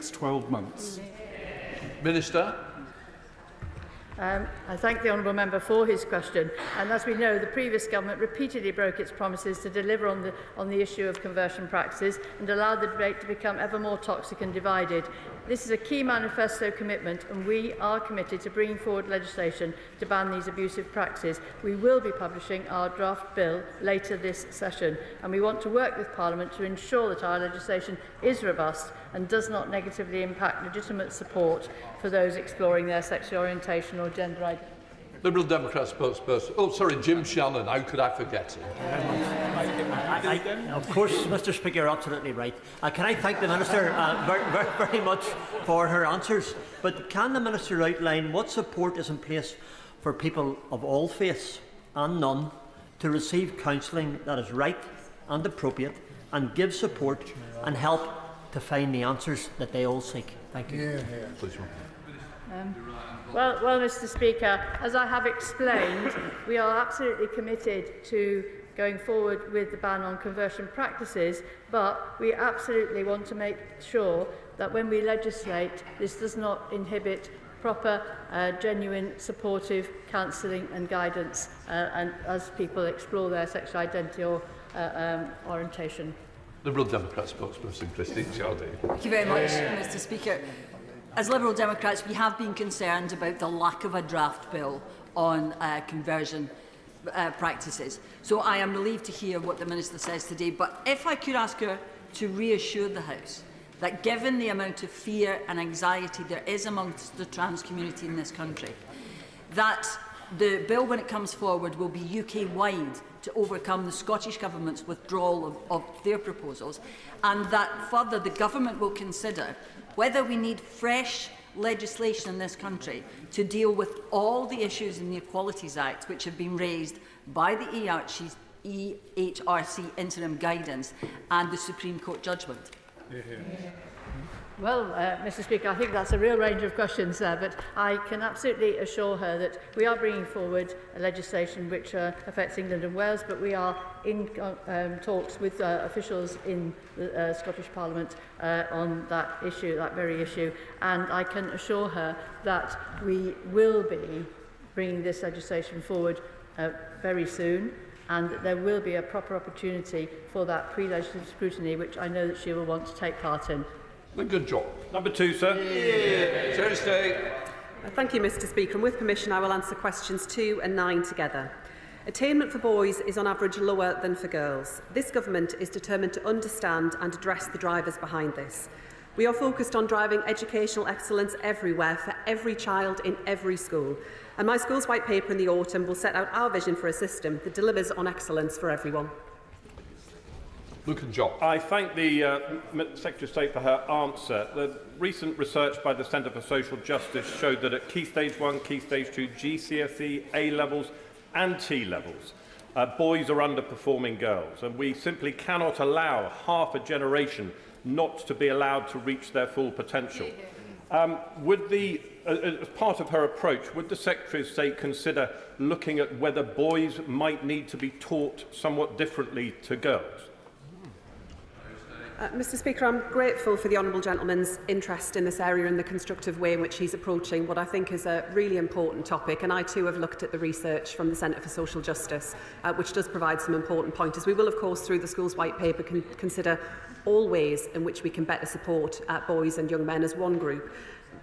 next 12 months? Minister. I thank the honourable member for his question. And as we know, the previous government repeatedly broke its promises to deliver on the issue of conversion practices and allowed the debate to become ever more toxic and divided. This is a key manifesto commitment, and we are committed to bringing forward legislation to ban these abusive practices. We will be publishing our draft bill later this session, and we want to work with Parliament to ensure that our legislation is robust and does not negatively impact legitimate support for those exploring their sexual orientation or gender identity. Liberal Democrat spokesperson. Oh, sorry, Jim Shannon. How could I forget him? Of course, Mr. Speaker, you're absolutely right. Can I thank the Minister very much for her answers? But can the Minister outline what support is in place for people of all faiths and none to receive counselling that is right and appropriate and give support and help to find the answers that they all seek? Thank you. Please. Well, Mr. Speaker, as I have explained, we are absolutely committed to going forward with the ban on conversion practices, but we absolutely want to make sure that when we legislate, this does not inhibit proper, genuine, supportive counselling and guidance and as people explore their sexual identity or orientation. Liberal Democrat spokesperson Christine Jardine. Thank you very much, Mr. Speaker. As Liberal Democrats, we have been concerned about the lack of a draft bill on conversion practices. So I am relieved to hear what the Minister says today. But if I could ask her to reassure the House that given the amount of fear and anxiety there is amongst the trans community in this country, that the bill, when it comes forward, will be UK-wide to overcome the Scottish Government's withdrawal of their proposals, and that further the Government will consider whether we need fresh legislation in this country to deal with all the issues in the Equalities Act which have been raised by the EHRC interim guidance and the Supreme Court judgment. Well, Mr. Speaker, I think that's a real range of questions there, but I can absolutely assure her that we are bringing forward a legislation which affects England and Wales, but we are in talks with officials in the Scottish Parliament on that issue, that very issue, and I can assure her that we will be bringing this legislation forward very soon, and that there will be a proper opportunity for that pre-legislative scrutiny, which I know that she will want to take part in. Good job. Number 2, sir. Thursday. Thank you, Mr. Speaker. And with permission, I will answer questions 2 and 9 together. Attainment for boys is on average lower than for girls. This government is determined to understand and address the drivers behind this. We are focused on driving educational excellence everywhere for every child in every school. And my school's white paper in the autumn will set out our vision for a system that delivers on excellence for everyone. Luke and John. I thank the Secretary of State for her answer. The recent research by the Centre for Social Justice showed that at Key Stage 1, Key Stage 2, GCSE, A-levels and T-levels, boys are underperforming girls, and we simply cannot allow half a generation not to be allowed to reach their full potential. As part of her approach, would the Secretary of State consider looking at whether boys might need to be taught somewhat differently to girls? Mr. Speaker, I'm grateful for the honourable gentleman's interest in this area and the constructive way in which he's approaching what I think is a really important topic, and I too have looked at the research from the Centre for Social Justice, which does provide some important pointers. We will, of course, through the Schools White Paper, consider all ways in which we can better support boys and young men as one group.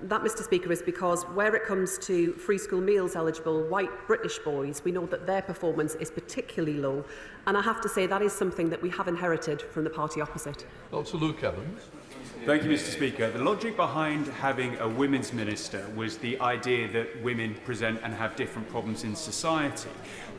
That, Mr. Speaker, is because where it comes to free school meals eligible white British boys, we know that their performance is particularly low, and I have to say that is something that we have inherited from the party opposite. Dr. Luke Evans. Thank you, Mr. Speaker. The logic behind having a women's minister was the idea that women present and have different problems in society.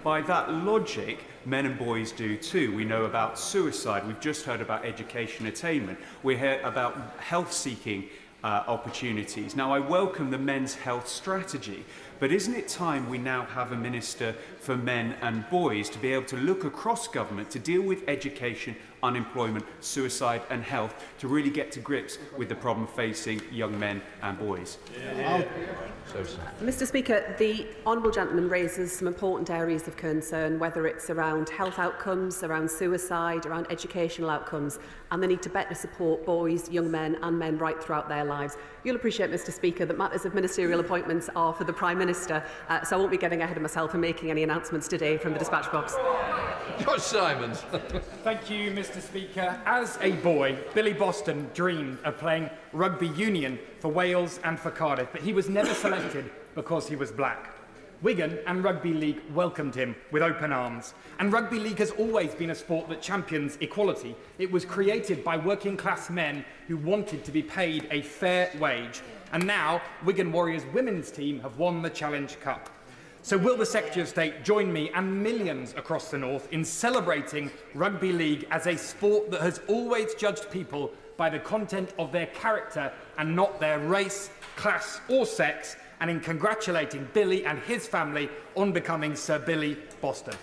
By that logic, men and boys do too. We know about suicide. We've just heard about education attainment. We hear about health-seeking opportunities. Now, I welcome the men's health strategy, but isn't it time we now have a minister for men and boys to be able to look across government to deal with education unemployment, suicide and health to really get to grips with the problem facing young men and boys. Mr Speaker, the Honourable Gentleman raises some important areas of concern, whether it's around health outcomes, around suicide, around educational outcomes, and the need to better support boys, young men and men right throughout their lives. You'll appreciate, Mr Speaker, that matters of ministerial appointments are for the Prime Minister, so I won't be getting ahead of myself and making any announcements today from the dispatch box. George Simons. Thank you, Mr Speaker. As a boy, Billy Boston dreamed of playing rugby union for Wales and for Cardiff, but he was never selected because he was black. Wigan and Rugby League welcomed him with open arms. And Rugby League has always been a sport that champions equality. It was created by working class men who wanted to be paid a fair wage. And now, Wigan Warriors women's team have won the Challenge Cup. So will the Secretary of State join me and millions across the North in celebrating Rugby League as a sport that has always judged people by the content of their character and not their race, class or sex, and in congratulating Billy and his family on becoming Sir Billy Boston?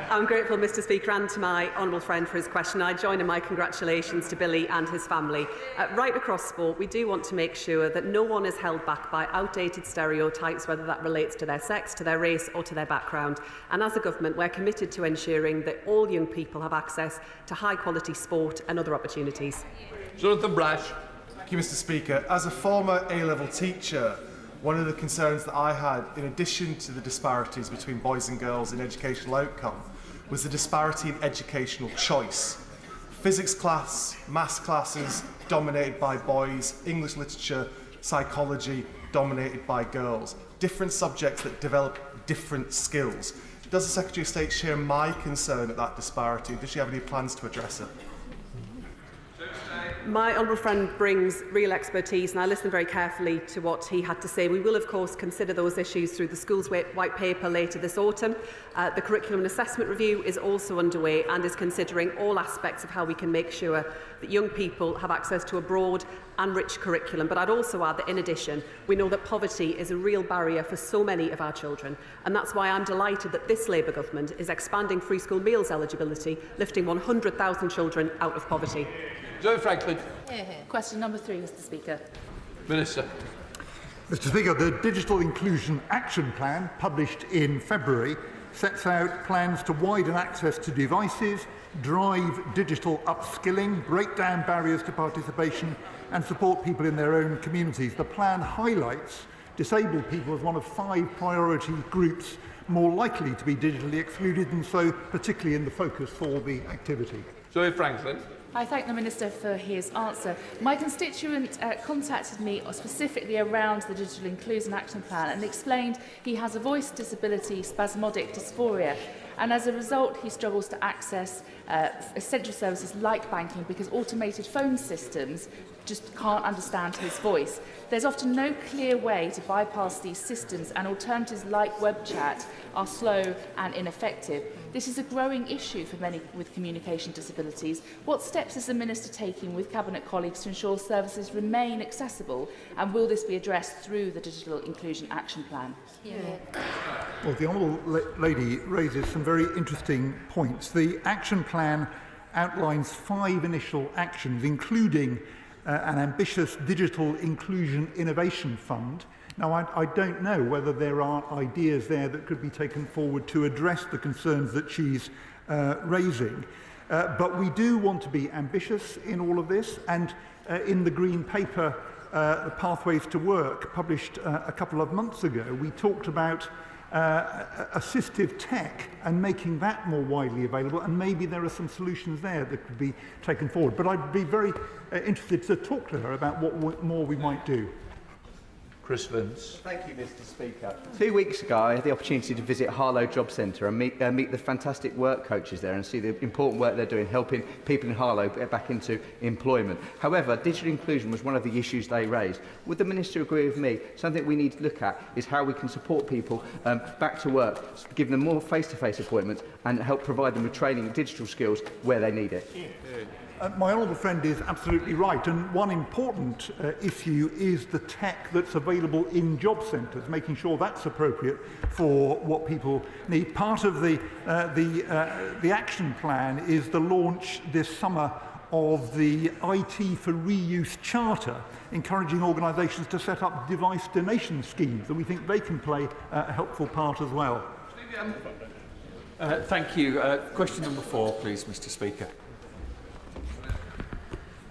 I'm grateful, Mr Speaker, and to my honourable friend for his question. I join in my congratulations to Billy and his family. Right across sport, we do want to make sure that no one is held back by outdated stereotypes, whether that relates to their sex, to their race or to their background. And as a government, we're committed to ensuring that all young people have access to high-quality sport and other opportunities. Jonathan Brash. Thank you, Mr Speaker. As a former A-level teacher, one of the concerns that I had, in addition to the disparities between boys and girls in educational outcome, was the disparity in educational choice. Physics class, maths classes dominated by boys, English literature, psychology dominated by girls. Different subjects that develop different skills. Does the Secretary of State share my concern at that disparity? Does she have any plans to address it? My honourable friend brings real expertise, and I listened very carefully to what he had to say. We will, of course, consider those issues through the Schools White Paper later this autumn. The Curriculum and Assessment Review is also underway and is considering all aspects of how we can make sure that young people have access to a broad and rich curriculum. But I'd also add that, in addition, we know that poverty is a real barrier for so many of our children, and that's why I'm delighted that this Labour government is expanding free school meals eligibility, lifting 100,000 children out of poverty. Joe Franklin. Question number 3, Mr Speaker. Minister. Mr Speaker, the Digital Inclusion Action Plan, published in February, sets out plans to widen access to devices, drive digital upskilling, break down barriers to participation and support people in their own communities. The plan highlights disabled people as one of 5 priority groups more likely to be digitally excluded, and so particularly in the focus for the activity. Joe Franklin. I thank the Minister for his answer. My constituent contacted me specifically around the Digital Inclusion Action Plan and explained he has a voice disability, spasmodic dysphoria, and as a result he struggles to access essential services like banking because automated phone systems just can't understand his voice. There's often no clear way to bypass these systems, and alternatives like web chat are slow and ineffective. This is a growing issue for many with communication disabilities. What steps is the Minister taking with Cabinet colleagues to ensure services remain accessible, and will this be addressed through the Digital Inclusion Action Plan? Well, the Honourable Lady raises some very interesting points. The action plan outlines 5 initial actions, including an ambitious digital inclusion innovation fund. Now, I don't know whether there are ideas there that could be taken forward to address the concerns that she's raising. But we do want to be ambitious in all of this, and in the Green Paper, the Pathways to Work, published a couple of months ago, we talked about assistive tech and making that more widely available, and maybe there are some solutions there that could be taken forward. But I'd be very interested to talk to her about what more we might do. Chris Vince. Thank you, Mr Speaker. 2 weeks ago, I had the opportunity to visit Harlow Job Centre and meet the fantastic work coaches there and see the important work they're doing, helping people in Harlow get back into employment. However, digital inclusion was one of the issues they raised. Would the Minister agree with me? Something we need to look at is how we can support people back to work, give them more face-to-face appointments and help provide them with training and digital skills where they need it. My honourable friend is absolutely right, and one important issue is the tech that's available available in job centres, making sure that's appropriate for what people need. Part of the action plan is the launch this summer of the IT for Reuse Charter, encouraging organisations to set up device donation schemes, and we think they can play a helpful part as well. Thank you. Question number 4, please, Mr. Speaker.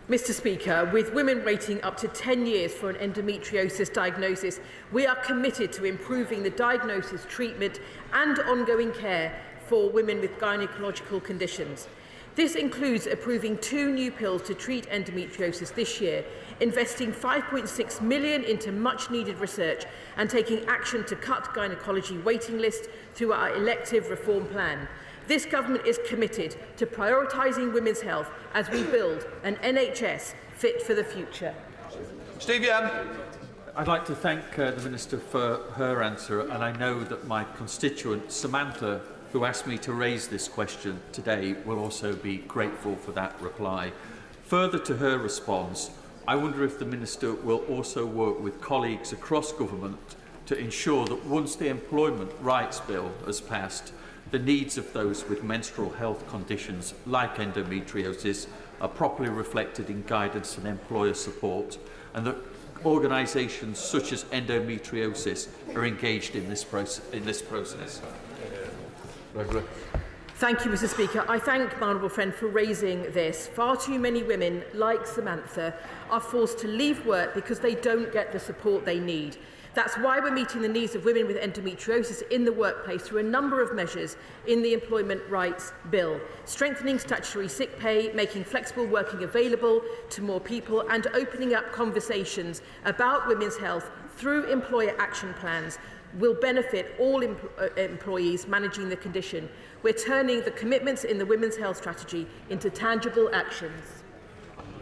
Mr. Speaker, with women waiting up to 10 years for an endometriosis diagnosis, we are committed to improving the diagnosis, treatment and ongoing care for women with gynecological conditions. This includes approving 2 new pills to treat endometriosis this year, investing £5.6 million into much-needed research and taking action to cut gynecology waiting lists through our elective reform plan. This government is committed to prioritising women's health as we build an NHS fit for the future. Steve Young. I'd like to thank the Minister for her answer, and I know that my constituent Samantha, who asked me to raise this question today, will also be grateful for that reply. Further to her response, I wonder if the Minister will also work with colleagues across government to ensure that once the Employment Rights Bill has passed, the needs of those with menstrual health conditions like endometriosis are properly reflected in guidance and employer support, and that organisations such as Endometriosis are engaged in this process. Thank you, Mr. Speaker. I thank my honourable friend for raising this. Far too many women, like Samantha, are forced to leave work because they don't get the support they need. That's why we're meeting the needs of women with endometriosis in the workplace through a number of measures in the Employment Rights Bill, strengthening statutory sick pay, making flexible working available to more people, and opening up conversations about women's health through employer action plans will benefit all employees managing the condition. We're turning the commitments in the Women's Health Strategy into tangible actions.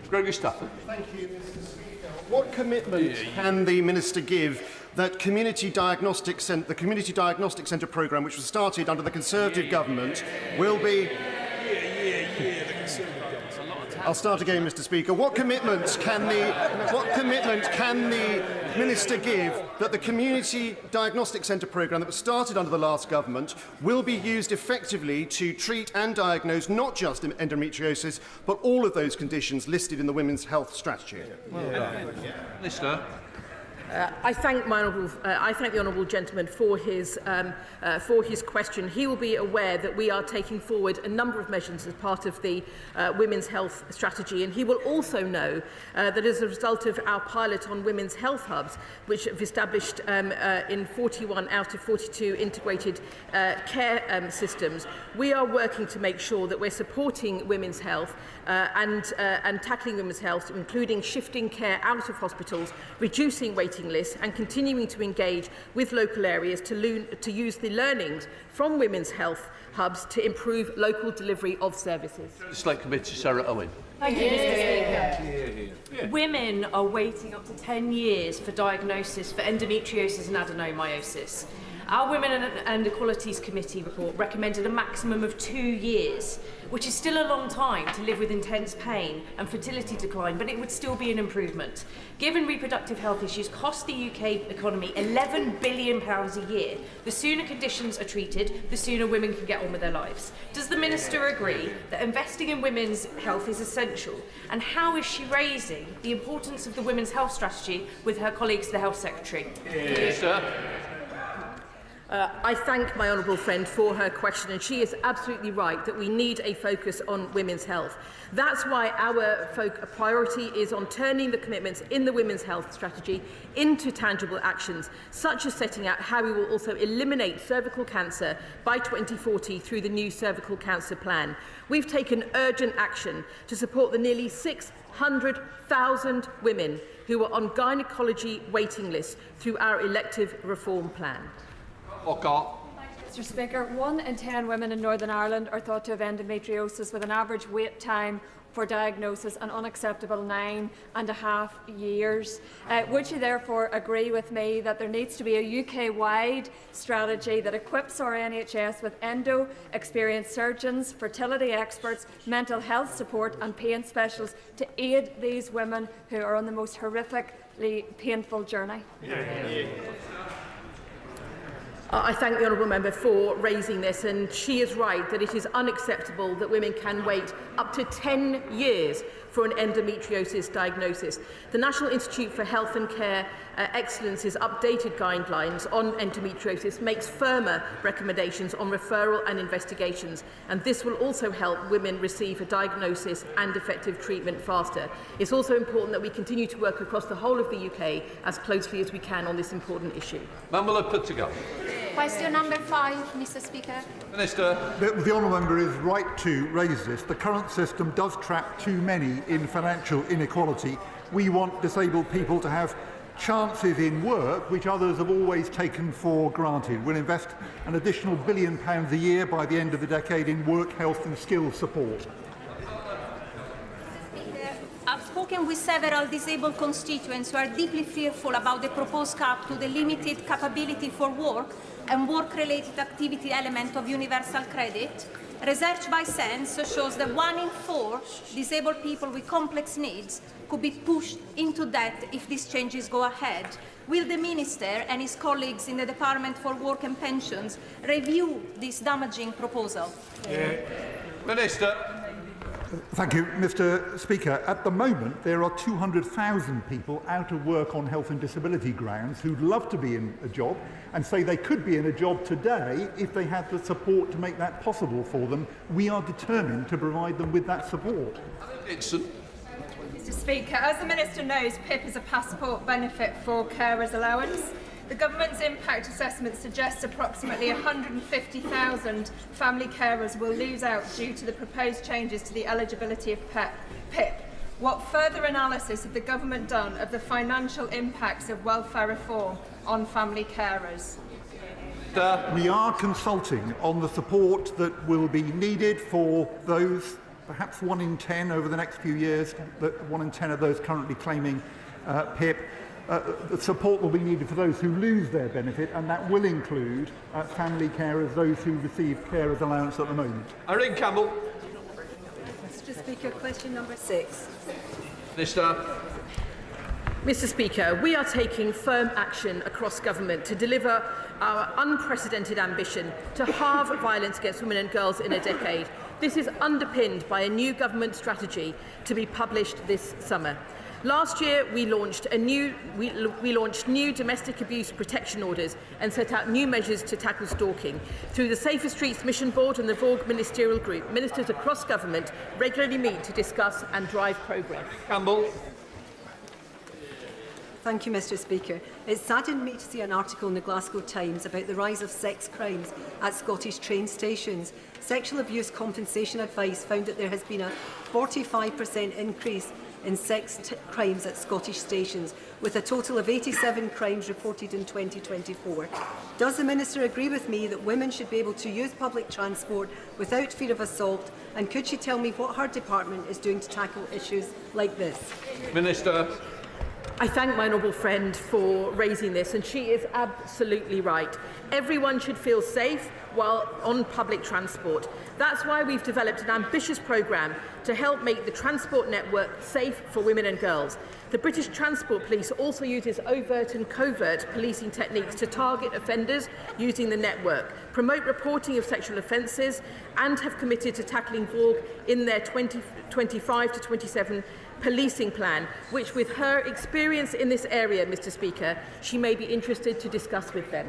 Gregory Stafford. Thank you, Mr. Speaker. What commitment can the Minister give that the Community Diagnostic Centre programme, which was started under the Conservative government, will be... I'll start again, Mr. Speaker. What commitment can the Minister give that the Community Diagnostic Centre programme that was started under the last government will be used effectively to treat and diagnose not just endometriosis, but all of those conditions listed in the Women's Health Strategy? Minister. I thank the honourable gentleman for his question. He will be aware that we are taking forward a number of measures as part of the Women's Health Strategy, and he will also know that as a result of our pilot on women's health hubs, which have established in 41 out of 42 integrated care systems, we are working to make sure that we're supporting women's health and tackling women's health, including shifting care out of hospitals, reducing waiting lists, and continuing to engage with local areas to use the learnings from women's health hubs to improve local delivery of services. Select Committee, Sarah Owen. Thank you, Mr. Speaker. Women are waiting up to 10 years for diagnosis for endometriosis and adenomyosis. Our Women and Equalities Committee report recommended a maximum of 2 years, which is still a long time to live with intense pain and fertility decline, but it would still be an improvement. Given reproductive health issues cost the UK economy £11 billion a year, the sooner conditions are treated, the sooner women can get on with their lives. Does the Minister agree that investing in women's health is essential? And how is she raising the importance of the Women's Health Strategy with her colleagues, the Health Secretary? Minister. I thank my honourable friend for her question, and she is absolutely right that we need a focus on women's health. That's why our priority is on turning the commitments in the Women's Health Strategy into tangible actions, such as setting out how we will also eliminate cervical cancer by 2040 through the new cervical cancer plan. We've taken urgent action to support the nearly 600,000 women who are on gynecology waiting lists through our elective reform plan. Mr. Speaker, 1 in 10 women in Northern Ireland are thought to have endometriosis with an average wait time for diagnosis an unacceptable 9.5 years. Would you therefore agree with me that there needs to be a UK-wide strategy that equips our NHS with experienced surgeons, fertility experts, mental health support and pain specialists to aid these women who are on the most horrifically painful journey? I thank the honourable member for raising this, and she is right that it is unacceptable that women can wait up to 10 years for an endometriosis diagnosis. The National Institute for Health and Care Excellence's updated guidelines on endometriosis makes firmer recommendations on referral and investigations, and this will also help women receive a diagnosis and effective treatment faster. It's also important that we continue to work across the whole of the UK as closely as we can on this important issue. Mamala Puttigal. Question number 5, Mr. Speaker. Minister. The honourable member is right to raise this. The current system does trap too many in financial inequality. We want disabled people to have chances in work which others have always taken for granted. We'll invest an additional £1 billion a year by the end of the decade in work, health and skills support. I've spoken with several disabled constituents who are deeply fearful about the proposed cap to the limited capability for work and work-related activity element of universal credit. Research by Sense shows that 1 in 4 disabled people with complex needs could be pushed into debt if these changes go ahead. Will the Minister and his colleagues in the Department for Work and Pensions review this damaging proposal? Minister. Thank you, Mr. Speaker. At the moment, there are 200,000 people out of work on health and disability grounds who'd love to be in a job and say they could be in a job today if they had the support to make that possible for them. We are determined to provide them with that support. Dixon. Mr. Speaker, as the Minister knows, PIP is a passport benefit for carers allowance. The government's impact assessment suggests approximately 150,000 family carers will lose out due to the proposed changes to the eligibility of PIP. What further analysis have the government done of the financial impacts of welfare reform on family carers? We are consulting on the support that will be needed for those, perhaps 1 in 10 over the next few years, 1 in 10 of those currently claiming PIP. The support will be needed for those who lose their benefit, and that will include family carers, those who receive carers allowance at the moment. Irene Campbell. Mr. Speaker, question number 6. Minister. Mr. Speaker, we are taking firm action across government to deliver our unprecedented ambition to halve violence against women and girls in a decade. This is underpinned by a new government strategy to be published this summer. Last year, we launched new domestic abuse protection orders and set out new measures to tackle stalking. Through the Safer Streets Mission Board and the Vogue Ministerial Group, ministers across government regularly meet to discuss and drive progress. Campbell. Thank you, Mr. Speaker. It saddened me to see an article in the Glasgow Times about the rise of sex crimes at Scottish train stations. Sexual abuse compensation advice found that there has been a 45% increase in sex crimes at Scottish stations, with a total of 87 crimes reported in 2024. Does the Minister agree with me that women should be able to use public transport without fear of assault, and could she tell me what her department is doing to tackle issues like this? Minister. I thank my honourable friend for raising this, and she is absolutely right. Everyone should feel safe while on public transport. That's why we've developed an ambitious programme to help make the transport network safe for women and girls. The British Transport Police also uses overt and covert policing techniques to target offenders using the network, promote reporting of sexual offences, and have committed to tackling VOG in their 2025 to 27 policing plan, which, with her experience in this area, Mr. Speaker, she may be interested to discuss with them.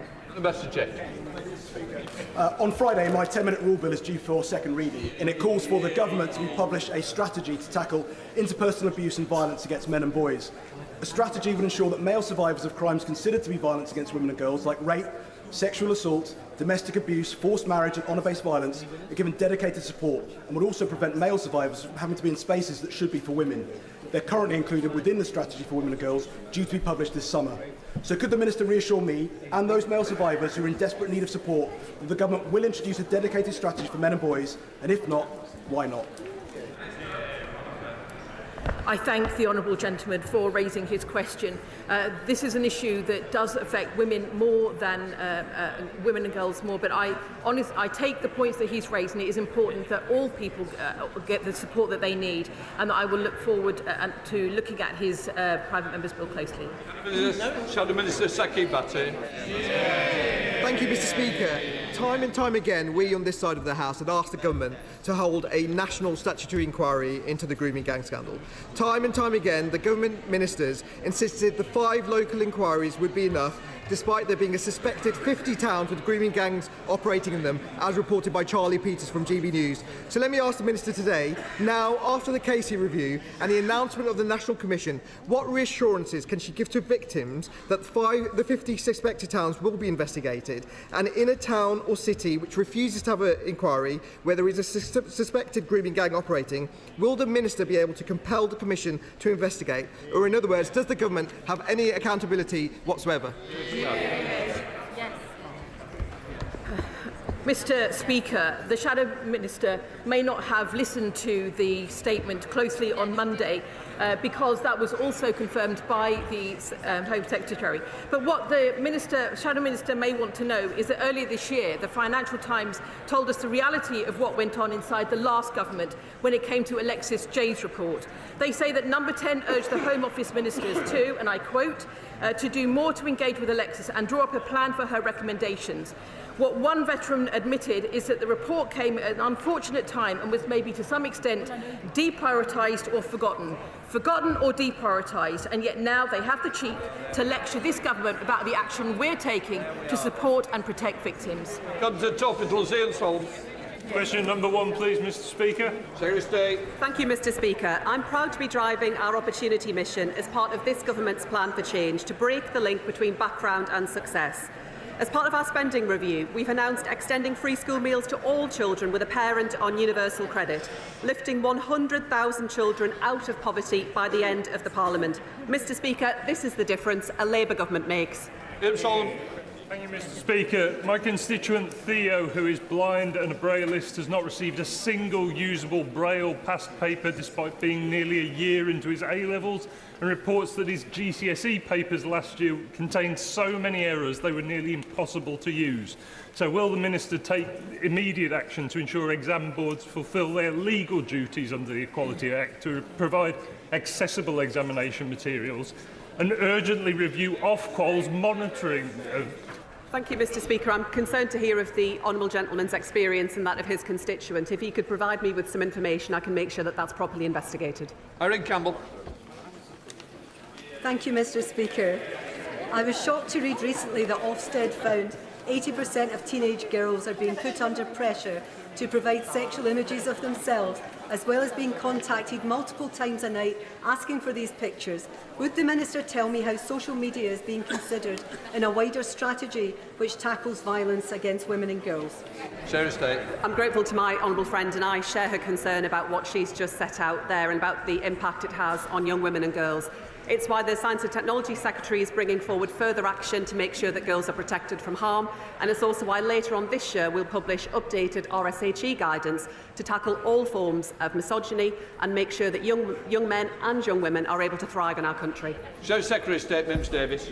On Friday, my 10-minute rule bill is due for second reading, and it calls for the government to publish a strategy to tackle interpersonal abuse and violence against men and boys. A strategy would ensure that male survivors of crimes considered to be violence against women and girls, like rape, sexual assault, domestic abuse, forced marriage and honour-based violence, are given dedicated support, and would also prevent male survivors from having to be in spaces that should be for women. They're currently included within the strategy for women and girls, due to be published this summer. So could the Minister reassure me and those male survivors who are in desperate need of support that the government will introduce a dedicated strategy for men and boys, and if not, why not? I thank the honourable gentleman for raising his question. This is an issue that does affect women more than women and girls more, but I take the points that he's raised, and it is important that all people get the support that they need, and that I will look forward to looking at his private member's bill closely. Shadow Minister Saki Bhatti. Thank you, Mr. Speaker. Time and time again, we on this side of the House have asked the government to hold a national statutory inquiry into the grooming gang scandal. Time and time again, the government ministers insisted the 5 local inquiries would be enough, despite there being a suspected 50 towns with grooming gangs operating in them, as reported by Charlie Peters from GB News. So let me ask the Minister today, now after the Casey review and the announcement of the National Commission, what reassurances can she give to victims that the 50 suspected towns will be investigated, and in a town or city which refuses to have an inquiry where there is a suspected grooming gang operating, will the Minister be able to compel the Commission to investigate? Or in other words, does the government have any accountability whatsoever? Yes. Mr. Speaker, the Shadow Minister may not have listened to the statement closely on Monday because that was also confirmed by the Home Secretary. But what the Shadow Minister may want to know is that earlier this year, the Financial Times told us the reality of what went on inside the last government when it came to Alexis Jay's report. They say that Number 10 urged the Home Office ministers to, and I quote, to do more to engage with Alexis and draw up a plan for her recommendations. What one veteran admitted is that the report came at an unfortunate time and was maybe to some extent deprioritised or forgotten. Forgotten or deprioritised, and yet now they have the cheek to lecture this government about the action we're taking to support and protect victims. Come to the top, Hillsborough. Question number 1, please, Mr. Speaker. Secretary of State. Thank you, Mr. Speaker. I'm proud to be driving our Opportunity mission as part of this government's plan for change to break the link between background and success. As part of our spending review, we've announced extending free school meals to all children with a parent on universal credit, lifting 100,000 children out of poverty by the end of the Parliament. Mr. Speaker, this is the difference a Labour government makes. Thank you, Mr. Speaker. My constituent Theo, who is blind and a Brailleist, has not received a single usable Braille past paper despite being nearly a year into his A-levels, and reports that his GCSE papers last year contained so many errors they were nearly impossible to use. So will the Minister take immediate action to ensure exam boards fulfil their legal duties under the Equality Act to provide accessible examination materials and urgently review Ofqual's monitoring of... Thank you, Mr. Speaker. I'm concerned to hear of the honourable gentleman's experience and that of his constituent. If he could provide me with some information, I can make sure that that's properly investigated. Irene Campbell. Thank you, Mr. Speaker. I was shocked to read recently that Ofsted found 80% of teenage girls are being put under pressure to provide sexual images of themselves, as well as being contacted multiple times a night asking for these pictures. Would the Minister tell me how social media is being considered in a wider strategy which tackles violence against women and girls? Secretary of State. I'm grateful to my honourable friend, and I share her concern about what she's just set out there and about the impact it has on young women and girls. It's why the Science and Technology Secretary is bringing forward further action to make sure that girls are protected from harm, and it's also why later on this year we'll publish updated RSHE guidance to tackle all forms of misogyny and make sure that young men and young women are able to thrive in our country. Secretary of State, Mims Davis.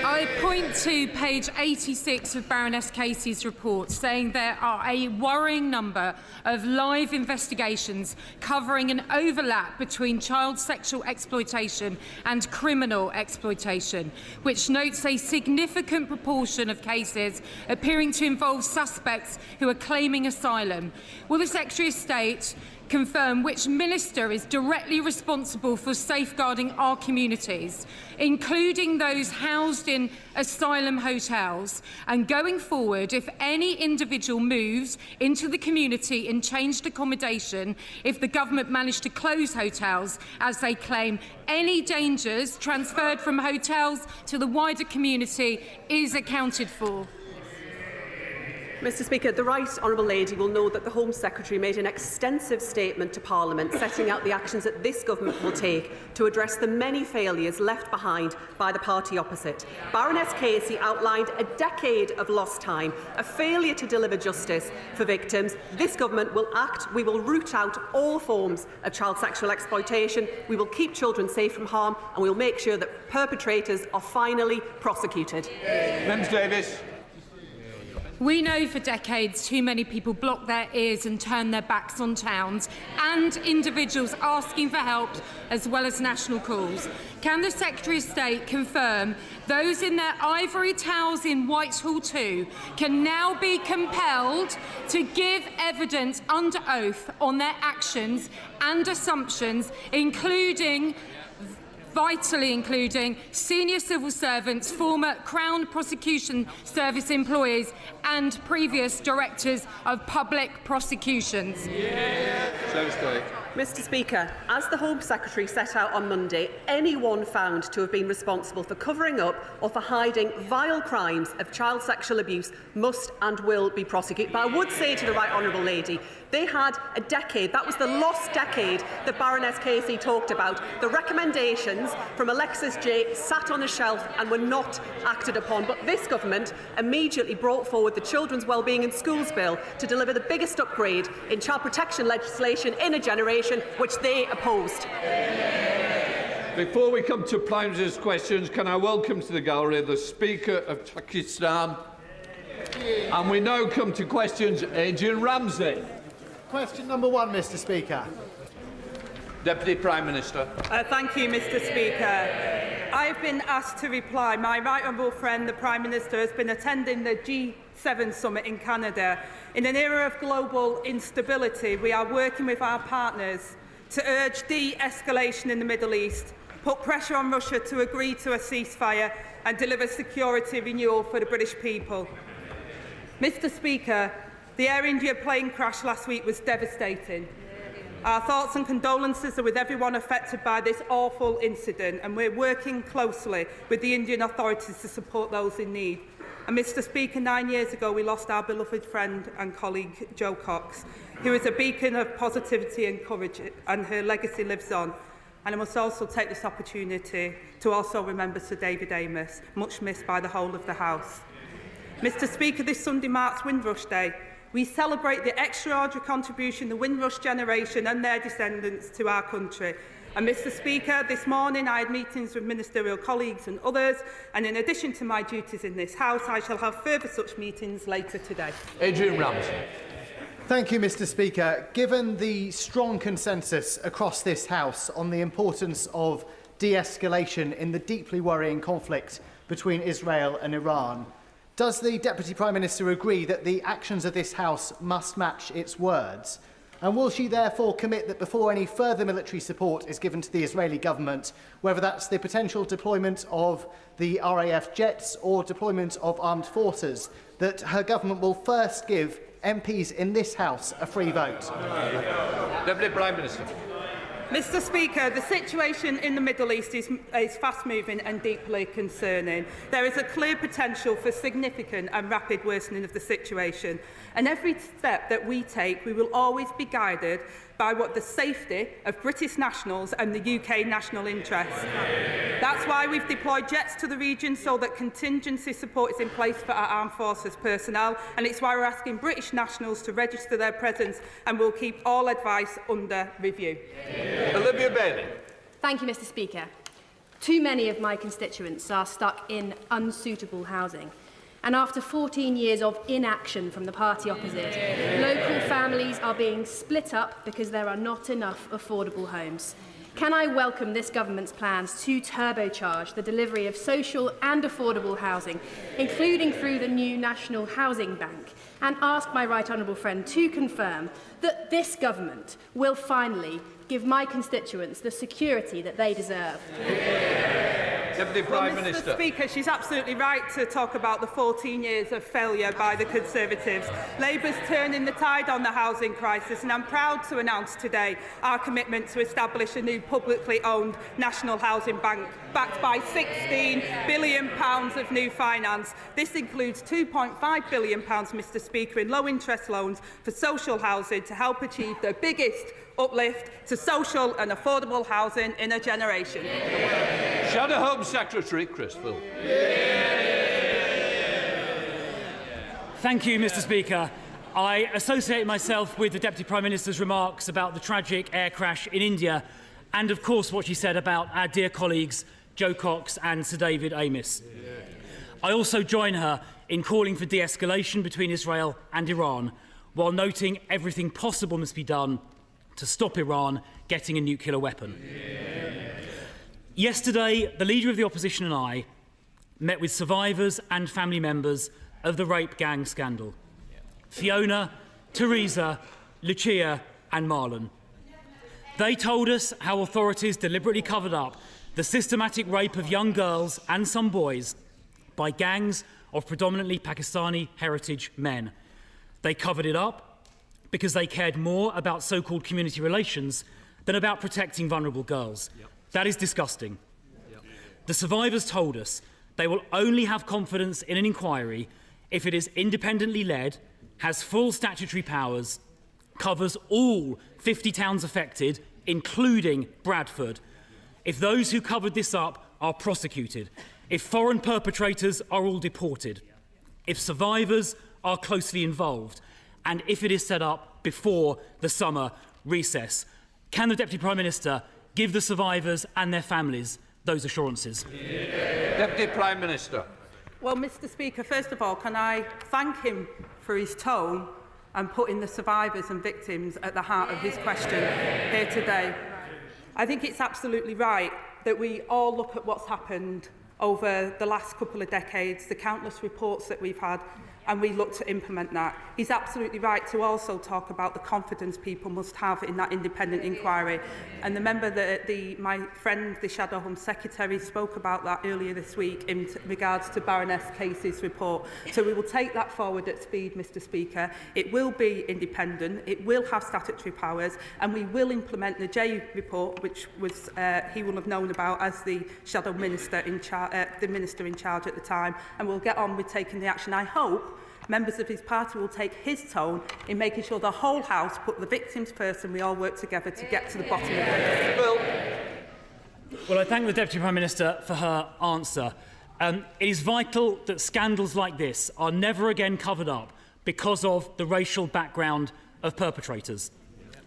I point to page 86 of Baroness Casey's report, saying there are a worrying number of live investigations covering an overlap between child sexual exploitation and criminal exploitation, which notes a significant proportion of cases appearing to involve suspects who are claiming asylum. Will the Secretary of State confirm which minister is directly responsible for safeguarding our communities, including those housed in asylum hotels, and going forward, if any individual moves into the community in changed accommodation, if the government managed to close hotels, as they claim, any dangers transferred from hotels to the wider community is accounted for? Mr Speaker, the Right Honourable Lady will know that the Home Secretary made an extensive statement to Parliament setting out the actions that this government will take to address the many failures left behind by the party opposite. Baroness Casey outlined a decade of lost time, a failure to deliver justice for victims. This government will act. We will root out all forms of child sexual exploitation. We will keep children safe from harm, and we will make sure that perpetrators are finally prosecuted. Member Davis. We know for decades too many people block their ears and turn their backs on towns and individuals asking for help, as well as national calls. Can the Secretary of State confirm those in their ivory towers in Whitehall too can now be compelled to give evidence under oath on their actions and assumptions, vitally including senior civil servants, former Crown Prosecution Service employees and previous directors of public prosecutions? Mr Speaker, as the Home Secretary set out on Monday, anyone found to have been responsible for covering up or for hiding vile crimes of child sexual abuse must and will be prosecuted. But I would say to the Right Honourable Lady, they had a decade. That was the lost decade that Baroness Casey talked about. The recommendations from Alexis J sat on a shelf and were not acted upon. But this government immediately brought forward the Children's Wellbeing in Schools Bill to deliver the biggest upgrade in child protection legislation in a generation, which they opposed. Before we come to Prime Minister's questions, can I welcome to the gallery the Speaker of Pakistan? And we now come to questions. Adrian Ramsey. Question number 1, Mr Speaker. Deputy Prime Minister. Thank you, Mr Speaker. I have been asked to reply. My right honourable friend, the Prime Minister, has been attending the G7 summit in Canada. In an era of global instability, we are working with our partners to urge de-escalation in the Middle East, put pressure on Russia to agree to a ceasefire and deliver security renewal for the British people. Mr Speaker, the Air India plane crash last week was devastating. Our thoughts and condolences are with everyone affected by this awful incident, and we're working closely with the Indian authorities to support those in need. And Mr Speaker, 9 years ago we lost our beloved friend and colleague Jo Cox, who is a beacon of positivity and courage, and her legacy lives on. And I must also take this opportunity to also remember Sir David Amos, much missed by the whole of the House. Mr Speaker, this Sunday marks Windrush Day. We celebrate the extraordinary contribution the Windrush generation and their descendants to our country. And Mr Speaker, this morning I had meetings with ministerial colleagues and others, and in addition to my duties in this House, I shall have further such meetings later today. Adrian Ramsey. Thank you, Mr Speaker. Given the strong consensus across this House on the importance of de-escalation in the deeply worrying conflict between Israel and Iran, does the Deputy Prime Minister agree that the actions of this House must match its words? And will she therefore commit that before any further military support is given to the Israeli government, whether that's the potential deployment of the RAF jets or deployment of armed forces, that her government will first give MPs in this House a free vote? Deputy Prime Minister. Mr Speaker, the situation in the Middle East is fast-moving and deeply concerning. There is a clear potential for significant and rapid worsening of the situation, and every step that we take, we will always be guided by what the safety of British nationals and the UK national interest. That's why we've deployed jets to the region so that contingency support is in place for our armed forces personnel, and it's why we're asking British nationals to register their presence, and we'll keep all advice under review. Olivia Bailey. Thank you, Mr Speaker. Too many of my constituents are stuck in unsuitable housing. And after 14 years of inaction from the party opposite, local families are being split up because there are not enough affordable homes. Can I welcome this government's plans to turbocharge the delivery of social and affordable housing, including through the new National Housing Bank, and ask my right honourable friend to confirm that this government will finally give my constituents the security that they deserve? Deputy Prime Mr. Minister. Speaker, she's absolutely right to talk about the 14 years of failure by the Conservatives. Labour's turning the tide on the housing crisis, and I'm proud to announce today our commitment to establish a new publicly owned national housing bank backed by £16 billion of new finance. This includes £2.5 billion, Mr. Speaker, in low-interest loans for social housing to help achieve the biggest uplift to social and affordable housing in a generation. Shadow Home Secretary Grenfell. Thank you, Mr. Speaker. I associate myself with the Deputy Prime Minister's remarks about the tragic air crash in India and, of course, what she said about our dear colleagues Joe Cox and Sir David Amis. I also join her in calling for de-escalation between Israel and Iran, while noting everything possible must be done to stop Iran getting a nuclear weapon. Yesterday, the Leader of the Opposition and I met with survivors and family members of the rape gang scandal. Fiona, Teresa, Lucia and Marlon. They told us how authorities deliberately covered up the systematic rape of young girls and some boys by gangs of predominantly Pakistani heritage men. They covered it up because they cared more about so-called community relations than about protecting vulnerable girls. That is disgusting. The survivors told us they will only have confidence in an inquiry if it is independently led, has full statutory powers, covers all 50 towns affected, including Bradford, if those who covered this up are prosecuted, if foreign perpetrators are all deported, if survivors are closely involved, and if it is set up before the summer recess. Can the Deputy Prime Minister give the survivors and their families those assurances? Deputy Prime Minister. Well, Mr. Speaker, first of all, can I thank him for his tone and putting the survivors and victims at the heart of his question here today. I think it's absolutely right that we all look at what's happened over the last couple of decades, the countless reports that we've had, and we look to implement that. He's absolutely right to also talk about the confidence people must have in that independent inquiry. And the member, my friend, the Shadow Home Secretary, spoke about that earlier this week in regards to Baroness Casey's report. So we will take that forward at speed, Mr. Speaker. It will be independent, it will have statutory powers, and we will implement the J report, which was he will have known about as the Shadow Minister in charge, the Minister in charge at the time, and we'll get on with taking the action. I hope members of his party will take his tone in making sure the whole House put the victims first and we all work together to get to the bottom of it. Well, I thank the Deputy Prime Minister for her answer. It is vital that scandals like this are never again covered up because of the racial background of perpetrators.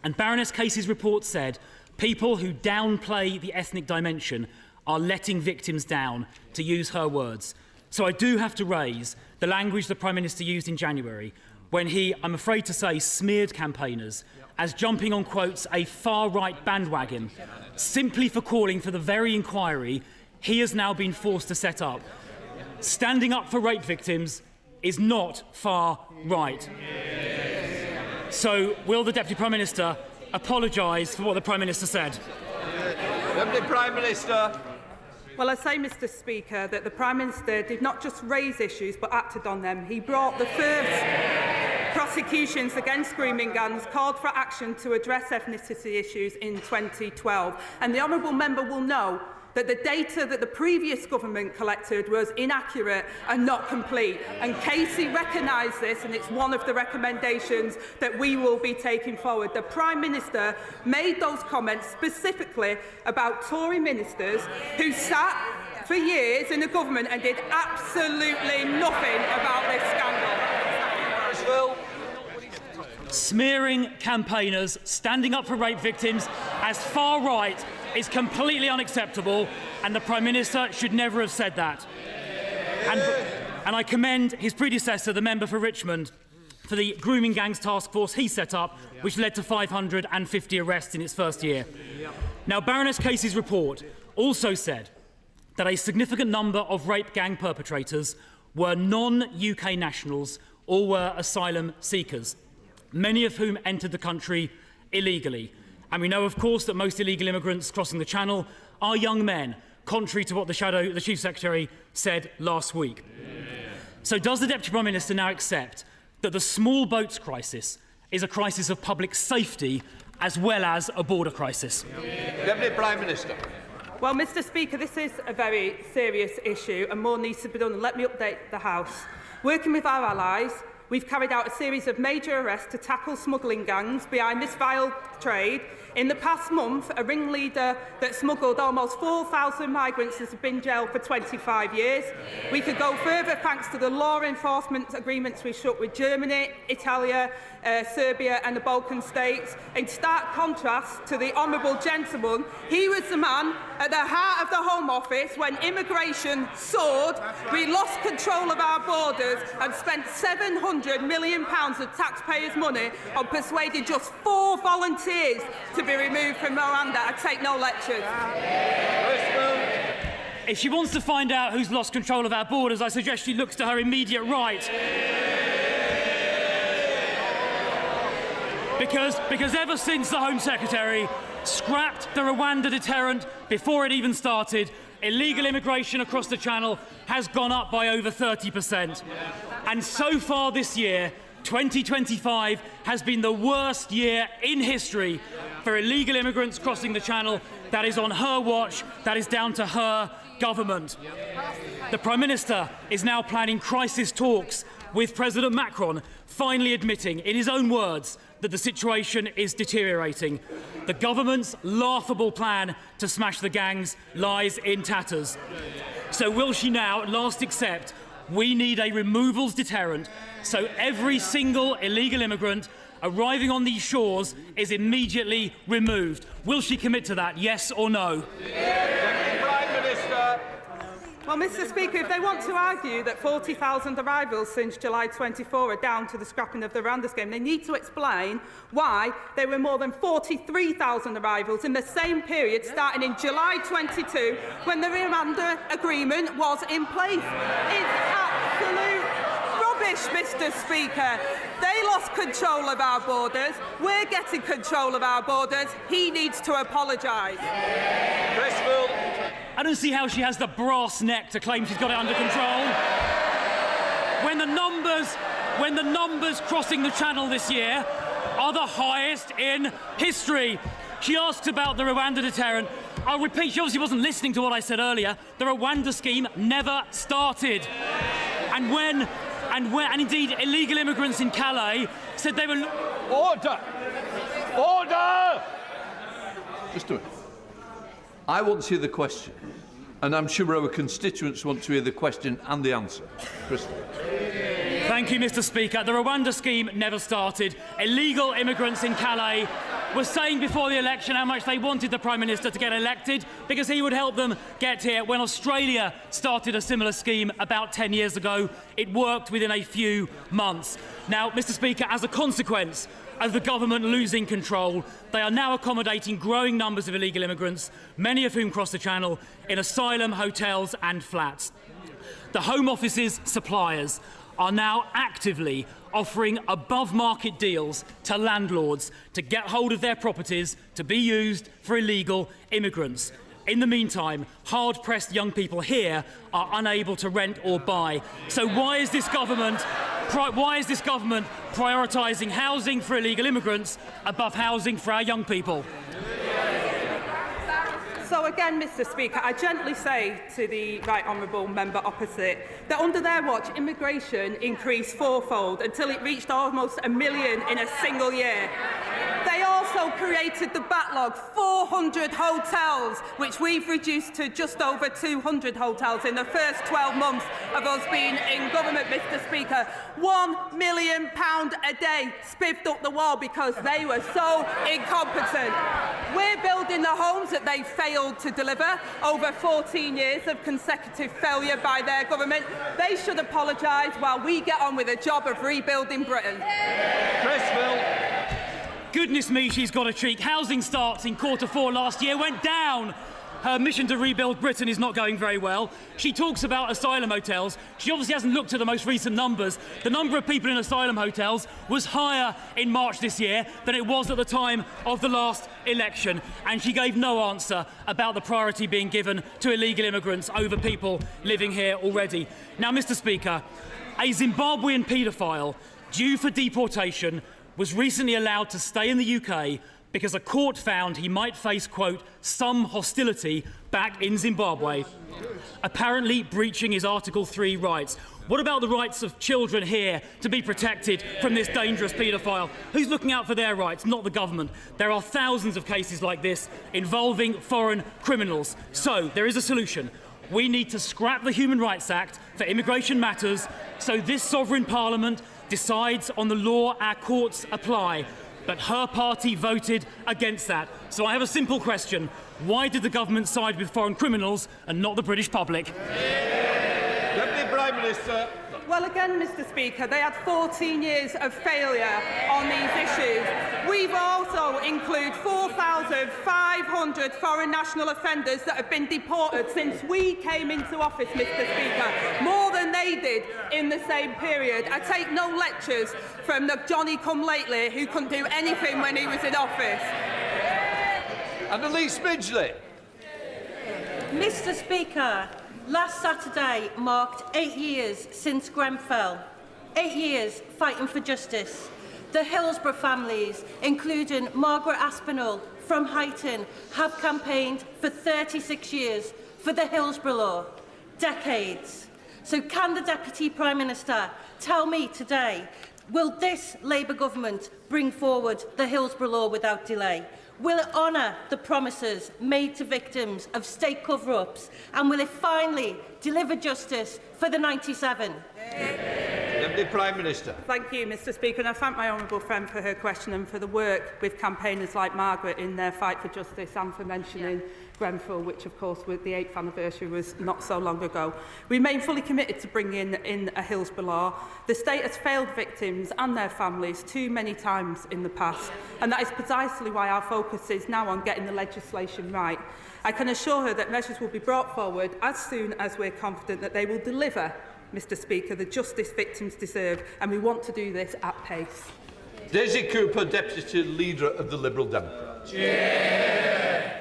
And Baroness Casey's report said people who downplay the ethnic dimension are letting victims down, to use her words. So I do have to raise the language the Prime Minister used in January when he, I'm afraid to say, smeared campaigners as jumping on, quotes, a far-right bandwagon simply for calling for the very inquiry he has now been forced to set up. Standing up for rape victims is not far-right. So will the Deputy Prime Minister apologise for what the Prime Minister said? Deputy Prime Minister. Well, I say, Mr. Speaker, that the Prime Minister did not just raise issues but acted on them. He brought the first prosecutions against grooming gangs, called for action to address ethnicity issues in 2012. And the honourable member will know that the data that the previous government collected was inaccurate and not complete. And Casey recognised this, and it's one of the recommendations that we will be taking forward. The Prime Minister made those comments specifically about Tory ministers who sat for years in the government and did absolutely nothing about this scandal. Smearing campaigners standing up for rape victims as far right is completely unacceptable, and the Prime Minister should never have said that. And I commend his predecessor, the member for Richmond, for the grooming gangs task force he set up, which led to 550 arrests in its first year. Now, Baroness Casey's report also said that a significant number of rape gang perpetrators were non-UK nationals or were asylum seekers, many of whom entered the country illegally. And we know, of course, that most illegal immigrants crossing the Channel are young men contrary to what the Chief Secretary said last week. So does the Deputy Prime Minister now accept that the small boats crisis is a crisis of public safety as well as a border crisis? Deputy Prime Minister. Well, Mr Speaker, this is a very serious issue and more needs to be done. Let me update the House. Working with our allies, we've carried out a series of major arrests to tackle smuggling gangs behind this vile trade. In the past month, a ringleader that smuggled almost 4,000 migrants has been jailed for 25 years. We could go further thanks to the law enforcement agreements we struck with Germany, Italy, Serbia and the Balkan states. In stark contrast to the honourable gentleman, he was the man at the heart of the Home Office when immigration soared. We lost control of our borders and spent £700 million of taxpayers' money on persuading just 4 volunteers to be removed from Rwanda. I take no lectures. If she wants to find out who's lost control of our borders, I suggest she looks to her immediate right. Because ever since the Home Secretary scrapped the Rwanda deterrent before it even started, illegal immigration across the Channel has gone up by over 30%. And so far this year, 2025 has been the worst year in history for illegal immigrants crossing the Channel. That is on her watch. That is down to her government. The Prime Minister is now planning crisis talks with President Macron, finally admitting, in his own words, that the situation is deteriorating. The government's laughable plan to smash the gangs lies in tatters. So will she now at last accept we need a removals deterrent so every single illegal immigrant arriving on these shores is immediately removed? Will she commit to that, yes or no? Prime Minister. Well, Mr Speaker, if they want to argue that 40,000 arrivals since July 24 are down to the scrapping of the Rwanda scheme, they need to explain why there were more than 43,000 arrivals in the same period starting in July 22 when the Rwanda agreement was in place. It's absolute rubbish, Mr Speaker. They lost control of our borders. We're getting control of our borders. He needs to apologise. I don't see how she has the brass neck to claim she's got it under control. When the numbers crossing the Channel this year are the highest in history. She asked about the Rwanda deterrent. I'll repeat, she obviously wasn't listening to what I said earlier. The Rwanda scheme never started. And indeed illegal immigrants in Calais said they were... Order! Order! Just do it. I want to hear the question, and I'm sure our constituents want to hear the question and the answer. Crystal. Thank you, Mr Speaker. The Rwanda scheme never started. Illegal immigrants in Calais were saying before the election how much they wanted the Prime Minister to get elected because he would help them get here. When Australia started a similar scheme about 10 years ago, it worked within a few months. Now, Mr Speaker, as a consequence of the government losing control, they are now accommodating growing numbers of illegal immigrants, many of whom cross the Channel, in asylum, hotels and flats. The Home Office's suppliers are now actively offering above-market deals to landlords to get hold of their properties to be used for illegal immigrants. In the meantime, hard-pressed young people here are unable to rent or buy. So why is this government prioritising housing for illegal immigrants above housing for our young people? So again, Mr Speaker, I gently say to the right honourable member opposite that under their watch, immigration increased fourfold until it reached almost 1 million in a single year. They also created the backlog, 400 hotels, which we've reduced to just over 200 hotels in the first 12 months of us being in government, Mr Speaker. £1 million a day spiffed up the wall because they were so incompetent. We're building the homes that they failed to deliver over 14 years of consecutive failure by their government. They should apologise while we get on with the job of rebuilding Britain. Goodness me, she's got a cheek. Housing starts in Q4 last year went down her mission to rebuild Britain is not going very well. She talks about asylum hotels. She obviously hasn't looked at the most recent numbers. The number of people in asylum hotels was higher in March this year than it was at the time of the last election. And she gave no answer about the priority being given to illegal immigrants over people living here already. Now, Mr. Speaker, a Zimbabwean paedophile due for deportation was recently allowed to stay in the UK because a court found he might face, quote, some hostility back in Zimbabwe, apparently breaching his Article 3 rights. What about the rights of children here to be protected from this dangerous paedophile? Who's looking out for their rights? Not the government. There are thousands of cases like this involving foreign criminals. So there is a solution. We need to scrap the Human Rights Act for immigration matters so this sovereign parliament decides on the law our courts apply. But her party voted against that. So I have a simple question. Why did the government side with foreign criminals and not the British public? Deputy Prime Minister. Well, again, Mr. Speaker, they had 14 years of failure on these issues. We've also included 4,500 foreign national offenders that have been deported since we came into office, Mr. Speaker, more than they did in the same period. I take no lectures from the Johnny-come-lately who couldn't do anything when he was in office. And Elise Midgley. Mr. Speaker, last Saturday marked 8 years since Grenfell. 8 years fighting for justice. The Hillsborough families, including Margaret Aspinall from Huyton, have campaigned for 36 years for the Hillsborough Law. Decades. So can the Deputy Prime Minister tell me today, will this Labour government bring forward the Hillsborough Law without delay? Will it honour the promises made to victims of state cover-ups? And will it finally deliver justice for the 97? Deputy Prime Minister. Thank you, Mr. Speaker, and I thank my honourable friend for her question and for the work with campaigners like Margaret in their fight for justice and for mentioning Grenfell, which, of course, with the 8th anniversary was not so long ago. We remain fully committed to bringing in a Hillsborough Law. The state has failed victims and their families too many times in the past, and that is precisely why our focus is now on getting the legislation right. I can assure her that measures will be brought forward as soon as we're confident that they will deliver, Mr. Speaker, the justice victims deserve, and we want to do this at pace. Daisy Cooper, Deputy Leader of the Liberal Democrats.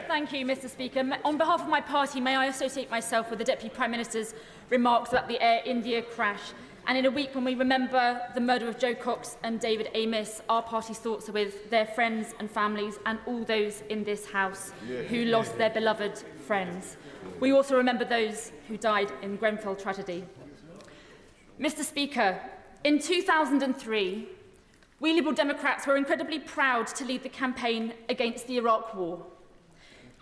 Thank you, Mr. Speaker. On behalf of my party, may I associate myself with the Deputy Prime Minister's remarks about the Air India crash. And in a week when we remember the murder of Joe Cox and David Amos, our party's thoughts are with their friends and families and all those in this House who lost their beloved friends. We also remember those who died in Grenfell tragedy. Mr. Speaker, in 2003, we Liberal Democrats were incredibly proud to lead the campaign against the Iraq War.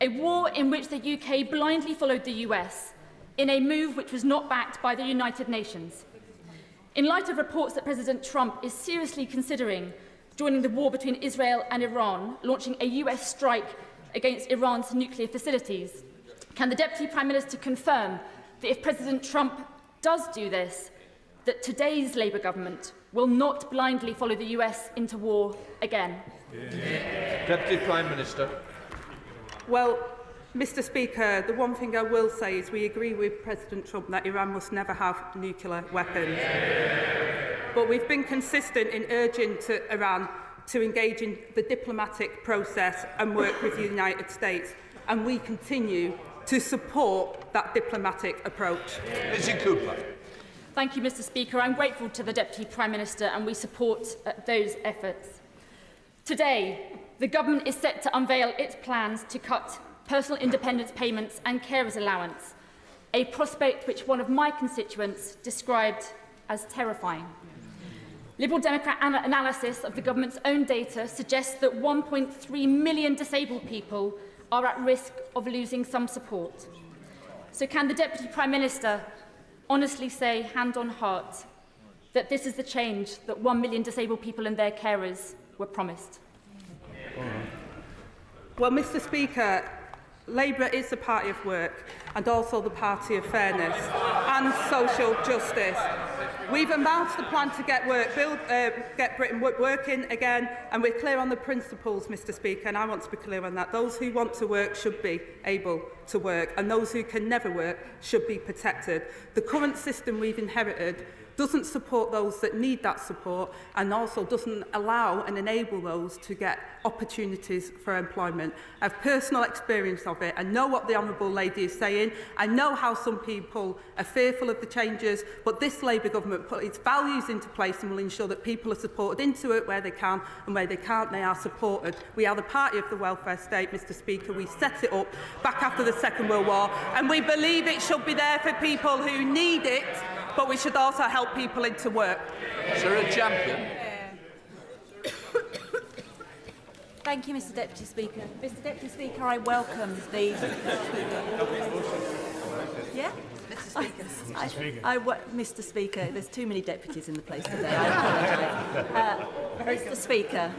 A war in which the UK blindly followed the US in a move which was not backed by the United Nations. In light of reports that President Trump is seriously considering joining the war between Israel and Iran, launching a US strike against Iran's nuclear facilities, can the Deputy Prime Minister confirm that if President Trump does do this, that today's Labour government will not blindly follow the US into war again? Deputy Prime Minister. Well, Mr. Speaker, the one thing I will say is we agree with President Trump that Iran must never have nuclear weapons. But we've been consistent in urging Iran to engage in the diplomatic process and work with the United States, and we continue to support that diplomatic approach. Daisy Cooper. Thank you, Mr. Speaker. I'm grateful to the Deputy Prime Minister, and we support those efforts. Today, the government is set to unveil its plans to cut personal independence payments and carers allowance, a prospect which one of my constituents described as terrifying. Liberal Democrat analysis of the government's own data suggests that 1.3 million disabled people are at risk of losing some support. So can the Deputy Prime Minister honestly say, hand on heart, that this is the change that 1 million disabled people and their carers were promised? Well, Mr. Speaker, Labour is the party of work and also the party of fairness and social justice. We've announced the plan to get Britain working again, and we're clear on the principles, Mr Speaker, and I want to be clear on that. Those who want to work should be able to work, and those who can never work should be protected. The current system we've inherited doesn't support those that need that support, and also doesn't allow and enable those to get opportunities for employment. I have personal experience of it. I know what the Honourable Lady is saying. I know how some people are fearful of the changes, but this Labour government put its values into place and will ensure that people are supported into it where they can, and where they can't, they are supported. We are the party of the welfare state, Mr Speaker. We set it up back after the Second World War, and we believe it should be there for people who need it, but we should also help people into work. Sir, a champion. Thank you, Mr Deputy Speaker. Mr Deputy Speaker, I welcome the... Yeah? Mr Speaker. Mr Speaker, there's too many deputies in the place today. I apologise. Mr Speaker,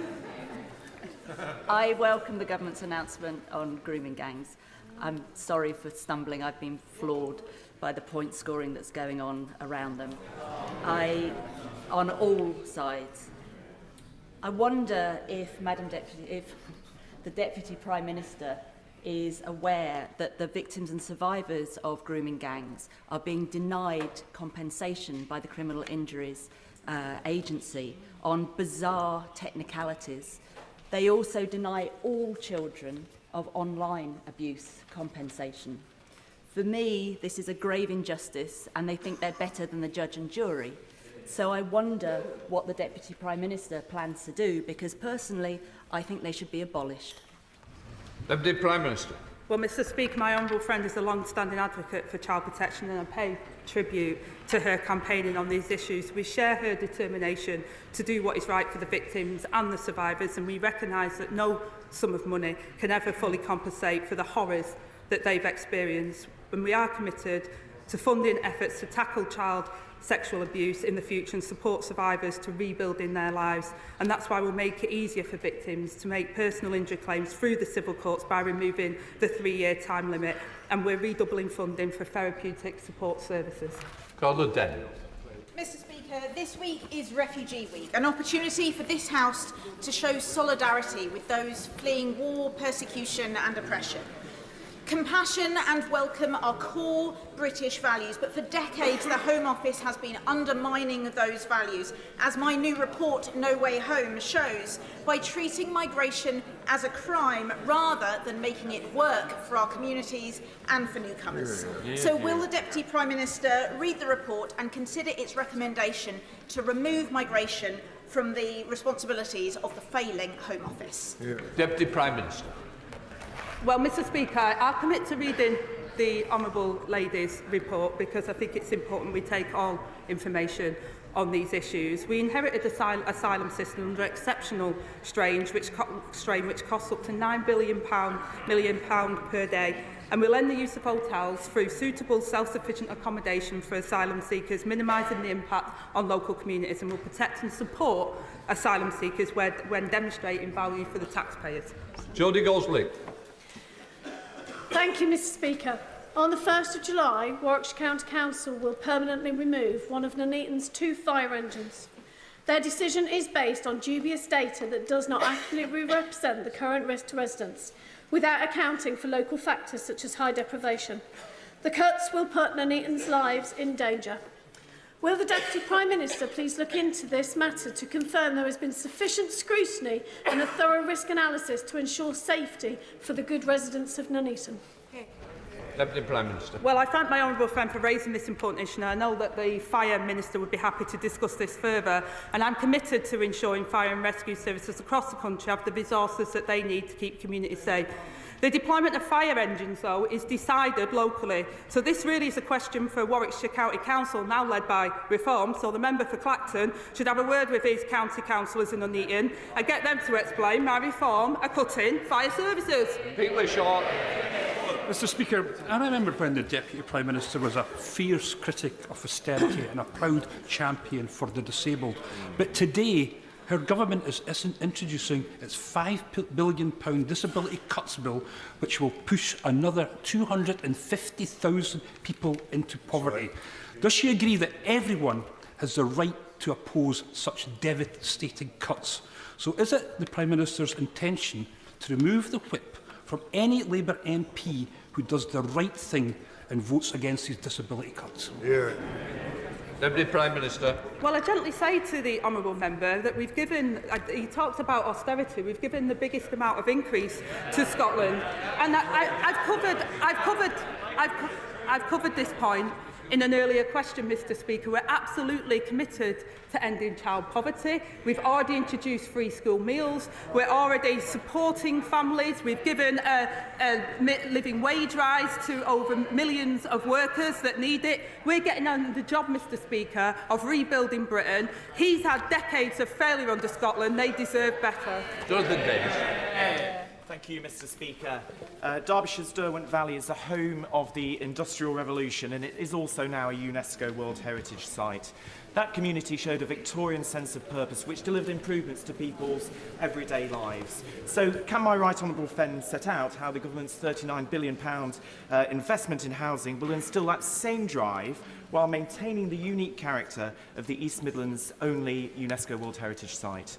I welcome the government's announcement on grooming gangs. I'm sorry for stumbling. I've been floored by the point scoring that's going on around them. On all sides. I wonder if, if the Deputy Prime Minister is aware that the victims and survivors of grooming gangs are being denied compensation by the Criminal Injuries Agency on bizarre technicalities. They also deny all children of online abuse compensation. For me, this is a grave injustice, and they think they're better than the judge and jury. So I wonder what the Deputy Prime Minister plans to do, because personally, I think they should be abolished. Deputy Prime Minister. Well, Mr Speaker, my honourable friend is a long-standing advocate for child protection, and I pay tribute to her campaigning on these issues. We share her determination to do what is right for the victims and the survivors, and we recognise that no sum of money can ever fully compensate for the horrors that they've experienced. And we are committed to funding efforts to tackle child sexual abuse in the future and support survivors to rebuilding their lives. And that's why we'll make it easier for victims to make personal injury claims through the civil courts by removing the 3-year time limit. And we're redoubling funding for therapeutic support services. Carla Daniel. Mr Speaker, this week is Refugee Week, an opportunity for this House to show solidarity with those fleeing war, persecution and oppression. Compassion and welcome are core British values, but for decades the Home Office has been undermining those values, as my new report, No Way Home, shows, by treating migration as a crime rather than making it work for our communities and for newcomers. So will the Deputy Prime Minister read the report and consider its recommendation to remove migration from the responsibilities of the failing Home Office? Deputy Prime Minister. Well, Mr Speaker, I'll commit to reading the Honourable Lady's report, because I think it's important we take all information on these issues. We inherited the asylum system under exceptional strain, which costs up to £9 million per day, and will end the use of hotels through suitable self-sufficient accommodation for asylum seekers, minimising the impact on local communities, and will protect and support asylum seekers when demonstrating value for the taxpayers. Jodie Gosling. Thank you, Mr Speaker. On the 1st of July, Warwickshire County Council will permanently remove one of Nuneaton's 2 fire engines. Their decision is based on dubious data that does not accurately represent the current risk to residents, without accounting for local factors such as high deprivation. The cuts will put Nuneaton's lives in danger. Will the Deputy Prime Minister please look into this matter to confirm there has been sufficient scrutiny and a thorough risk analysis to ensure safety for the good residents of Nuneaton? Deputy Prime Minister. Well, I thank my honourable friend for raising this important issue. I know that the Fire Minister would be happy to discuss this further, and I'm committed to ensuring fire and rescue services across the country have the resources that they need to keep communities safe. The deployment of fire engines, though, is decided locally. So this really is a question for Warwickshire County Council, now led by Reform. So the member for Clacton should have a word with his county councillors in Nuneaton and get them to explain why Reform are cutting fire services. Peter Shaw. Mr Speaker, I remember when the Deputy Prime Minister was a fierce critic of austerity and a proud champion for the disabled. But today, her government is introducing its £5 billion disability cuts bill, which will push another 250,000 people into poverty. Does she agree that everyone has the right to oppose such devastating cuts. So is it the Prime Minister's intention to remove the whip from any Labour MP who does the right thing and votes against these disability cuts? Yeah. Deputy Prime Minister. Well, I gently say to the honourable member that we've given, he talked about austerity, we've given the biggest amount of increase to Scotland. And I've covered this point in an earlier question, Mr Speaker. We're absolutely committed to ending child poverty. We've already introduced free school meals. We're already supporting families. We've given a living wage rise to over millions of workers that need it. We're getting on the job, Mr Speaker, of rebuilding Britain. He's had decades of failure under Scotland. They deserve better. Jonathan Davis. Thank you, Mr Speaker. Derbyshire's Derwent Valley is the home of the Industrial Revolution, and it is also now a UNESCO World Heritage Site. That community showed a Victorian sense of purpose which delivered improvements to people's everyday lives. So can my right honourable friend set out how the government's £39 billion investment in housing will instil that same drive while maintaining the unique character of the East Midlands' only UNESCO World Heritage Site?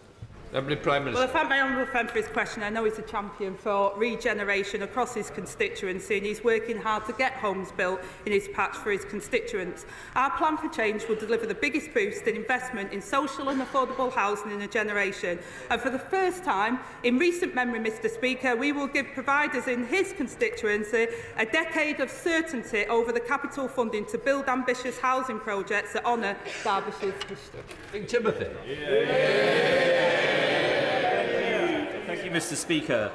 Deputy Prime Minister. Well, I thank my honourable friend for his question. I know he's a champion for regeneration across his constituency, and he's working hard to get homes built in his patch for his constituents. Our plan for change will deliver the biggest boost in investment in social and affordable housing in a generation. And for the first time in recent memory, Mr Speaker, we will give providers in his constituency a decade of certainty over the capital funding to build ambitious housing projects that honour Derbyshire's history. King Timothy. Thank you, Mr Speaker.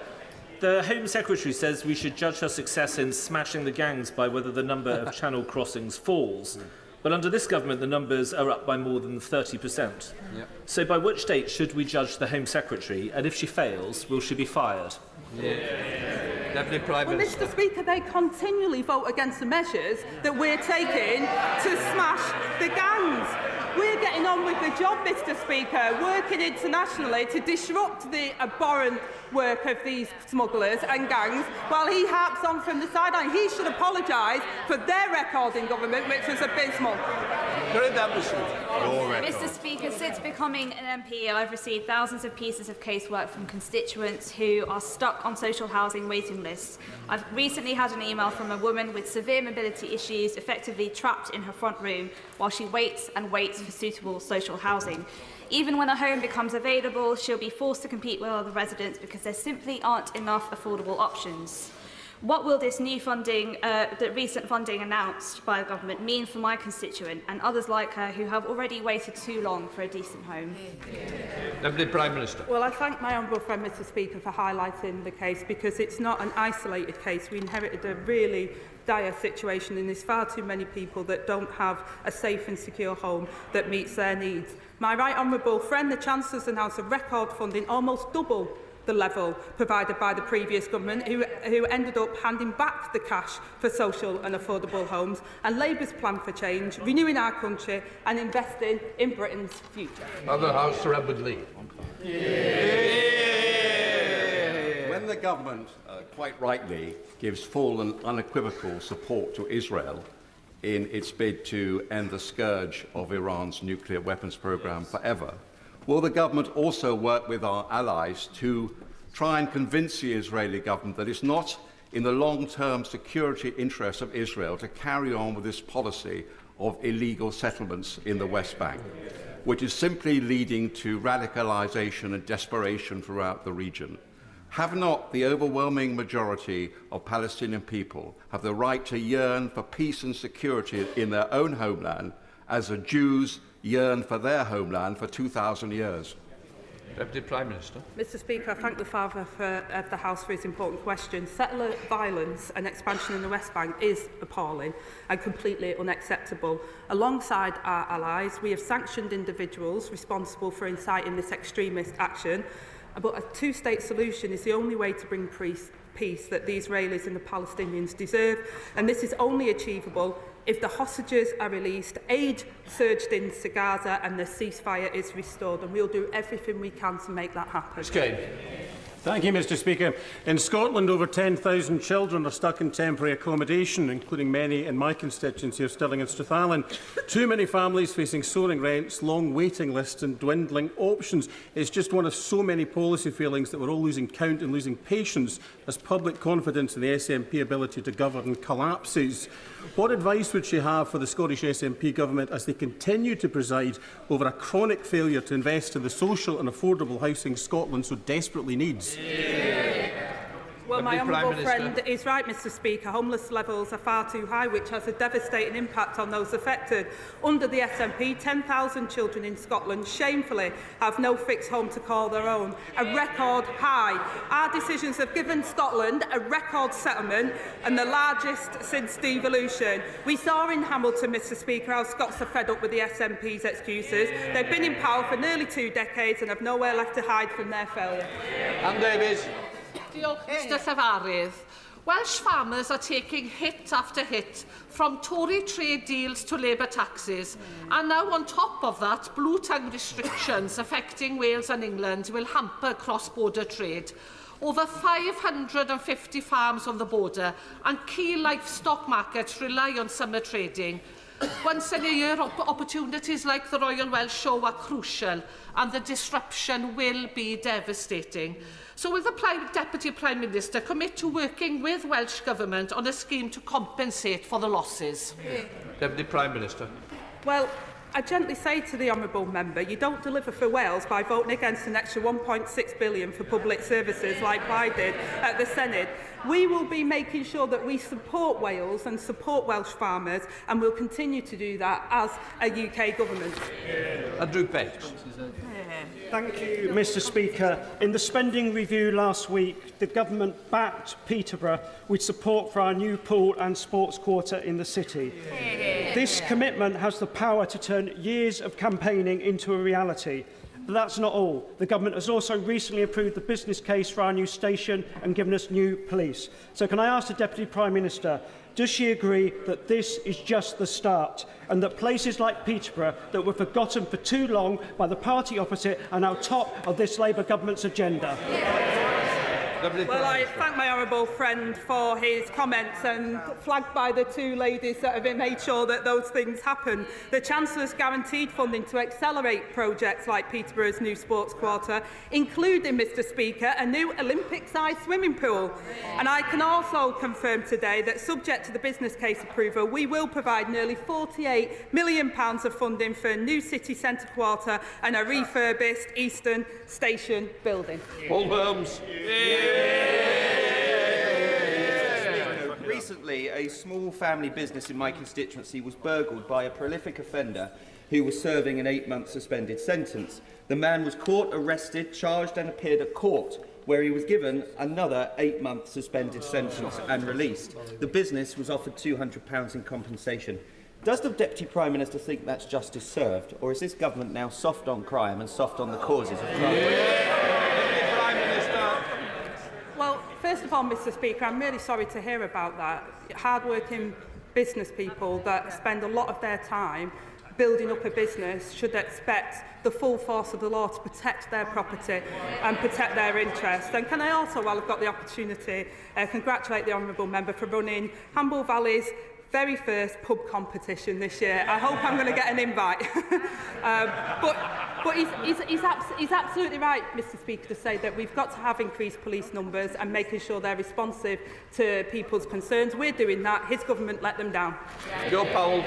The Home Secretary says we should judge her success in smashing the gangs by whether the number of channel crossings falls. But under this government, the numbers are up by more than 30%. Yep. So by which date should we judge the Home Secretary? And if she fails, will she be fired? Deputy Prime Minister. Well, Mr Speaker, they continually vote against the measures that we're taking to smash the gangs. We're getting on with the job, Mr Speaker, working internationally to disrupt the abhorrent work of these smugglers and gangs, while he harps on from the sideline. He should apologise for their record in government, which was abysmal. Mr Speaker, since becoming an MP, I've received thousands of pieces of casework from constituents who are stuck on social housing waiting lists. I've recently had an email from a woman with severe mobility issues, effectively trapped in her front room while she waits and waits for suitable social housing. Even when a home becomes available, she'll be forced to compete with other residents because there simply aren't enough affordable options. What will this new funding, the recent funding announced by the government, mean for my constituent and others like her who have already waited too long for a decent home? Deputy Prime Minister. Well, I thank my honourable friend, Mr Speaker, for highlighting the case, because it's not an isolated case. We inherited a really dire situation, and there's far too many people that don't have a safe and secure home that meets their needs. My right honourable friend, the Chancellor's announced a record funding, almost double the level provided by the previous government, who ended up handing back the cash for social and affordable homes, and Labour's plan for change, renewing our country and investing in Britain's future. Other House, Sir Edward Lee. When the government, quite rightly, gives full and unequivocal support to Israel in its bid to end the scourge of Iran's nuclear weapons programme forever, will the government also work with our allies to try and convince the Israeli government that it's not in the long-term security interests of Israel to carry on with this policy of illegal settlements in the West Bank, which is simply leading to radicalisation and desperation throughout the region? Have not the overwhelming majority of Palestinian people have the right to yearn for peace and security in their own homeland, as the Jews yearn for their homeland for 2,000 years? Deputy Prime Minister. Mr Speaker, I thank the Father of the House for his important question. Settler violence and expansion in the West Bank is appalling and completely unacceptable. Alongside our allies, we have sanctioned individuals responsible for inciting this extremist action, but a two-state solution is the only way to bring peace that the Israelis and the Palestinians deserve, and this is only achievable if the hostages are released, aid surged into Gaza and the ceasefire is restored, and we'll do everything we can to make that happen. Thank you, Mr Speaker. In Scotland, over 10,000 children are stuck in temporary accommodation, including many in my constituency of Stirling and Strathallan. Too many families facing soaring rents, long waiting lists and dwindling options. It's just one of so many policy failings that we're all losing count and losing patience as public confidence in the SNP ability to govern collapses. What advice would she have for the Scottish SNP government as they continue to preside over a chronic failure to invest in the social and affordable housing Scotland so desperately needs? Well, my honourable friend is right, Mr Speaker. Homeless levels are far too high, which has a devastating impact on those affected. Under the SNP, 10,000 children in Scotland shamefully have no fixed home to call their own, a record high. Our decisions have given Scotland a record settlement and the largest since devolution. We saw in Hamilton, Mr Speaker, how Scots are fed up with the SNP's excuses. They've been in power for nearly 2 decades and have nowhere left to hide from their failure. Anne Davies. Diolch, Mr Llefarydd. Welsh farmers are taking hit after hit, from Tory trade deals to Labour taxes. And now, on top of that, blue tongue restrictions affecting Wales and England will hamper cross-border trade. Over 550 farms on the border and key livestock markets rely on summer trading. Once in a year, opportunities like the Royal Welsh Show are crucial, and the disruption will be devastating. So will the Deputy Prime Minister commit to working with Welsh Government on a scheme to compensate for the losses? Deputy Prime Minister. Well, I gently say to the honourable member, you don't deliver for Wales by voting against an extra £1.6 billion for public services like I did at the Senate. We will be making sure that we support Wales and support Welsh farmers, and we'll continue to do that as a UK government. Andrew Bates. Thank you, Mr Speaker. In the spending review last week, the government backed Peterborough with support for our new pool and sports quarter in the city. This commitment has the power to turn years of campaigning into a reality. But that's not all. The government has also recently approved the business case for our new station and given us new police. So can I ask the Deputy Prime Minister, does she agree that this is just the start and that places like Peterborough that were forgotten for too long by the party opposite are now top of this Labour government's agenda? Well, I thank my honourable friend for his comments and flagged by the 2 ladies that have made sure that those things happen. The Chancellor's guaranteed funding to accelerate projects like Peterborough's new sports quarter, including, Mr Speaker, a new Olympic-sized swimming pool. And I can also confirm today that, subject to the business case approval, we will provide nearly £48 million of funding for a new city centre quarter and a refurbished Eastern Station building. Paul Holmes. Recently, a small family business in my constituency was burgled by a prolific offender who was serving an 8-month suspended sentence. The man was caught, arrested, charged and appeared at court, where he was given another 8-month suspended sentence and released. The business was offered £200 in compensation. Does the Deputy Prime Minister think that's justice served, or is this government now soft on crime and soft on the causes of crime? Well, first of all, Mr Speaker, I'm really sorry to hear about that. Hard-working business people that spend a lot of their time building up a business should expect the full force of the law to protect their property and protect their interests. And can I also, while I've got the opportunity, congratulate the honourable member for running Hamble Valley's very first pub competition this year. I hope I'm going to get an invite. But he's absolutely right, Mr Speaker, to say that we've got to have increased police numbers and making sure they're responsive to people's concerns. We're doing that. His government let them down. Joe Powell.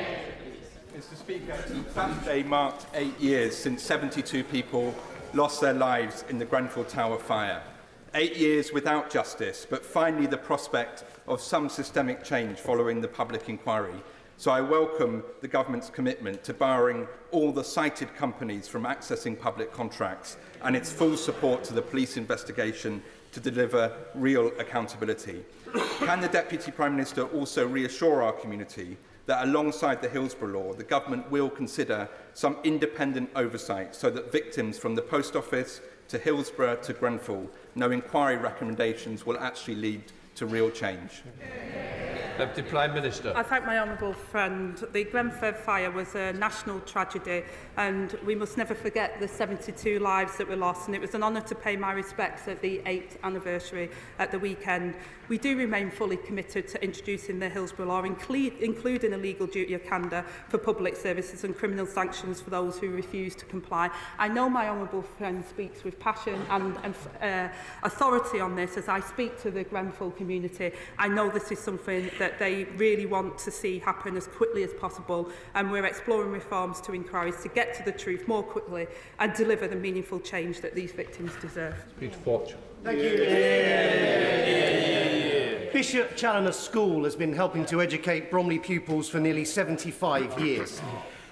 Mr Speaker, Saturday marked 8 years since 72 people lost their lives in the Grenfell Tower fire. 8 years without justice, but finally the prospect of some systemic change following the public inquiry. So I welcome the government's commitment to barring all the cited companies from accessing public contracts and its full support to the police investigation to deliver real accountability. Can the Deputy Prime Minister also reassure our community that alongside the Hillsborough Law, the government will consider some independent oversight so that victims from the Post Office to Hillsborough to Grenfell know inquiry recommendations will actually lead to real change? Deputy Prime Minister. I thank my honourable friend. The Grenfell fire was a national tragedy, and we must never forget the 72 lives that were lost, and it was an honour to pay my respects at the 8th anniversary at the weekend. We do remain fully committed to introducing the Hillsborough Law, including a legal duty of candour for public services and criminal sanctions for those who refuse to comply. I know my honourable friend speaks with passion and authority on this. As I speak to the Grenfell community, I know this is something that they really want to see happen as quickly as possible, and we're exploring reforms to encourage to get to the truth more quickly and deliver the meaningful change that these victims deserve. Peter Fortune. Thank you. Bishop Challoner School has been helping to educate Bromley pupils for nearly 75 years.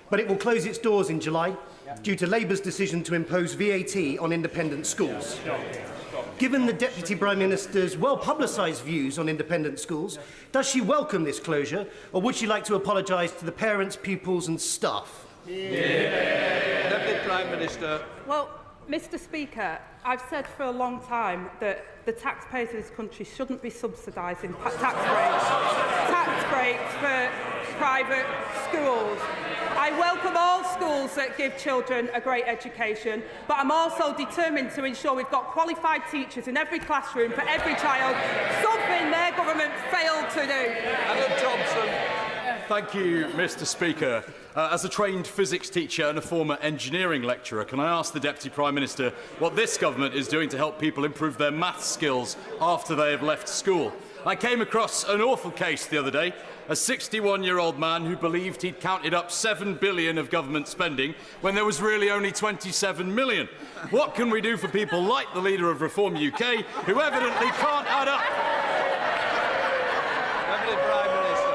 But it will close its doors in July due to Labour's decision to impose VAT on independent schools. Given the Deputy Prime Minister's well-publicised views on independent schools, does she welcome this closure, or would she like to apologise to the parents, pupils and staff? Deputy Prime Minister. Well, Mr Speaker, I've said for a long time that the taxpayers of this country shouldn't be subsidising tax breaks for private schools. I welcome all schools that give children a great education, but I'm also determined to ensure we've got qualified teachers in every classroom for every child, something their government failed to do. Alan Thompson. Thank you, Mr Speaker. As a trained physics teacher and a former engineering lecturer, can I ask the Deputy Prime Minister what this government is doing to help people improve their maths skills after they have left school? I came across an awful case the other day. A 61-year-old man who believed he'd counted up 7 billion of government spending when there was really only 27 million. What can we do for people like the leader of Reform UK, who evidently can't add up? Deputy Prime Minister.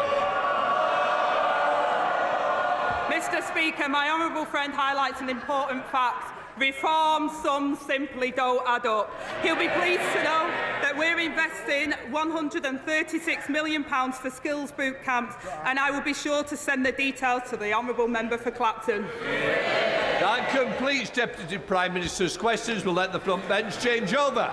Mr Speaker, my honourable friend highlights an important fact. Reform sums simply don't add up. He'll be pleased to know that we're investing £136 million for skills boot camps, and I will be sure to send the details to the honourable member for Clapton. That completes Deputy Prime Minister's questions. We'll let the front bench change over.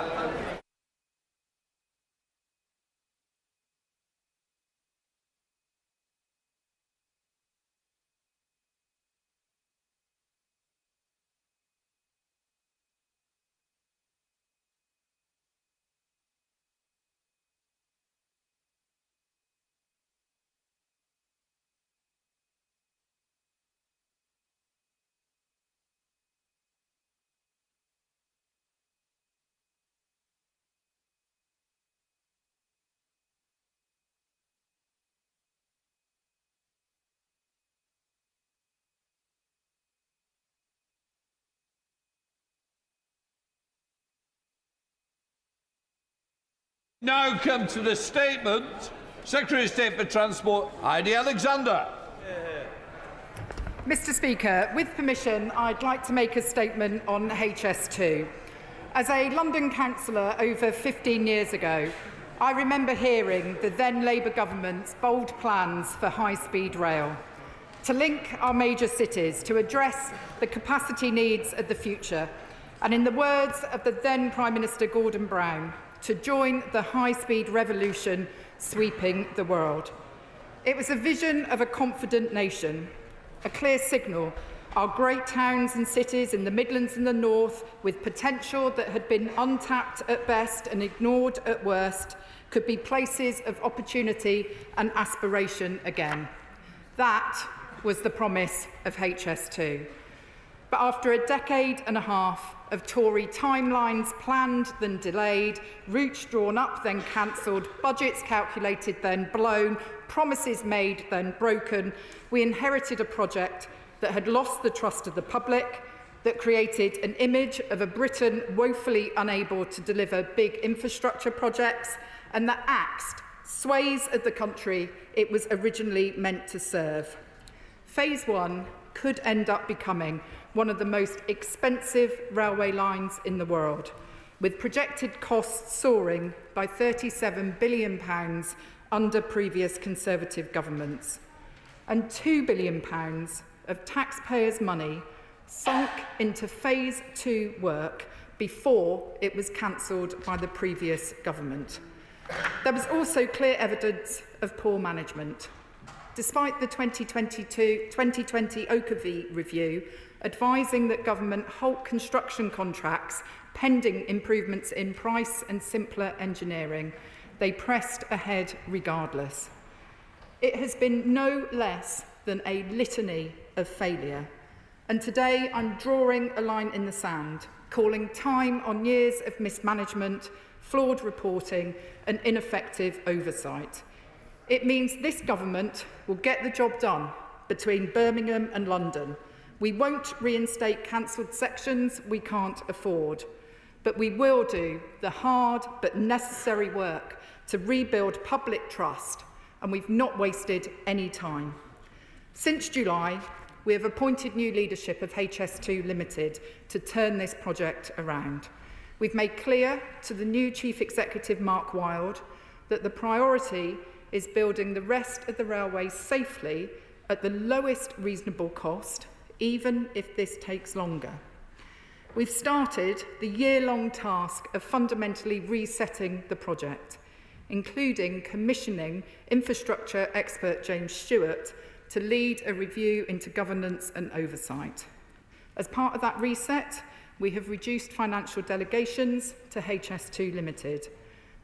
Now come to the statement. Secretary of State for Transport, Heidi Alexander. Mr Speaker, with permission, I'd like to make a statement on HS2. As a London councillor over 15 years ago, I remember hearing the then Labour government's bold plans for high-speed rail to link our major cities to address the capacity needs of the future, and in the words of the then Prime Minister Gordon Brown, to join the high-speed revolution sweeping the world. It was a vision of a confident nation, a clear signal our great towns and cities in the Midlands and the North, with potential that had been untapped at best and ignored at worst, could be places of opportunity and aspiration again. That was the promise of HS2. But after a decade and a half of Tory timelines planned then delayed, routes drawn up then cancelled, budgets calculated then blown, promises made then broken, we inherited a project that had lost the trust of the public, that created an image of a Britain woefully unable to deliver big infrastructure projects, and that axed swathes of the country it was originally meant to serve. Phase 1 could end up becoming one of the most expensive railway lines in the world, with projected costs soaring by £37 billion under previous Conservative governments, and £2 billion of taxpayers' money sunk into Phase 2 work before it was cancelled by the previous government. There was also clear evidence of poor management. Despite the 2020 Ogilvy review advising that government halt construction contracts pending improvements in price and simpler engineering, they pressed ahead regardless. It has been no less than a litany of failure. And today I'm drawing a line in the sand, calling time on years of mismanagement, flawed reporting and ineffective oversight. It means this government will get the job done between Birmingham and London. We won't reinstate cancelled sections we can't afford, but we will do the hard but necessary work to rebuild public trust, and we've not wasted any time. Since July, we have appointed new leadership of HS2 Limited to turn this project around. We've made clear to the new Chief Executive, Mark Wilde, that the priority is building the rest of the railway safely at the lowest reasonable cost, even if this takes longer. We've started the year-long task of fundamentally resetting the project, including commissioning infrastructure expert James Stewart to lead a review into governance and oversight. As part of that reset, we have reduced financial delegations to HS2 Limited,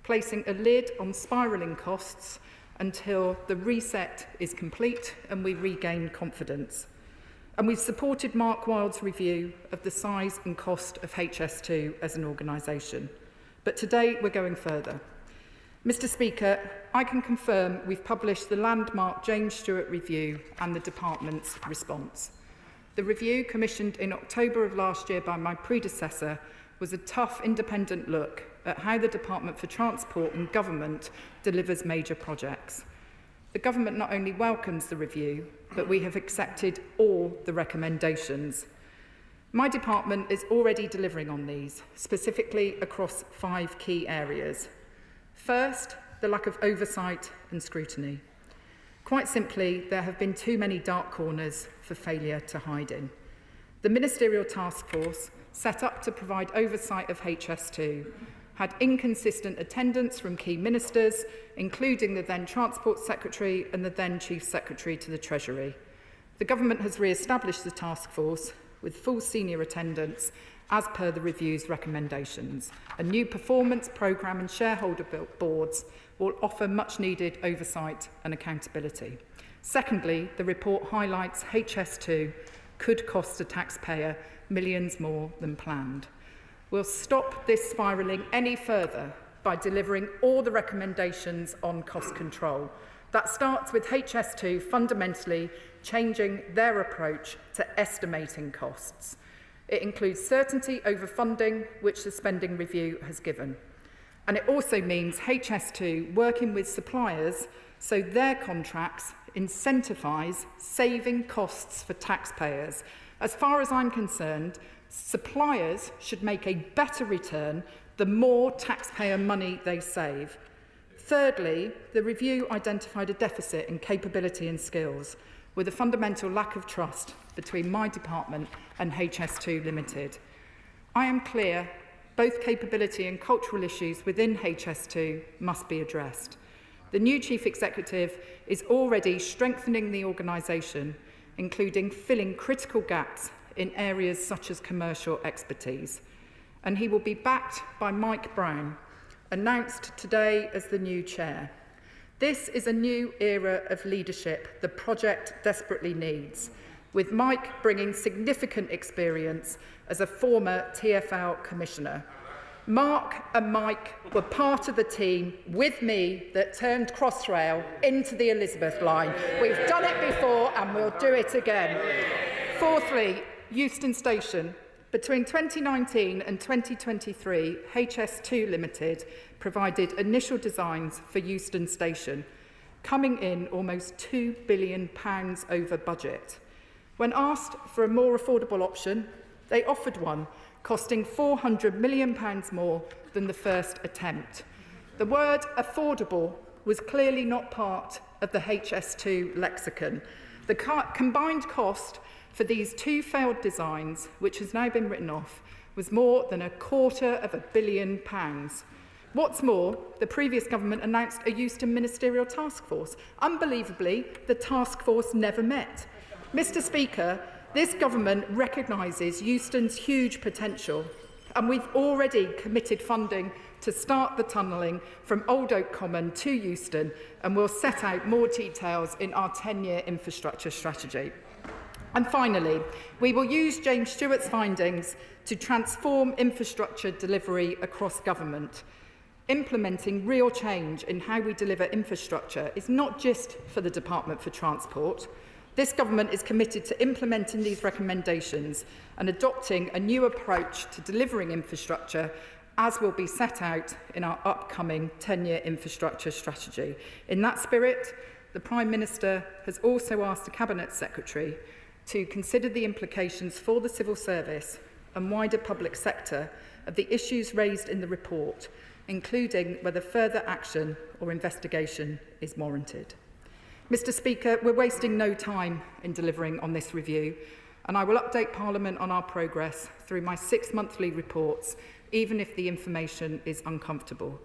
placing a lid on spiralling costs until the reset is complete and we regain confidence. And we've supported Mark Wilde's review of the size and cost of HS2 as an organisation. But today we're going further. Mr Speaker, I can confirm we've published the landmark James Stewart review and the department's response. The review, commissioned in October of last year by my predecessor, was a tough, independent look at how the Department for Transport and Government delivers major projects. The Government not only welcomes the review, but we have accepted all the recommendations. My department is already delivering on these, specifically across 5 key areas. First, the lack of oversight and scrutiny. Quite simply, there have been too many dark corners for failure to hide in. The Ministerial Task Force, set up to provide oversight of HS2, had inconsistent attendance from key ministers, including the then Transport Secretary and the then Chief Secretary to the Treasury. The Government has re-established the task force with full senior attendance as per the review's recommendations. A new performance programme and shareholder boards will offer much needed oversight and accountability. Secondly, the report highlights HS2 could cost the taxpayer millions more than planned. We'll stop this spiralling any further by delivering all the recommendations on cost control. That starts with HS2 fundamentally changing their approach to estimating costs. It includes certainty over funding, which the spending review has given. And it also means HS2 working with suppliers so their contracts incentivise saving costs for taxpayers. As far as I'm concerned, suppliers should make a better return the more taxpayer money they save. Thirdly, the review identified a deficit in capability and skills, with a fundamental lack of trust between my department and HS2 Limited. I am clear both capability and cultural issues within HS2 must be addressed. The new Chief Executive is already strengthening the organisation, including filling critical gaps in areas such as commercial expertise. And he will be backed by Mike Brown, announced today as the new chair. This is a new era of leadership the project desperately needs, with Mike bringing significant experience as a former TfL commissioner. Mark and Mike were part of the team with me that turned Crossrail into the Elizabeth line. We've done it before and we'll do it again. Fourthly, Euston Station. Between 2019 and 2023, HS2 Limited provided initial designs for Euston Station, coming in almost £2 billion over budget. When asked for a more affordable option, they offered one, costing £400 million more than the first attempt. The word affordable was clearly not part of the HS2 lexicon. The combined cost for these 2 failed designs, which has now been written off, was more than £250 million. What's more, the previous government announced a Euston ministerial task force. Unbelievably, the task force never met. Mr. Speaker, this government recognises Euston's huge potential, and we've already committed funding to start the tunnelling from Old Oak Common to Euston, and we'll set out more details in our 10-year infrastructure strategy. And finally, we will use James Stewart's findings to transform infrastructure delivery across government. Implementing real change in how we deliver infrastructure is not just for the Department for Transport. This government is committed to implementing these recommendations and adopting a new approach to delivering infrastructure, as will be set out in our upcoming 10-year infrastructure strategy. In that spirit, the Prime Minister has also asked the Cabinet Secretary to consider the implications for the civil service and wider public sector of the issues raised in the report, including whether further action or investigation is warranted. Mr. Speaker, we're wasting no time in delivering on this review, and I will update Parliament on our progress through my 6 monthly reports, even if the information is uncomfortable.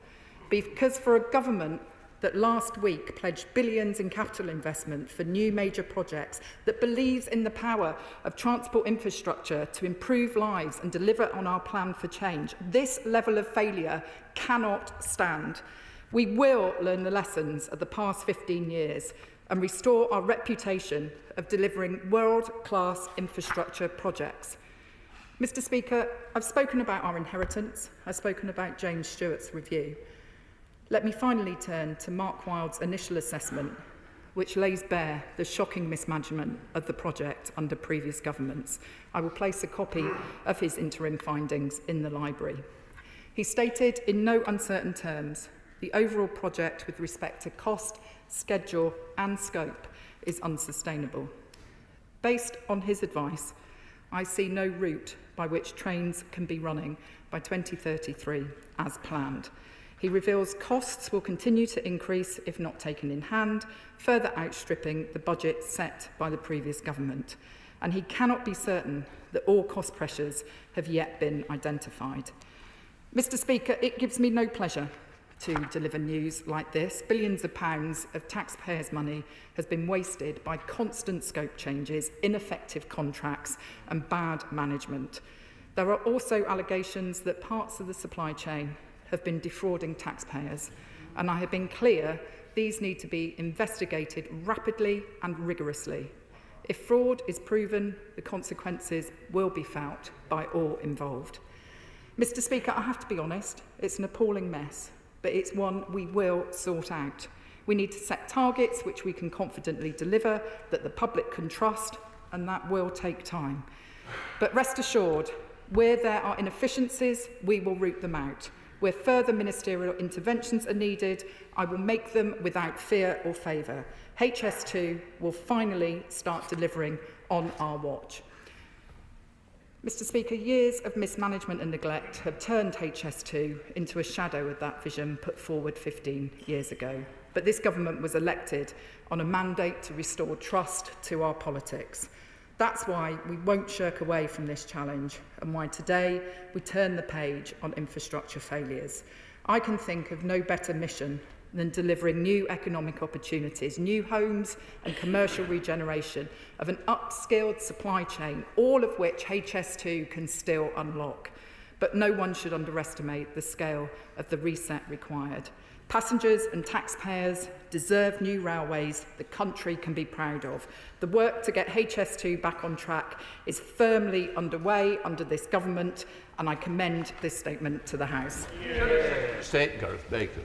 Because for a government that last week pledged billions in capital investment for new major projects, that believes in the power of transport infrastructure to improve lives and deliver on our plan for change, this level of failure cannot stand. We will learn the lessons of the past 15 years and restore our reputation of delivering world-class infrastructure projects. Mr. Speaker, I've spoken about our inheritance. I've spoken about James Stewart's review. Let me finally turn to Mark Wilde's initial assessment, which lays bare the shocking mismanagement of the project under previous governments. I will place a copy of his interim findings in the library. He stated in no uncertain terms, the overall project with respect to cost, schedule and scope is unsustainable. Based on his advice, I see no route by which trains can be running by 2033 as planned. He reveals costs will continue to increase if not taken in hand, further outstripping the budget set by the previous government. And he cannot be certain that all cost pressures have yet been identified. Mr. Speaker, it gives me no pleasure to deliver news like this. Billions of pounds of taxpayers' money has been wasted by constant scope changes, ineffective contracts and bad management. There are also allegations that parts of the supply chain have been defrauding taxpayers, and I have been clear these need to be investigated rapidly and rigorously. If fraud is proven, the consequences will be felt by all involved. Mr. Speaker, I have to be honest, it's an appalling mess, but it's one we will sort out. We need to set targets which we can confidently deliver, that the public can trust, and that will take time. But rest assured, where there are inefficiencies, we will root them out. Where further ministerial interventions are needed, I will make them without fear or favour. HS2 will finally start delivering on our watch. Mr. Speaker, years of mismanagement and neglect have turned HS2 into a shadow of that vision put forward 15 years ago. But this government was elected on a mandate to restore trust to our politics. That's why we won't shirk away from this challenge and why today we turn the page on infrastructure failures. I can think of no better mission than delivering new economic opportunities, new homes and commercial regeneration of an upskilled supply chain, all of which HS2 can still unlock. But no one should underestimate the scale of the reset required. Passengers and taxpayers deserve new railways the country can be proud of. The work to get HS2 back on track is firmly underway under this government, and I commend this statement to the House. State Gareth Bacon.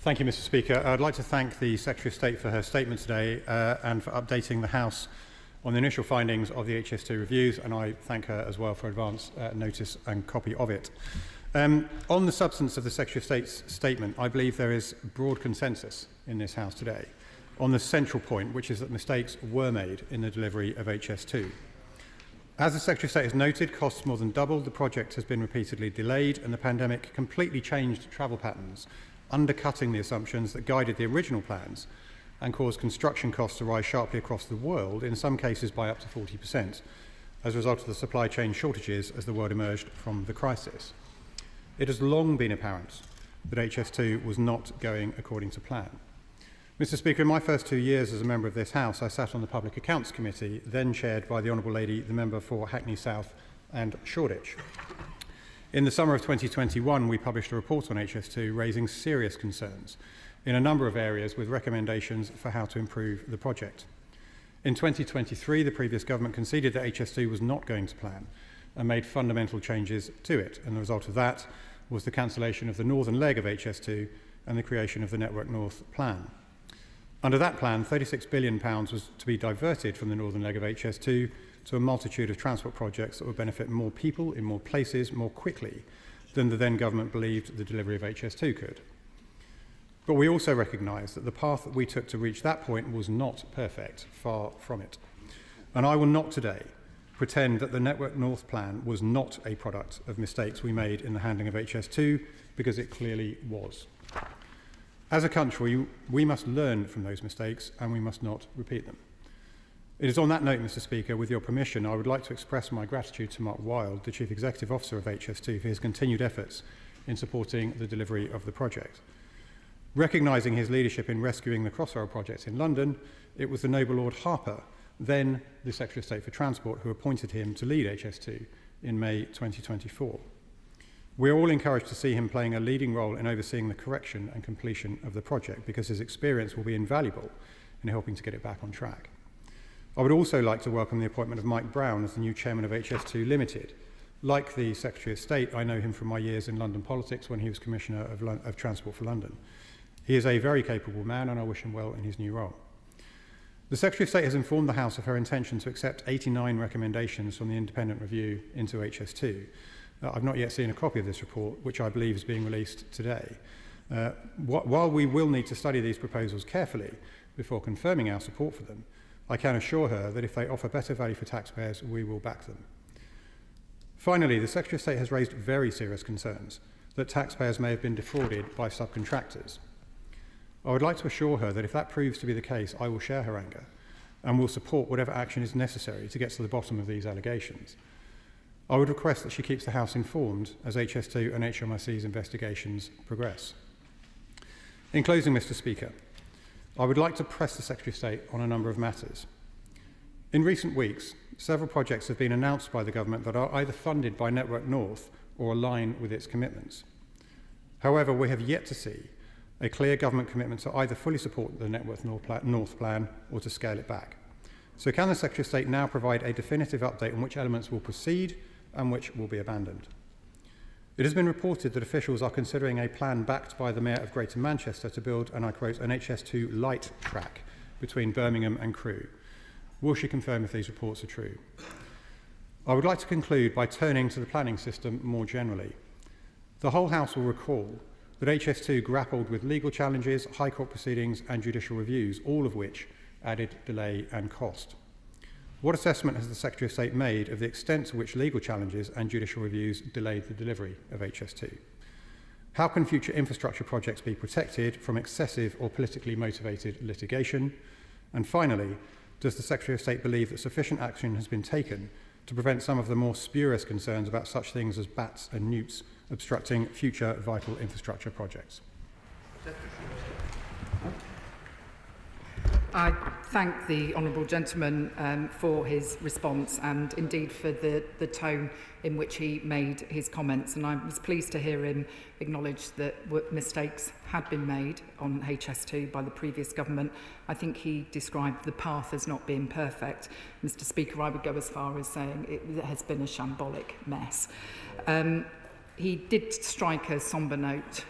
Thank you, Mr. Speaker. I'd like to thank the Secretary of State for her statement today and for updating the House on the initial findings of the HS2 reviews, and I thank her as well for advance notice and copy of it. On the substance of the Secretary of State's statement, I believe there is broad consensus in this House today on the central point, which is that mistakes were made in the delivery of HS2. As the Secretary of State has noted, costs more than doubled, the project has been repeatedly delayed, and the pandemic completely changed travel patterns, undercutting the assumptions that guided the original plans and caused construction costs to rise sharply across the world, in some cases by up to 40%, as a result of the supply chain shortages as the world emerged from the crisis. it has long been apparent that HS2 was not going according to plan. Mr. Speaker, in my first 2 years as a member of this House, I sat on the Public Accounts Committee, then chaired by the Honourable Lady, the member for Hackney South and Shoreditch. In the summer of 2021, we published a report on HS2 raising serious concerns in a number of areas with recommendations for how to improve the project. In 2023, the previous government conceded that HS2 was not going to plan and made fundamental changes to it, and the result of that was the cancellation of the northern leg of HS2 and the creation of the Network North plan. Under that plan, £36 billion was to be diverted from the northern leg of HS2 to a multitude of transport projects that would benefit more people in more places more quickly than the then government believed the delivery of HS2 could. But we also recognise that the path that we took to reach that point was not perfect, far from it. And I will not today pretend that the Network North plan was not a product of mistakes we made in the handling of HS2, because it clearly was. As a country, we must learn from those mistakes and we must not repeat them. It is on that note, Mr. Speaker, with your permission, I would like to express my gratitude to Mark Wilde, the Chief Executive Officer of HS2, for his continued efforts in supporting the delivery of the project. Recognising his leadership in rescuing the Crossrail project in London, it was the Noble Lord Harper, then the Secretary of State for Transport, who appointed him to lead HS2 in May 2024. We are all encouraged to see him playing a leading role in overseeing the correction and completion of the project, because his experience will be invaluable in helping to get it back on track. I would also like to welcome the appointment of Mike Brown as the new chairman of HS2 Limited. Like the Secretary of State, I know him from my years in London politics when he was Commissioner of Transport for London. He is a very capable man, and I wish him well in his new role. The Secretary of State has informed the House of her intention to accept 89 recommendations from the independent review into HS2. I've not yet seen a copy of this report, which I believe is being released today. While we will need to study these proposals carefully before confirming our support for them, I can assure her that if they offer better value for taxpayers, we will back them. Finally, the Secretary of State has raised very serious concerns that taxpayers may have been defrauded by subcontractors. I would like to assure her that if that proves to be the case, I will share her anger and will support whatever action is necessary to get to the bottom of these allegations. I would request that she keeps the House informed as HS2 and HMRC's investigations progress. In closing, Mr. Speaker, I would like to press the Secretary of State on a number of matters. In recent weeks, several projects have been announced by the government that are either funded by Network North or align with its commitments. However, we have yet to see a clear government commitment to either fully support the Network North plan or to scale it back. So can the Secretary of State now provide a definitive update on which elements will proceed and which will be abandoned? It has been reported that officials are considering a plan backed by the Mayor of Greater Manchester to build, and I quote, an HS2 light track between Birmingham and Crewe. Will she confirm if these reports are true? I would like to conclude by turning to the planning system more generally. The whole House will recall that HS2 grappled with legal challenges, High Court proceedings and judicial reviews, all of which added delay and cost. What assessment has the Secretary of State made of the extent to which legal challenges and judicial reviews delayed the delivery of HS2? How can future infrastructure projects be protected from excessive or politically motivated litigation? And finally, does the Secretary of State believe that sufficient action has been taken to prevent some of the more spurious concerns about such things as bats and newts obstructing future vital infrastructure projects? I thank the honourable gentleman for his response and indeed for the tone in which he made his comments, and I was pleased to hear him acknowledge that mistakes had been made on HS2 by the previous government. I think he described the path as not being perfect. Mr. Speaker, I would go as far as saying it has been a shambolic mess. He did strike a sombre note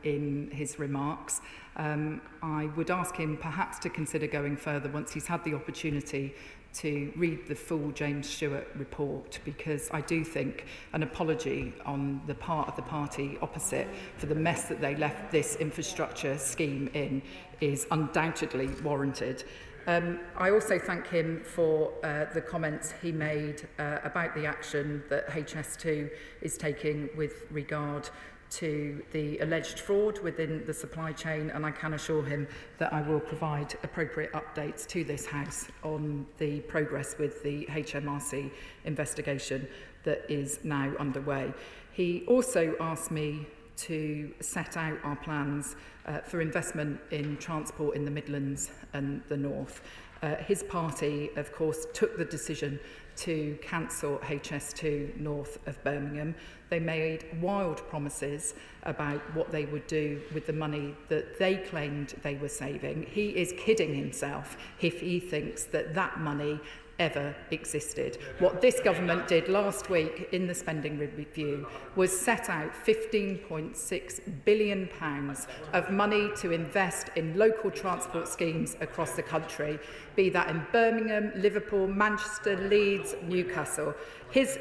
in his remarks. I would ask him perhaps to consider going further once he's had the opportunity to read the full James Stewart report, because I do think an apology on the part of the party opposite for the mess that they left this infrastructure scheme in is undoubtedly warranted. I also thank him for the comments he made about the action that HS2 is taking with regard to the alleged fraud within the supply chain, and I can assure him that I will provide appropriate updates to this House on the progress with the HMRC investigation that is now underway. He also asked me to set out our plans for investment in transport in the Midlands and the North. His party, of course, took the decision to cancel HS2 north of Birmingham. They made wild promises about what they would do with the money that they claimed they were saving. He is kidding himself if he thinks that that money ever existed. What this government did last week in the spending review was set out £15.6 billion of money to invest in local transport schemes across the country, be that in Birmingham, Liverpool, Manchester, Leeds, Newcastle. His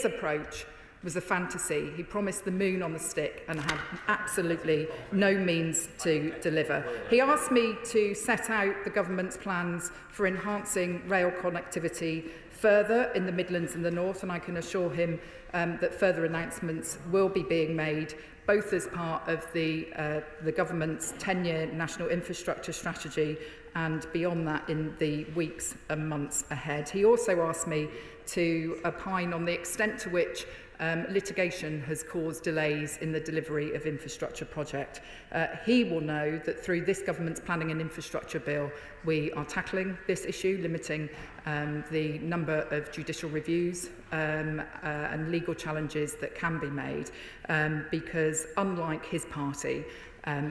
approach was a fantasy. He promised the moon on the stick and had absolutely no means to deliver. He asked me to set out the government's plans for enhancing rail connectivity further in the Midlands and the North, and I can assure him that further announcements will be being made, both as part of the government's 10-year national infrastructure strategy and beyond that in the weeks and months ahead. He also asked me to opine on the extent to which litigation has caused delays in the delivery of infrastructure project. He will know that through this government's planning and infrastructure bill, we are tackling this issue, limiting the number of judicial reviews and legal challenges that can be made, because unlike his party,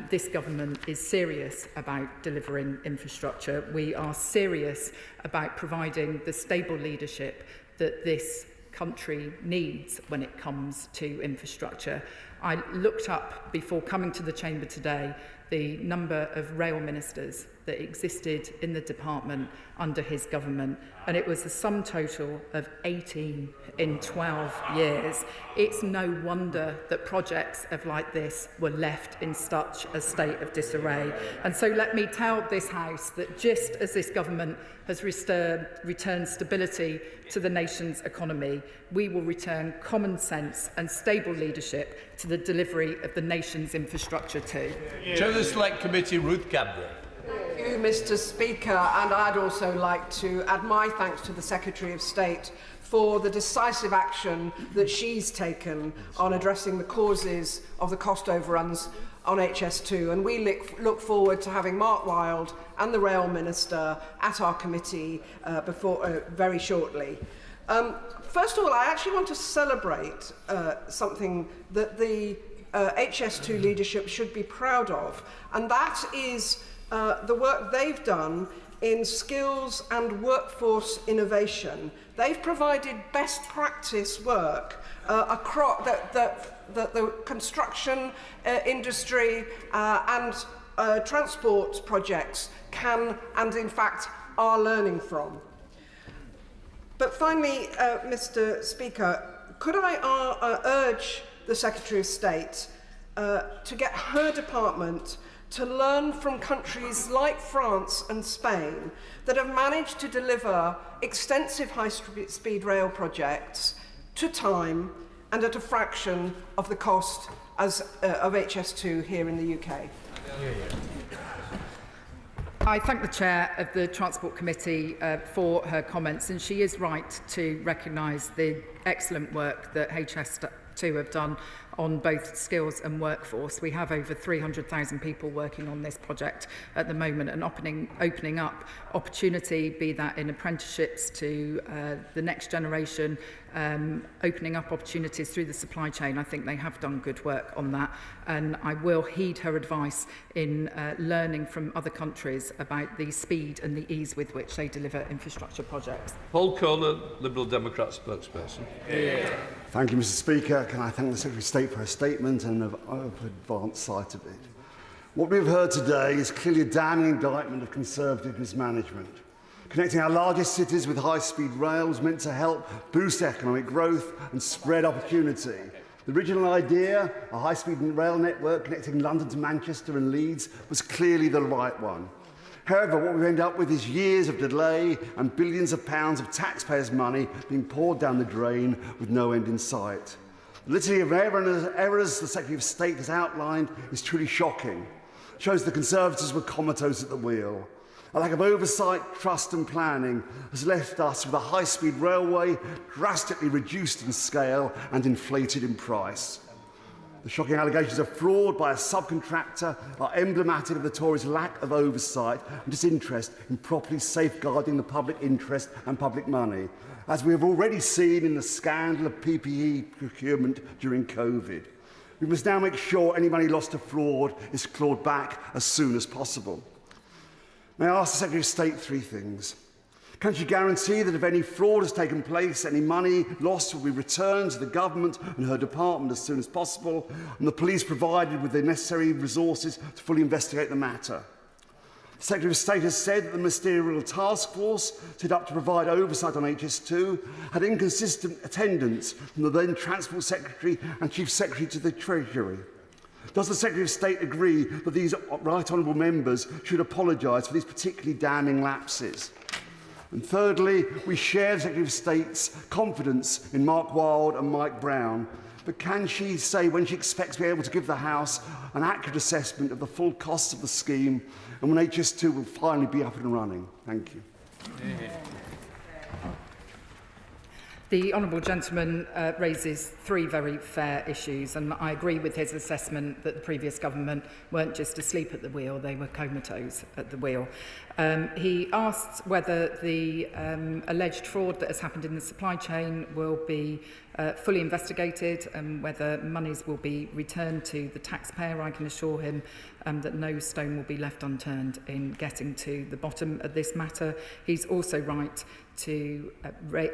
this government is serious about delivering infrastructure. We are serious about providing the stable leadership that this country needs when it comes to infrastructure. I looked up before coming to the chamber today the number of rail ministers that existed in the department under his government, and it was a sum total of 18 in 12 years. It's no wonder that projects like this were left in such a state of disarray. And so let me tell this House that just as this government has returned stability to the nation's economy, we will return common sense and stable leadership to the delivery of the nation's infrastructure too. Chair of the Select Committee, Ruth Cadbury. Thank you, Mr. Speaker, and I'd also like to add my thanks to the Secretary of State for the decisive action that she's taken on addressing the causes of the cost overruns on HS2, and we look forward to having Mark Wilde and the Rail Minister at our committee very shortly. First of all, I actually want to celebrate something that the HS2 leadership should be proud of, and that is the work they've done in skills and workforce innovation. They've provided best practice work across the construction industry and transport projects can and in fact are learning from. But finally, Mr. Speaker, could I urge the Secretary of State to get her department to learn from countries like France and Spain that have managed to deliver extensive high-speed rail projects to time and at a fraction of the cost of HS2 here in the UK. I thank the Chair of the Transport Committee for her comments, and she is right to recognise the excellent work that HS2 have done on both skills and workforce. We have over 300,000 people working on this project at the moment, and opening up opportunity, be that in apprenticeships to the next generation, opening up opportunities through the supply chain. I think they have done good work on that, and I will heed her advice in learning from other countries about the speed and the ease with which they deliver infrastructure projects. Paul Kohler, Liberal Democrat spokesperson. Thank you, Mr. Speaker. Can I thank the Secretary of State for her statement and of advanced sight of it. What we've heard today is clearly a damning indictment of Conservative mismanagement. Connecting our largest cities with high-speed rail was meant to help boost economic growth and spread opportunity. The original idea, a high-speed rail network connecting London to Manchester and Leeds, was clearly the right one. However, what we end up with is years of delay and billions of pounds of taxpayers' money being poured down the drain with no end in sight. The litany of errors the Secretary of State has outlined is truly shocking. It shows the Conservatives were comatose at the wheel. A lack of oversight, trust and planning has left us with a high-speed railway drastically reduced in scale and inflated in price. The shocking allegations of fraud by a subcontractor are emblematic of the Tories' lack of oversight and disinterest in properly safeguarding the public interest and public money, as we have already seen in the scandal of PPE procurement during COVID. We must now make sure any money lost to fraud is clawed back as soon as possible. May I ask the Secretary of State three things? Can she guarantee that if any fraud has taken place, any money lost will be returned to the government and her department as soon as possible, and the police provided with the necessary resources to fully investigate the matter? The Secretary of State has said that the ministerial task force set up to provide oversight on HS2 had inconsistent attendance from the then Transport Secretary and Chief Secretary to the Treasury. Does the Secretary of State agree that these right honourable members should apologise for these particularly damning lapses? And thirdly, we share the Secretary of State's confidence in Mark Wilde and Mike Brown, but can she say when she expects to be able to give the House an accurate assessment of the full costs of the scheme and when HS2 will finally be up and running? Thank you. The honourable gentleman raises three very fair issues, and I agree with his assessment that the previous government weren't just asleep at the wheel, they were comatose at the wheel. He asks whether the alleged fraud that has happened in the supply chain will be fully investigated and whether monies will be returned to the taxpayer. I can assure him that no stone will be left unturned in getting to the bottom of this matter. He's also right to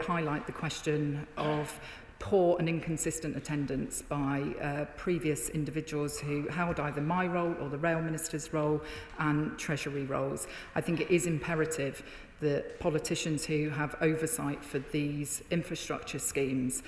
highlight the question of poor and inconsistent attendance by previous individuals who held either my role or the Rail Minister's role and Treasury roles. I think it is imperative that politicians who have oversight for these infrastructure schemes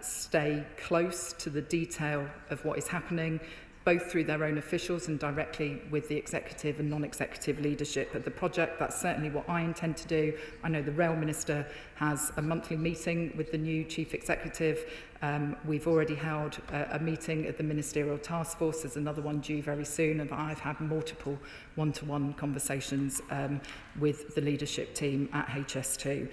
stay close to the detail of what is happening, both through their own officials and directly with the executive and non-executive leadership of the project. That's certainly what I intend to do. I know the Rail Minister has a monthly meeting with the new Chief Executive. We've already held a meeting at the Ministerial Task Force. There's another one due very soon, and I've had multiple one-to-one conversations with the leadership team at HS2.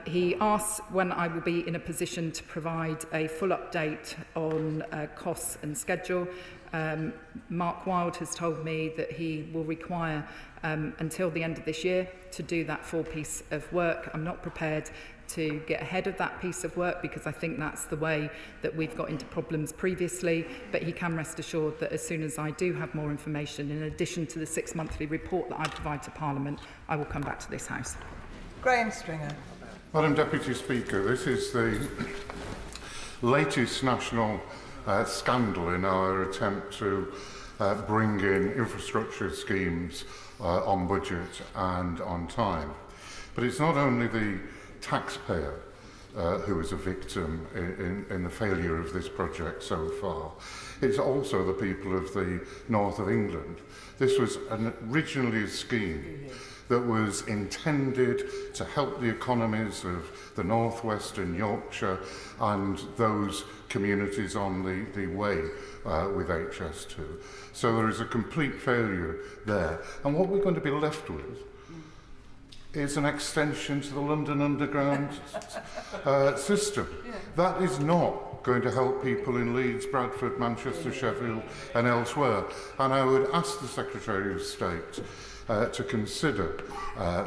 He asks when I will be in a position to provide a full update on costs and schedule. Mark Wilde has told me that he will require until the end of this year to do that full piece of work. I'm not prepared to get ahead of that piece of work because I think that's the way that we've got into problems previously, but he can rest assured that as soon as I do have more information, in addition to the 6 monthly report that I provide to Parliament, I will come back to this House. Graham Stringer. Madam Deputy Speaker, this is the latest national scandal in our attempt to bring in infrastructure schemes on budget and on time. But it's not only the taxpayer who is a victim in the failure of this project so far. It's also the people of the north of England. This was originally a scheme that was intended to help the economies of the northwest and Yorkshire and those communities on the way with HS2. So there is a complete failure there. And what we're going to be left with is an extension to the London Underground system. That is not going to help people in Leeds, Bradford, Manchester, Sheffield and elsewhere. And I would ask the Secretary of State to consider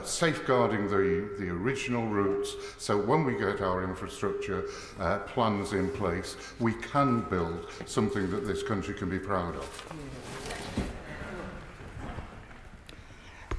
safeguarding the original routes so when we get our infrastructure plans in place, we can build something that this country can be proud of.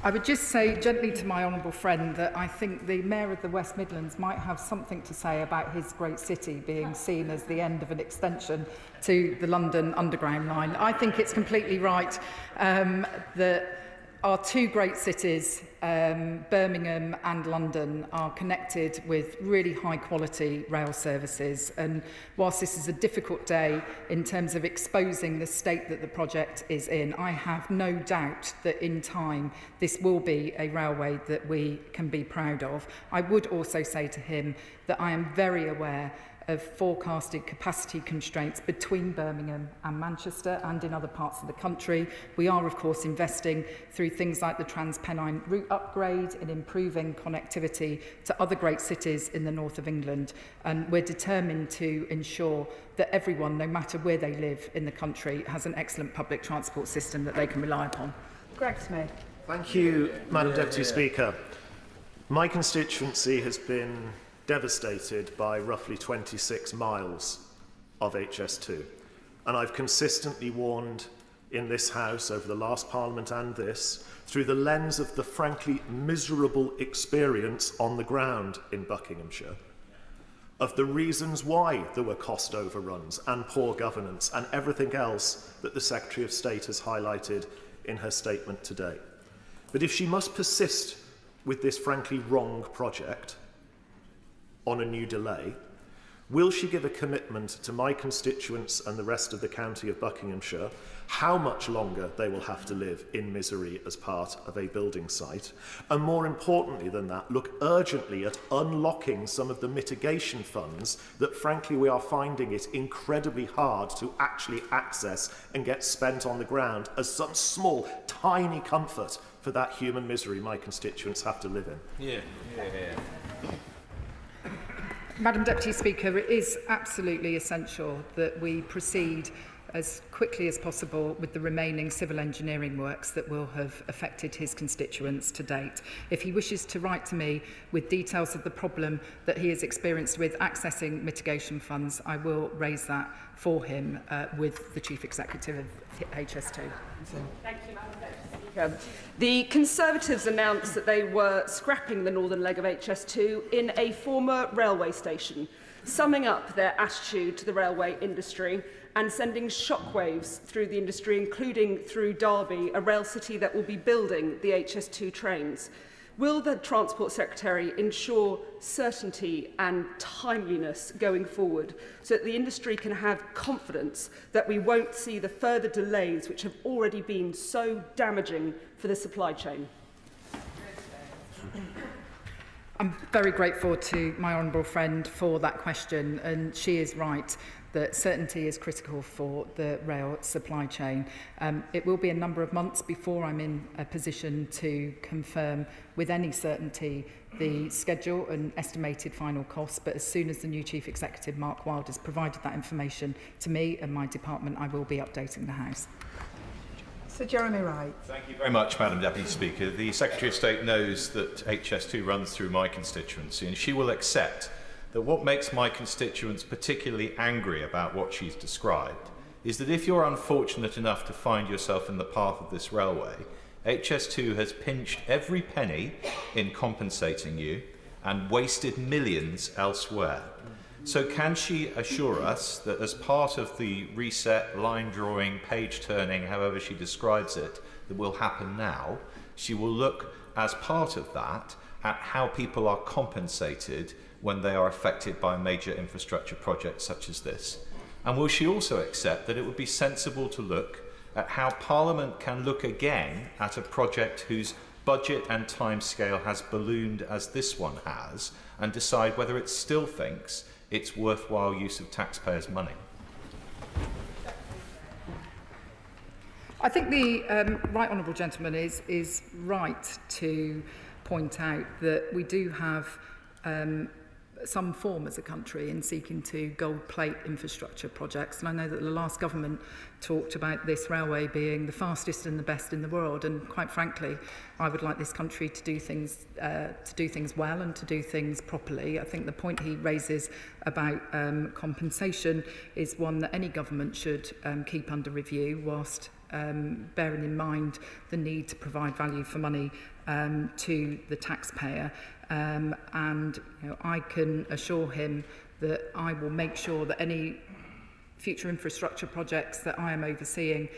I would just say gently to my honourable friend that I think the Mayor of the West Midlands might have something to say about his great city being seen as the end of an extension to the London Underground line. I think it's completely right that our two great cities, Birmingham and London, are connected with really high quality rail services. And whilst this is a difficult day in terms of exposing the state that the project is in, I have no doubt that in time this will be a railway that we can be proud of. I would also say to him that I am very aware of forecasted capacity constraints between Birmingham and Manchester and in other parts of the country. We are, of course, investing through things like the Transpennine route upgrade in improving connectivity to other great cities in the north of England. And we're determined to ensure that everyone, no matter where they live in the country, has an excellent public transport system that they can rely upon. Greg Smith. Thank you, Madam Deputy Speaker. My constituency has been devastated by roughly 26 miles of HS2. And I've consistently warned in this House over the last Parliament and this, through the lens of the frankly miserable experience on the ground in Buckinghamshire, of the reasons why there were cost overruns and poor governance and everything else that the Secretary of State has highlighted in her statement today. But if she must persist with this frankly wrong project on a new delay, will she give a commitment to my constituents and the rest of the county of Buckinghamshire how much longer they will have to live in misery as part of a building site? And more importantly than that, look urgently at unlocking some of the mitigation funds that frankly we are finding it incredibly hard to actually access and get spent on the ground as some small, tiny comfort for that human misery my constituents have to live in. Madam Deputy Speaker, it is absolutely essential that we proceed as quickly as possible with the remaining civil engineering works that will have affected his constituents to date. If he wishes to write to me with details of the problem that he has experienced with accessing mitigation funds, I will raise that for him with the Chief Executive of HS2. Thank you, Madam Deputy Speaker. The Conservatives announced that they were scrapping the northern leg of HS2 in a former railway station, summing up their attitude to the railway industry and sending shockwaves through the industry, including through Derby, a rail city that will be building the HS2 trains. Will the Transport Secretary ensure certainty and timeliness going forward so that the industry can have confidence that we won't see the further delays which have already been so damaging for the supply chain? I'm very grateful to my honourable friend for that question, and she is right that certainty is critical for the rail supply chain. It will be a number of months before I'm in a position to confirm with any certainty the schedule and estimated final costs, but as soon as the new Chief Executive, Mark Wilde, has provided that information to me and my department, I will be updating the House. Sir Jeremy Wright. Thank you very much, Madam Deputy Speaker. The Secretary of State knows that HS2 runs through my constituency, and she will accept that what makes my constituents particularly angry about what she's described is that if you're unfortunate enough to find yourself in the path of this railway, HS2 has pinched every penny in compensating you and wasted millions elsewhere. So can she assure us that as part of the reset, line drawing, page turning, however she describes it, that will happen now, she will look as part of that at how people are compensated when they are affected by major infrastructure projects such as this? And will she also accept that it would be sensible to look at how Parliament can look again at a project whose budget and timescale has ballooned as this one has, and decide whether it still thinks it's worthwhile use of taxpayers' money? I think the right honourable gentleman is right to point out that we do have some form as a country in seeking to gold plate infrastructure projects, and I know that the last government talked about this railway being the fastest and the best in the world, and quite frankly I would like this country to do things well and to do things properly. I think the point he raises about compensation is one that any government should keep under review, whilst bearing in mind the need to provide value for money to the taxpayer. And I can assure him that I will make sure that any future infrastructure projects that I am overseeing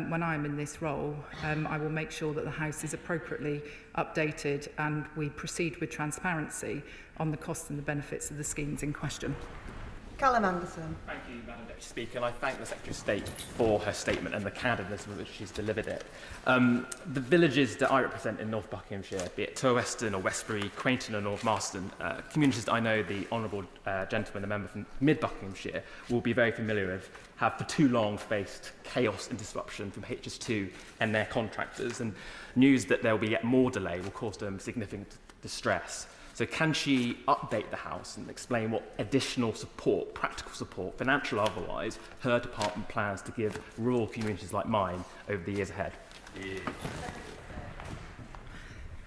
when I am in this role, I will make sure that the House is appropriately updated and we proceed with transparency on the costs and the benefits of the schemes in question. Callum Anderson. Thank you, Madam Deputy Speaker, and I thank the Secretary of State for her statement and the candidness with which she's delivered it. The villages that I represent in North Buckinghamshire, be it Toweston or Westbury, Quainton or North Marston, communities that I know the honourable gentleman, the member from Mid Buckinghamshire, will be very familiar with, have for too long faced chaos and disruption from HS2 and their contractors, and news that there will be yet more delay will cause them significant distress. So can she update the House and explain what additional support, practical support, financial or otherwise, her department plans to give rural communities like mine over the years ahead?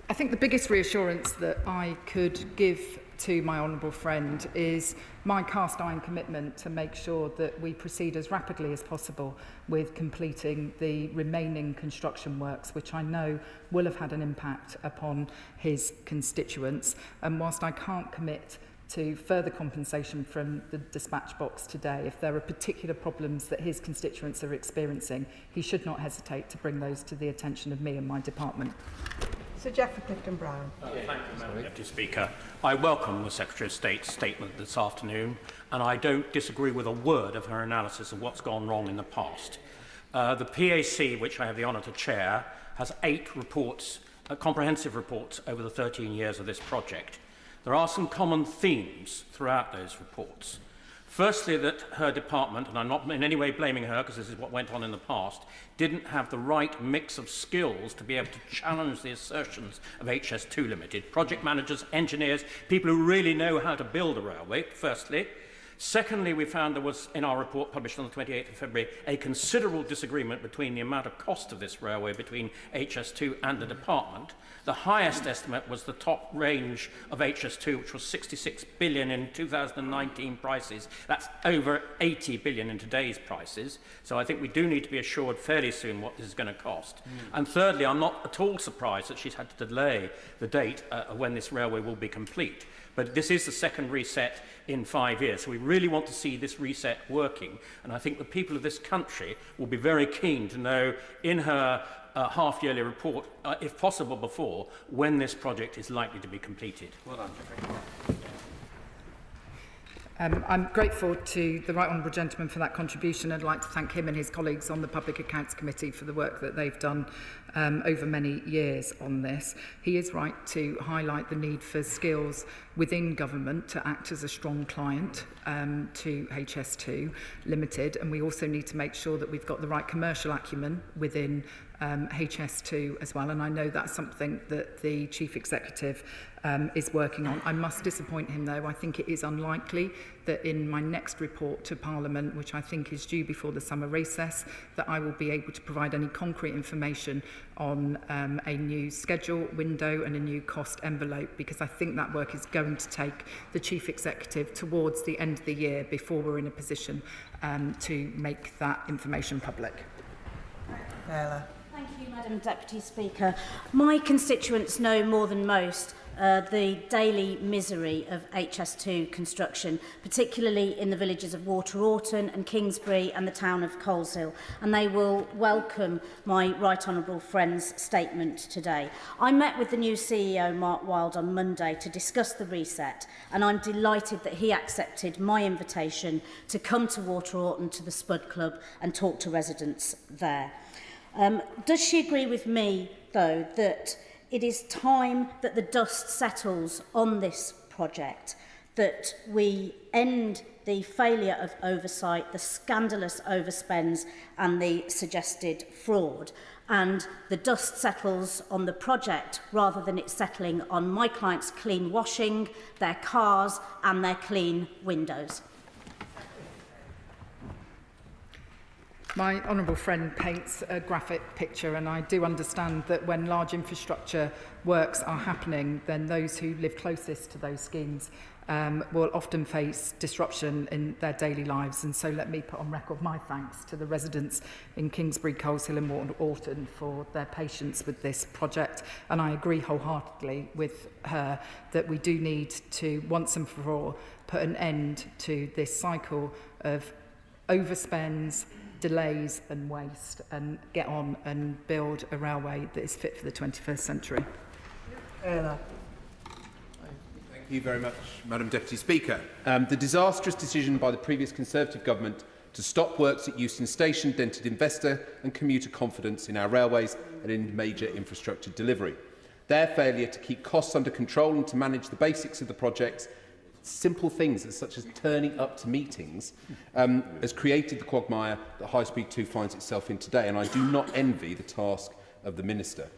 I think the biggest reassurance that I could give to my honourable friend is my cast iron commitment to make sure that we proceed as rapidly as possible with completing the remaining construction works, which I know will have had an impact upon his constituents. And whilst I can't commit to further compensation from the dispatch box today, if there are particular problems that his constituents are experiencing, he should not hesitate to bring those to the attention of me and my department. Sir Geoffrey Clifton-Brown. Thank you, Madam Deputy Speaker. I welcome the Secretary of State's statement this afternoon, and I don't disagree with a word of her analysis of what's gone wrong in the past. The PAC, which I have the honour to chair, has 8 reports, comprehensive reports over the 13 years of this project. There are some common themes throughout those reports. Firstly, that her department, and I'm not in any way blaming her because this is what went on in the past, didn't have the right mix of skills to be able to challenge the assertions of HS2 Limited. Project managers, engineers, people who really know how to build a railway, firstly. Secondly, we found there was, in our report published on the 28th of February, a considerable disagreement between the amount of cost of this railway between HS2 and the department. The highest estimate was the top range of HS2, which was 66 billion in 2019 prices. That's over 80 billion in today's prices. So I think we do need to be assured fairly soon what this is going to cost. And thirdly, I'm not at all surprised that she's had to delay the date when this railway will be complete. But this is the second reset in 5 years. So we really want to see this reset working. And I think the people of this country will be very keen to know in her half-yearly report, if possible before, when this project is likely to be completed. Well done, Geoffrey. I'm grateful to the Right Honourable Gentleman for that contribution. I'd like to thank him and his colleagues on the Public Accounts Committee for the work that they've done over many years on this. He is right to highlight the need for skills within government to act as a strong client to HS2 Limited, and we also need to make sure that we've got the right commercial acumen within HS2 as well, and I know that's something that the Chief Executive is working on. I must disappoint him though. I think it is unlikely that in my next report to Parliament, which I think is due before the summer recess, that I will be able to provide any concrete information on a new schedule, window and a new cost envelope, because I think that work is going to take the Chief Executive towards the end of the year before we're in a position to make that information public. Thank you, Madam Deputy Speaker. My constituents know more than most the daily misery of HS2 construction, particularly in the villages of Waterorton and Kingsbury and the town of Coleshill, and they will welcome my Right Honourable friend's statement today. I met with the new CEO, Mark Wilde, on Monday to discuss the reset, and I'm delighted that he accepted my invitation to come to Waterorton to the Spud Club and talk to residents there. Does she agree with me, though, that it is time that the dust settles on this project, that we end the failure of oversight, the scandalous overspends and the suggested fraud, and the dust settles on the project rather than it settling on my clients' clean washing, their cars and their clean windows? My honourable friend paints a graphic picture, and I do understand that when large infrastructure works are happening, then those who live closest to those schemes will often face disruption in their daily lives. And so let me put on record my thanks to the residents in Kingsbury, Coleshill and Waterorton for their patience with this project. And I agree wholeheartedly with her that we do need to, once and for all, put an end to this cycle of overspends, delays and waste, and get on and build a railway that is fit for the 21st century. Thank you very much, Madam Deputy Speaker. The disastrous decision by the previous Conservative government to stop works at Euston Station dented investor and commuter confidence in our railways and in major infrastructure delivery. Their failure to keep costs under control and to manage the basics of the projects, simple things such as turning up to meetings, has created the quagmire that High Speed 2 finds itself in today, and I do not envy the task of the Minister.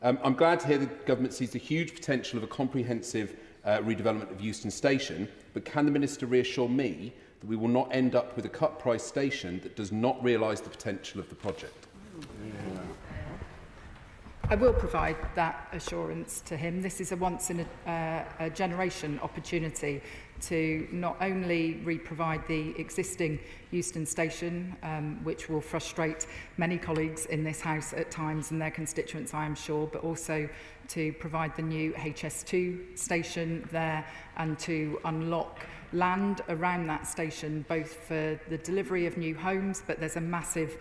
I'm glad to hear the Government sees the huge potential of a comprehensive redevelopment of Euston Station, but can the Minister reassure me that we will not end up with a cut-price station that does not realise the potential of the project? I will provide that assurance to him. This is a once-in-a-generation opportunity to not only re-provide the existing Euston Station, which will frustrate many colleagues in this House at times and their constituents, I am sure, but also to provide the new HS2 station there and to unlock land around that station, both for the delivery of new homes, but there's a massive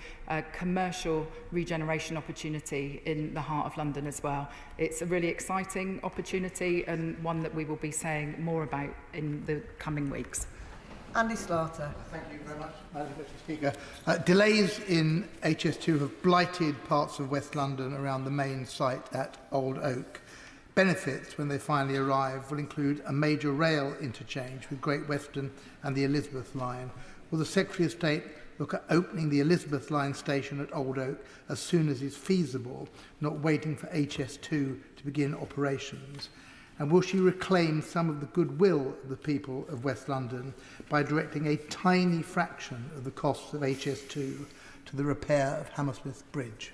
commercial regeneration opportunity in the heart of London as well. It's a really exciting opportunity and one that we will be saying more about in the coming weeks. Andy Slaughter. Thank you very much, Madam Deputy Speaker. Delays in HS2 have blighted parts of West London around the main site at Old Oak. Benefits, when they finally arrive, will include a major rail interchange with Great Western and the Elizabeth line. Will the Secretary of State look at opening the Elizabeth line station at Old Oak as soon as is feasible, not waiting for HS2 to begin operations? And will she reclaim some of the goodwill of the people of West London by directing a tiny fraction of the costs of HS2 to the repair of Hammersmith Bridge?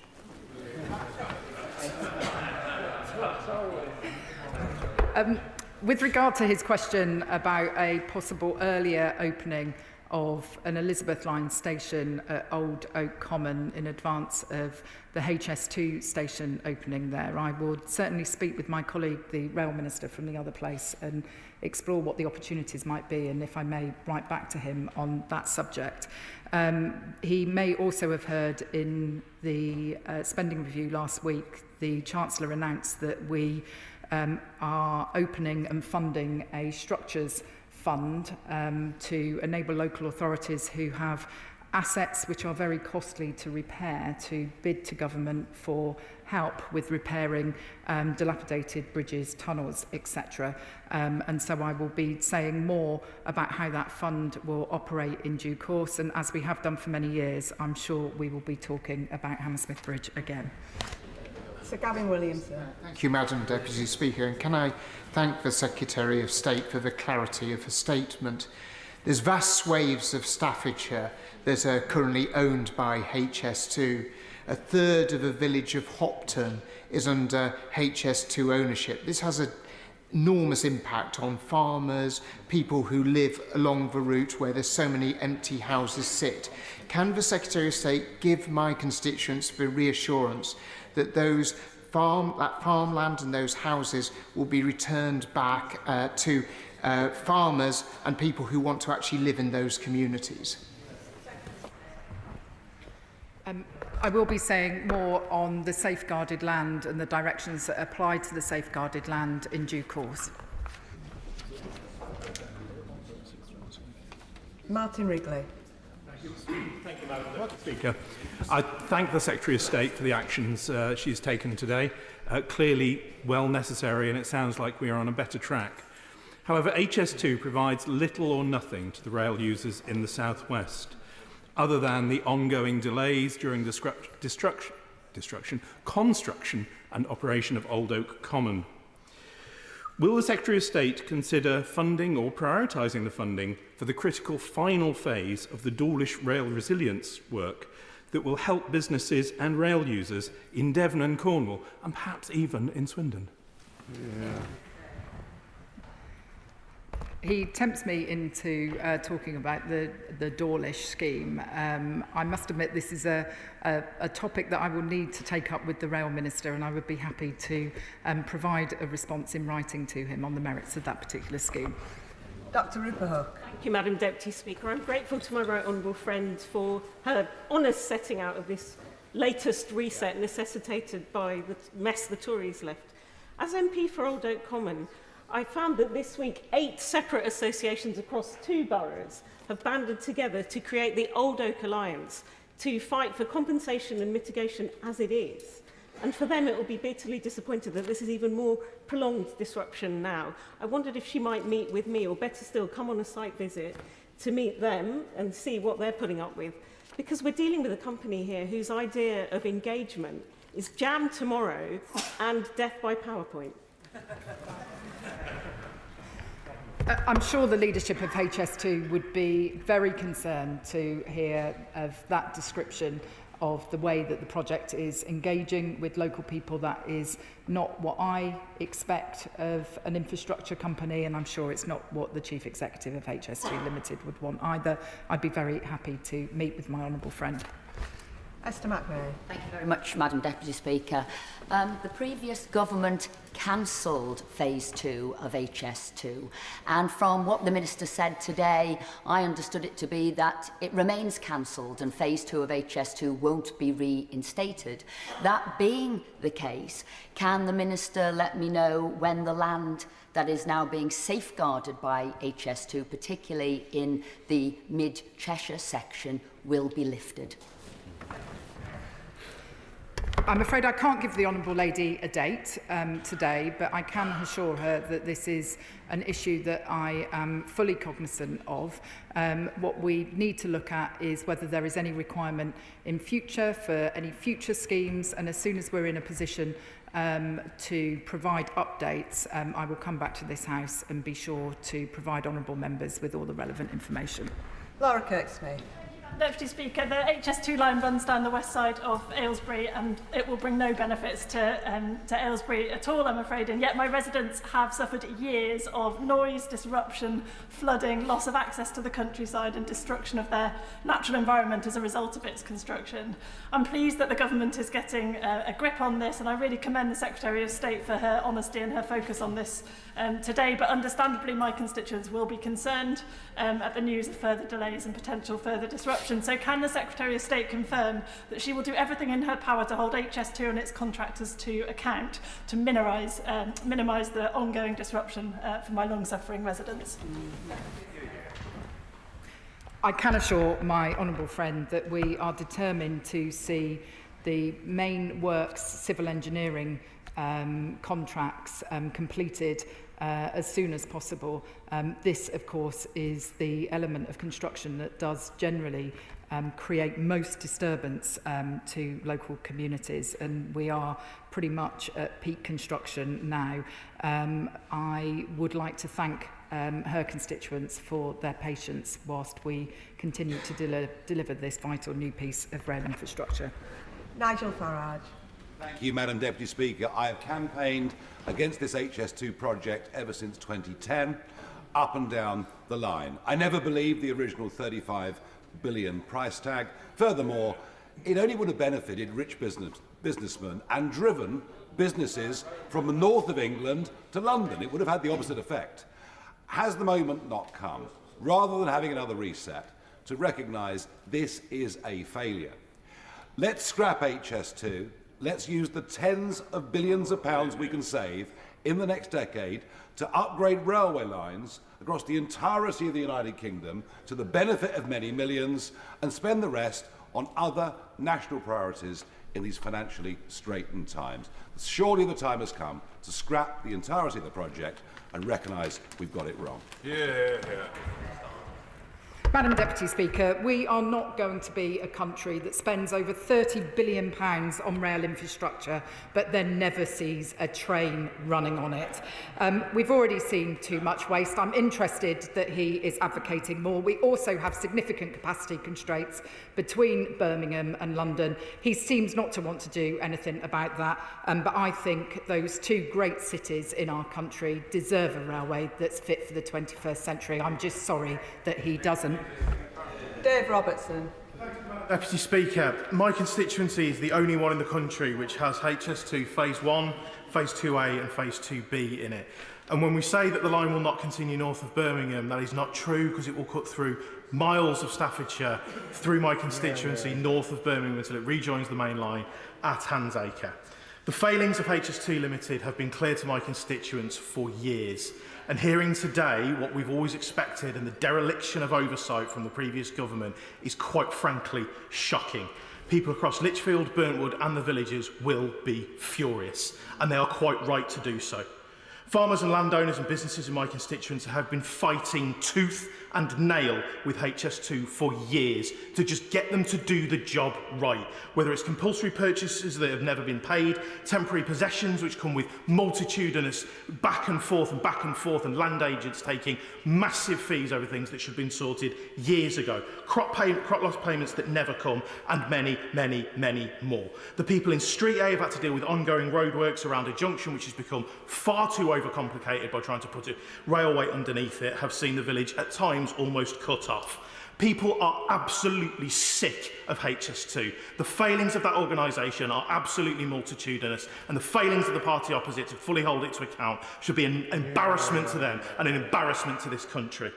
With regard to his question about a possible earlier opening of an Elizabeth line station at Old Oak Common in advance of the HS2 station opening there, I will certainly speak with my colleague, the Rail Minister from the other place, and explore what the opportunities might be, and if I may, write back to him on that subject. He may also have heard in the spending review last week, the Chancellor announced that we are opening and funding a structures fund to enable local authorities who have assets which are very costly to repair to bid to government for help with repairing dilapidated bridges, tunnels, etc. And so I will be saying more about how that fund will operate in due course, and as we have done for many years, I'm sure we will be talking about Hammersmith Bridge again. Sir Gavin Williamson. Thank you, Madam Deputy Speaker. And can I thank the Secretary of State for the clarity of her statement. There's vast swathes of Staffordshire that are currently owned by HS2. A third of the village of Hopton is under HS2 ownership. This has an enormous impact on farmers, people who live along the route where there's so many empty houses sit. Can the Secretary of State give my constituents the reassurance that that farmland and those houses will be returned back to farmers and people who want to actually live in those communities? I will be saying more on the safeguarded land and the directions that apply to the safeguarded land in due course. Martin Wrigley. Thank you, Madam Deputy Speaker. I thank the Secretary of State for the actions she's taken today. Clearly well necessary, and it sounds like we are on a better track. However, HS2 provides little or nothing to the rail users in the South West, other than the ongoing delays during construction and operation of Old Oak Common. Will the Secretary of State consider funding or prioritising the funding for the critical final phase of the Dawlish rail resilience work that will help businesses and rail users in Devon and Cornwall, and perhaps even in Swindon? He tempts me into talking about the Dawlish scheme. I must admit this is a topic that I will need to take up with the Rail Minister, and I would be happy to provide a response in writing to him on the merits of that particular scheme. Dr Rupert Hook. Thank you, Madam Deputy Speaker. I'm grateful to my right honourable friend for her honest setting out of this latest reset necessitated by the mess the Tories left. As MP for Old Oak Common, I found that this week 8 separate associations across 2 boroughs have banded together to create the Old Oak Alliance to fight for compensation and mitigation as it is. And for them, it will be bitterly disappointed that this is even more prolonged disruption now. I wondered if she might meet with me, or better still, come on a site visit to meet them and see what they're putting up with. Because we're dealing with a company here whose idea of engagement is jam tomorrow and death by PowerPoint. I'm sure the leadership of HS2 would be very concerned to hear of that description of the way that the project is engaging with local people. That is not what I expect of an infrastructure company, and I'm sure it's not what the Chief Executive of HS2 Limited would want either. I'd be very happy to meet with my honourable friend. Esther McRae. Thank you very much, Madam Deputy Speaker. The previous government cancelled phase 2 of HS2, and from what the Minister said today, I understood it to be that it remains cancelled and phase 2 of HS2 won't be reinstated. That being the case, can the Minister let me know when the land that is now being safeguarded by HS2, particularly in the mid-Cheshire section, will be lifted? I'm afraid I can't give the Honourable Lady a date today, but I can assure her that this is an issue that I am fully cognizant of. What we need to look at is whether there is any requirement in future for any future schemes, and as soon as we're in a position to provide updates, I will come back to this House and be sure to provide honourable members with all the relevant information. Laura Kirksmith. Deputy Speaker, the HS2 line runs down the west side of Aylesbury, and it will bring no benefits to Aylesbury at all, I'm afraid, and yet my residents have suffered years of noise, disruption, flooding, loss of access to the countryside and destruction of their natural environment as a result of its construction. I'm pleased that the government is getting a grip on this, and I really commend the Secretary of State for her honesty and her focus on this today, but understandably my constituents will be concerned at the news of further delays and potential further disruption. So can the Secretary of State confirm that she will do everything in her power to hold HS2 and its contractors to account to minimise the ongoing disruption for my long-suffering residents? I can assure my honourable friend that we are determined to see the main works civil engineering contracts completed as soon as possible. This, of course, is the element of construction that does generally create most disturbance to local communities, and we are pretty much at peak construction now. I would like to thank her constituents for their patience whilst we continue to deliver this vital new piece of rail infrastructure. Nigel Farage. Thank you, Madam Deputy Speaker. I have campaigned against this HS2 project ever since 2010, up and down the line. I never believed the original 35 billion price tag. Furthermore, it only would have benefited rich businessmen and driven businesses from the north of England to London. It would have had the opposite effect. Has the moment not come, rather than having another reset, to recognise this is a failure? Let's scrap HS2. Let's use the tens of billions of pounds we can save in the next decade to upgrade railway lines across the entirety of the United Kingdom to the benefit of many millions, and spend the rest on other national priorities in these financially straitened times. Surely the time has come to scrap the entirety of the project and recognise we've got it wrong. Yeah. Madam Deputy Speaker, we are not going to be a country that spends over £30 billion on rail infrastructure but then never sees a train running on it. We've already seen too much waste. I'm interested that he is advocating more. We also have significant capacity constraints between Birmingham and London. He seems not to want to do anything about that, but I think those two great cities in our country deserve a railway that's fit for the 21st century. I'm just sorry that he doesn't. Dave Robertson. Deputy Speaker, my constituency is the only one in the country which has HS2 Phase 1, Phase 2A and Phase 2B in it. And when we say that the line will not continue north of Birmingham, that is not true, because it will cut through miles of Staffordshire through my constituency north of Birmingham until it rejoins the main line at Handsacre. The failings of HS2 Limited have been clear to my constituents for years, and hearing today what we've always expected and the dereliction of oversight from the previous government is quite frankly shocking. People across Lichfield, Burntwood and the villages will be furious, and they are quite right to do so. Farmers and landowners and businesses in my constituency have been fighting tooth and nail with HS2 for years to just get them to do the job right. Whether it's compulsory purchases that have never been paid, temporary possessions which come with multitudinous back and forth, and land agents taking massive fees over things that should have been sorted years ago, crop loss payments that never come, and many, many, many more. The people in Street A have had to deal with ongoing roadworks around a junction which has become far too overcomplicated by trying to put a railway underneath it, have seen the village at times almost cut off. People are absolutely sick of HS2. The failings of that organisation are absolutely multitudinous, and the failings of the party opposite to fully hold it to account should be an embarrassment to them and an embarrassment to this country.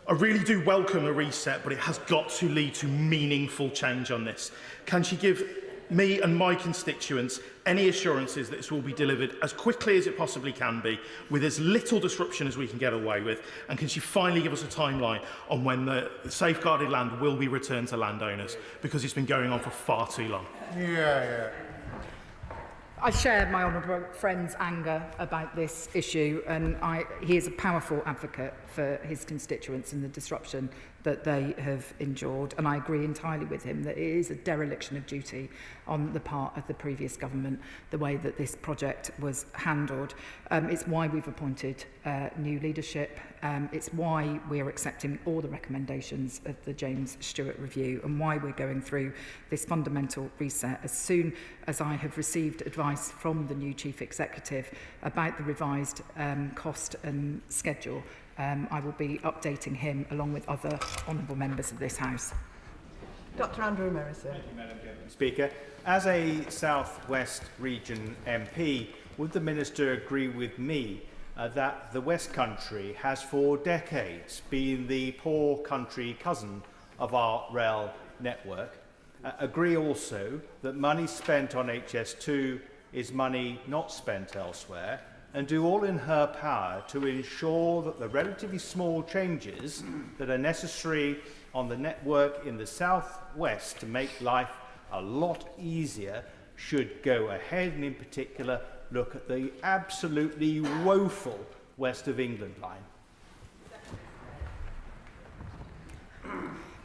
I really do welcome a reset, but it has got to lead to meaningful change on this. Can she give me and my constituents any assurances that this will be delivered as quickly as it possibly can be, with as little disruption as we can get away with, and can she finally give us a timeline on when the safeguarded land will be returned to landowners, because it's been going on for far too long. I share my honourable friend's anger about this issue, and he is a powerful advocate for his constituents and the disruption that they have endured, and I agree entirely with him that it is a dereliction of duty on the part of the previous government, the way that this project was handled. It's why we've appointed new leadership. It's why we're accepting all the recommendations of the James Stewart Review, and why we're going through this fundamental reset. As soon as I have received advice from the new Chief Executive about the revised cost and schedule, I will be updating him along with other honourable members of this House. Dr Andrew Merrison. Thank you, Madam Deputy Speaker. As a South West Region MP, would the Minister agree with me that the West Country has for decades been the poor country cousin of our rail network? Agree also that money spent on HS2 is money not spent elsewhere, and do all in her power to ensure that the relatively small changes that are necessary on the network in the South West to make life a lot easier should go ahead, and in particular look at the absolutely woeful West of England line.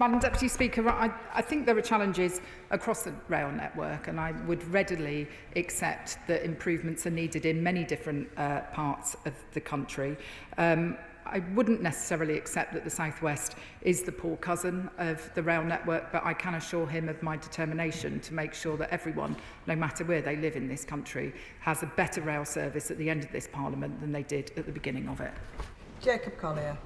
Madam Deputy Speaker, I think there are challenges across the rail network, and I would readily accept that improvements are needed in many different parts of the country. I wouldn't necessarily accept that the South West is the poor cousin of the rail network, but I can assure him of my determination to make sure that everyone, no matter where they live in this country, has a better rail service at the end of this Parliament than they did at the beginning of it. Jacob Collier.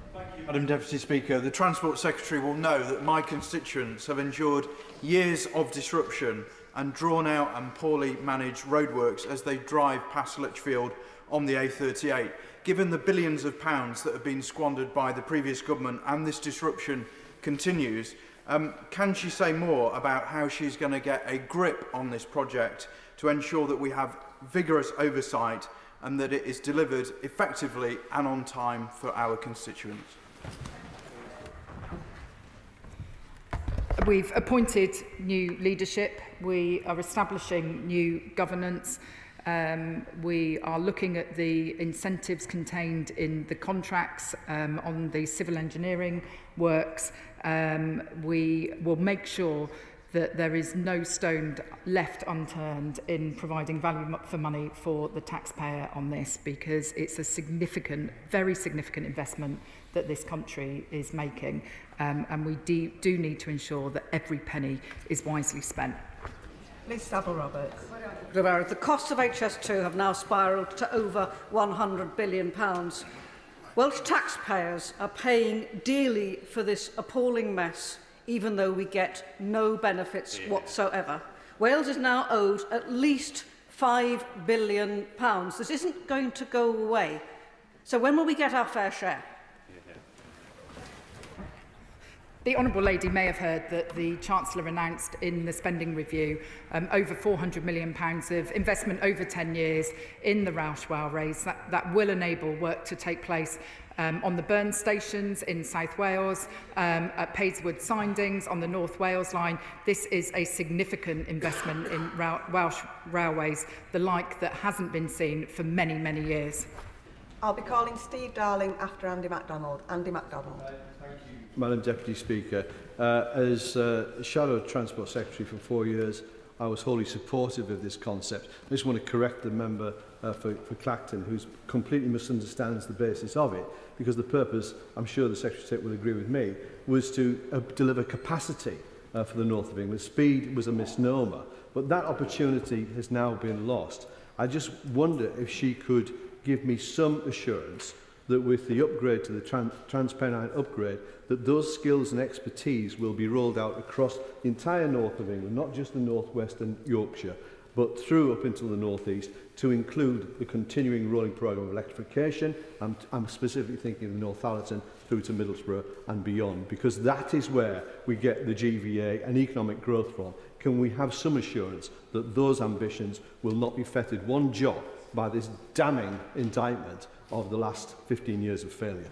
Madam Deputy Speaker, the Transport Secretary will know that my constituents have endured years of disruption and drawn out and poorly managed roadworks as they drive past Lichfield on the A38. Given the billions of pounds that have been squandered by the previous government and this disruption continues, can she say more about how she's going to get a grip on this project to ensure that we have vigorous oversight and that it is delivered effectively and on time for our constituents? We've appointed new leadership. We are establishing new governance. We are looking at the incentives contained in the contracts on the civil engineering works. We will make sure that there is no stone left unturned in providing value for money for the taxpayer on this, because it's a significant, very significant investment that this country is making, and we do need to ensure that every penny is wisely spent. Liz Saville-Roberts. The costs of HS2 have now spiralled to over £100 billion. Welsh taxpayers are paying dearly for this appalling mess, even though we get no benefits whatsoever. Wales is now owed at least £5 billion. This isn't going to go away. So when will we get our fair share? The Honourable Lady may have heard that the Chancellor announced in the spending review over £400 million of investment over 10 years in the Welsh railways. That will enable work to take place on the Burn stations in South Wales, at Padeswood Sidings on the North Wales line. This is a significant investment in Welsh railways, the like that hasn't been seen for many, many years. I'll be calling Steve Darling after Andy MacDonald. Andy MacDonald. Madam Deputy Speaker, as Shadow Transport Secretary for 4 years, I was wholly supportive of this concept. I just want to correct the member for Clacton, who completely misunderstands the basis of it, because the purpose, I'm sure the Secretary of State will agree with me, was to deliver capacity for the north of England. Speed was a misnomer, but that opportunity has now been lost. I just wonder if she could give me some assurance that with the upgrade to the TransPennine upgrade, that those skills and expertise will be rolled out across the entire north of England, not just the northwest and Yorkshire, but through up until the northeast, to include the continuing rolling programme of electrification. I'm specifically thinking of Northallerton through to Middlesbrough and beyond, because that is where we get the GVA and economic growth from. Can we have some assurance that those ambitions will not be fettered one jot by this damning indictment of the last 15 years of failure?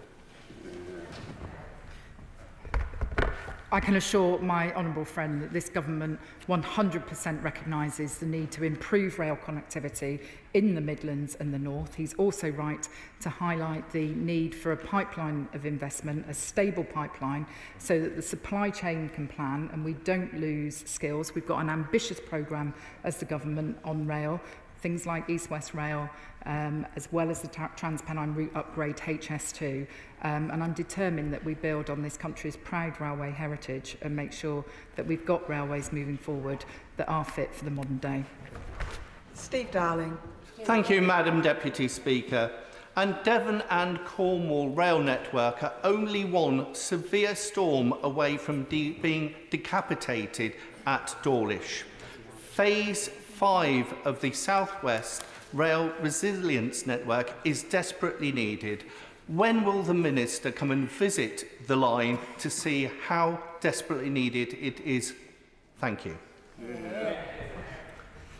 I can assure my honourable friend that this government 100% recognises the need to improve rail connectivity in the Midlands and the North. He's also right to highlight the need for a pipeline of investment, a stable pipeline, so that the supply chain can plan and we don't lose skills. We've got an ambitious programme as the government on rail, things like East West Rail, as well as the TransPennine route upgrade HS2. And I'm determined that we build on this country's proud railway heritage and make sure that we've got railways moving forward that are fit for the modern day. Steve Darling. Thank you, Madam Deputy Speaker. And Devon and Cornwall rail network are only one severe storm away from being decapitated at Dawlish. Phase 5 of the South West Rail Resilience Network is desperately needed. When will the Minister come and visit the line to see how desperately needed it is? Thank you.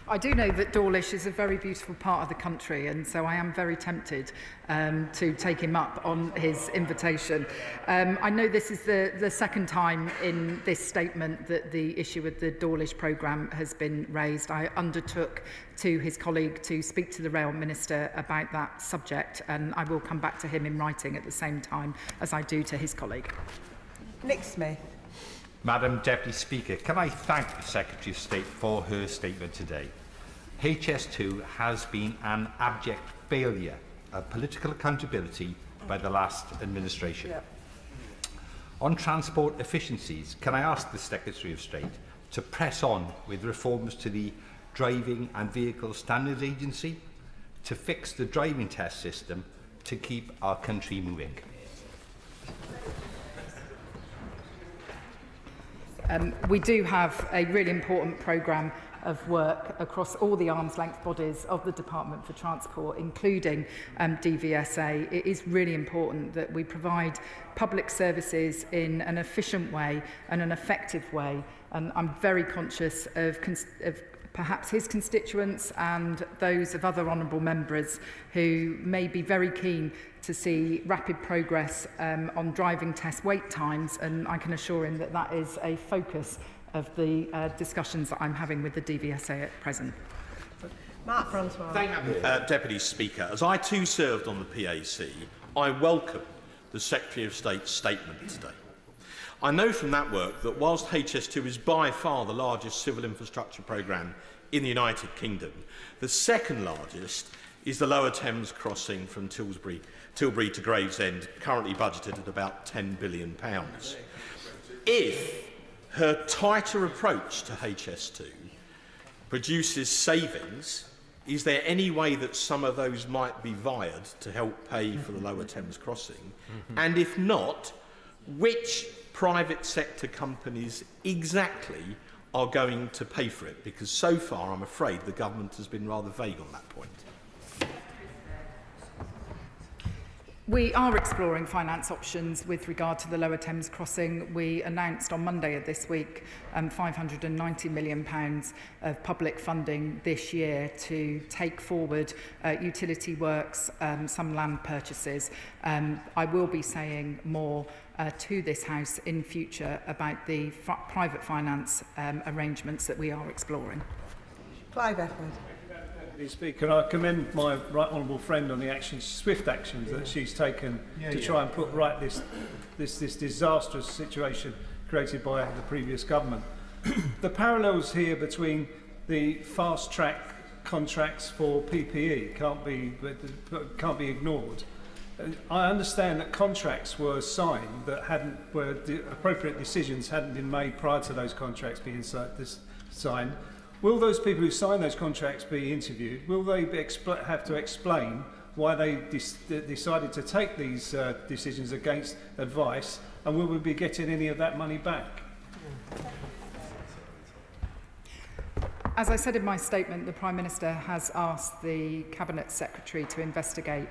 I do know that Dawlish is a very beautiful part of the country, and so I am very tempted to take him up on his invitation. I know this is the second time in this statement that the issue with the Dawlish programme has been raised. I undertook to his colleague to speak to the Rail Minister about that subject, and I will come back to him in writing at the same time as I do to his colleague. Nick Smith. Madam Deputy Speaker, can I thank the Secretary of State for her statement today. HS2 has been an abject failure of political accountability by the last administration. Yep. On transport efficiencies, can I ask the Secretary of State to press on with reforms to the Driving and Vehicle Standards Agency to fix the driving test system to keep our country moving? We do have a really important programme of work across all the arm's length bodies of the Department for Transport, including DVSA. It is really important that we provide public services in an efficient way and an effective way. And I'm very conscious of perhaps his constituents and those of other honourable members who may be very keen to see rapid progress on driving test wait times, and I can assure him that that is a focus of the discussions that I'm having with the DVSA at present. Mark Francois. Thank you, Deputy Speaker. As I too served on the PAC, I welcome the Secretary of State's statement today. I know from that work that whilst HS2 is by far the largest civil infrastructure programme in the United Kingdom, the second largest is the Lower Thames crossing from Tilbury to Gravesend, currently budgeted at about £10 billion. If her tighter approach to HS2 produces savings, is there any way that some of those might be vired to help pay for the Lower Thames crossing? And if not, which private sector companies exactly are going to pay for it? Because so far, I'm afraid, the government has been rather vague on that point. We are exploring finance options with regard to the Lower Thames crossing. We announced on Monday of this week £590 million of public funding this year to take forward utility works, some land purchases. I will be saying more to this House in future about the private finance arrangements that we are exploring. Clive Efford. Speaker, I commend my right honourable friend on the swift actions that she's taken to try and put right this disastrous situation created by the previous government. The parallels here between the fast-track contracts for PPE can't be ignored. I understand that contracts were signed that where the appropriate decisions hadn't been made prior to those contracts being signed. Will those people who sign those contracts be interviewed? Will they have to explain why they decided to take these decisions against advice? And will we be getting any of that money back? As I said in my statement, the Prime Minister has asked the Cabinet Secretary to investigate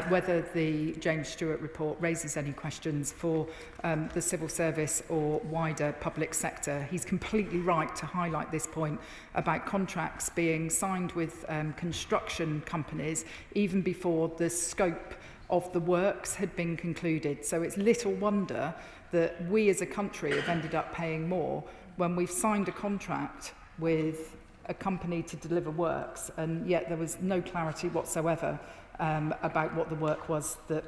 whether the James Stewart report raises any questions for the civil service or wider public sector. He's completely right to highlight this point about contracts being signed with construction companies even before the scope of the works had been concluded. So it's little wonder that we as a country have ended up paying more when we've signed a contract with a company to deliver works, and yet there was no clarity whatsoever about what the work was that